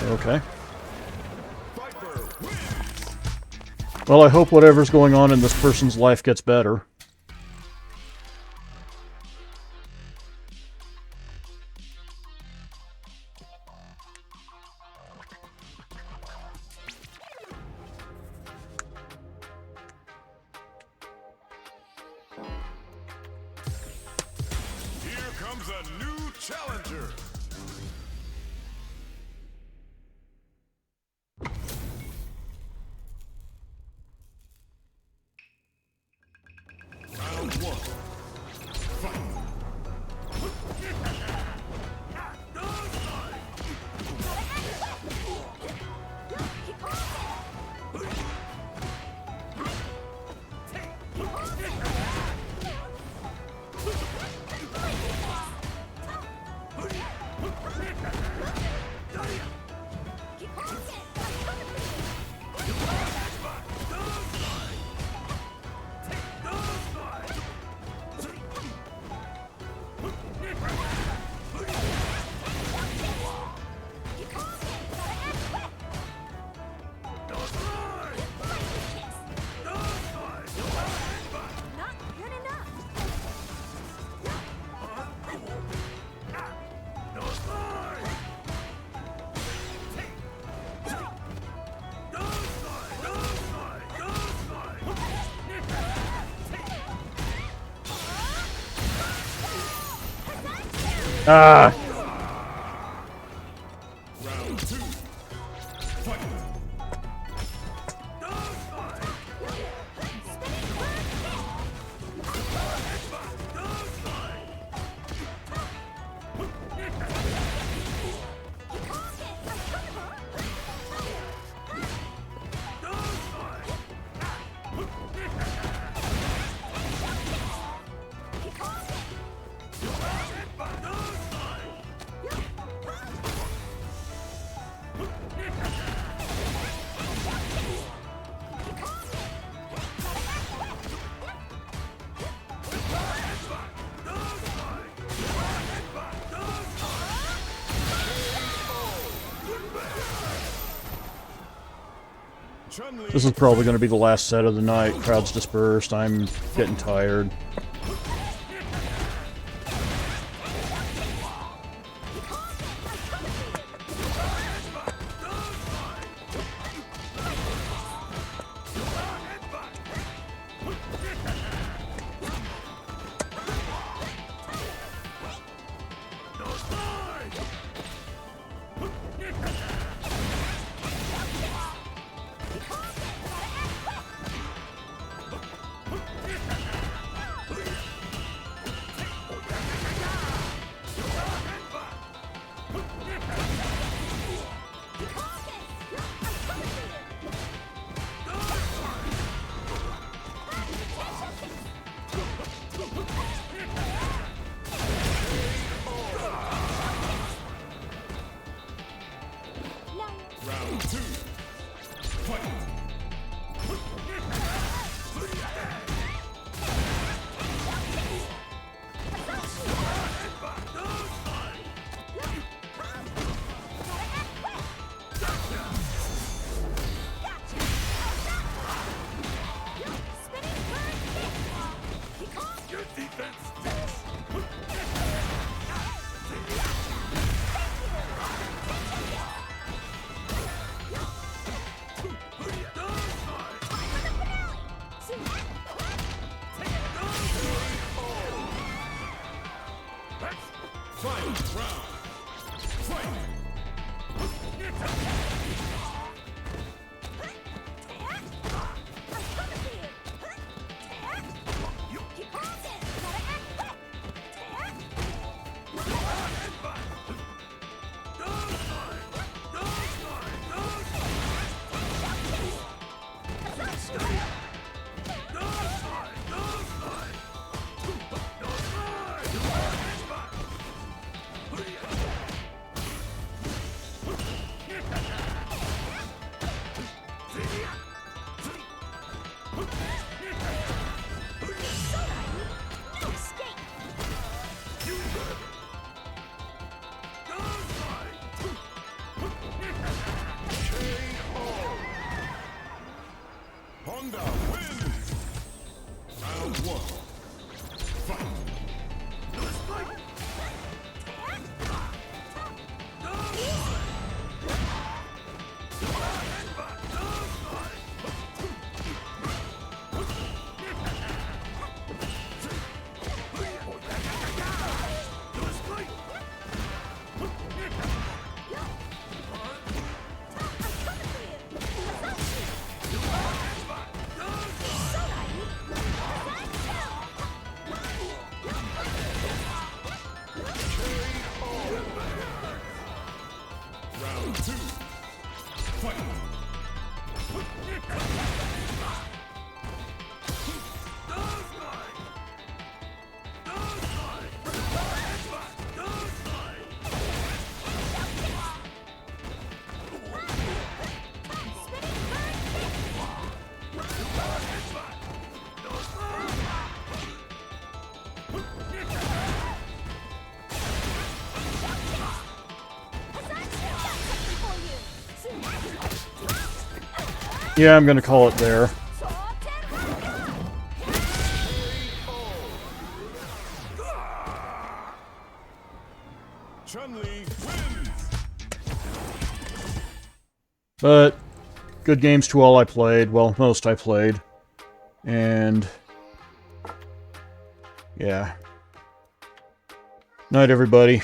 Speaker 1: Okay. Well, I hope whatever's going on in this person's life gets better.
Speaker 3: Here comes a new challenger. Round one. Fight!
Speaker 1: Ah!
Speaker 3: Round two. Fight!
Speaker 1: This is probably going to be the last set of the night. Crowd's dispersed. I'm getting tired.
Speaker 3: Honda wins! Round one. Fight! Round two. Fight!
Speaker 1: Yeah, I'm gonna call it there.
Speaker 3: Chun-Li wins!
Speaker 1: But good games to all I played. Well, most I played. And yeah. Night, everybody.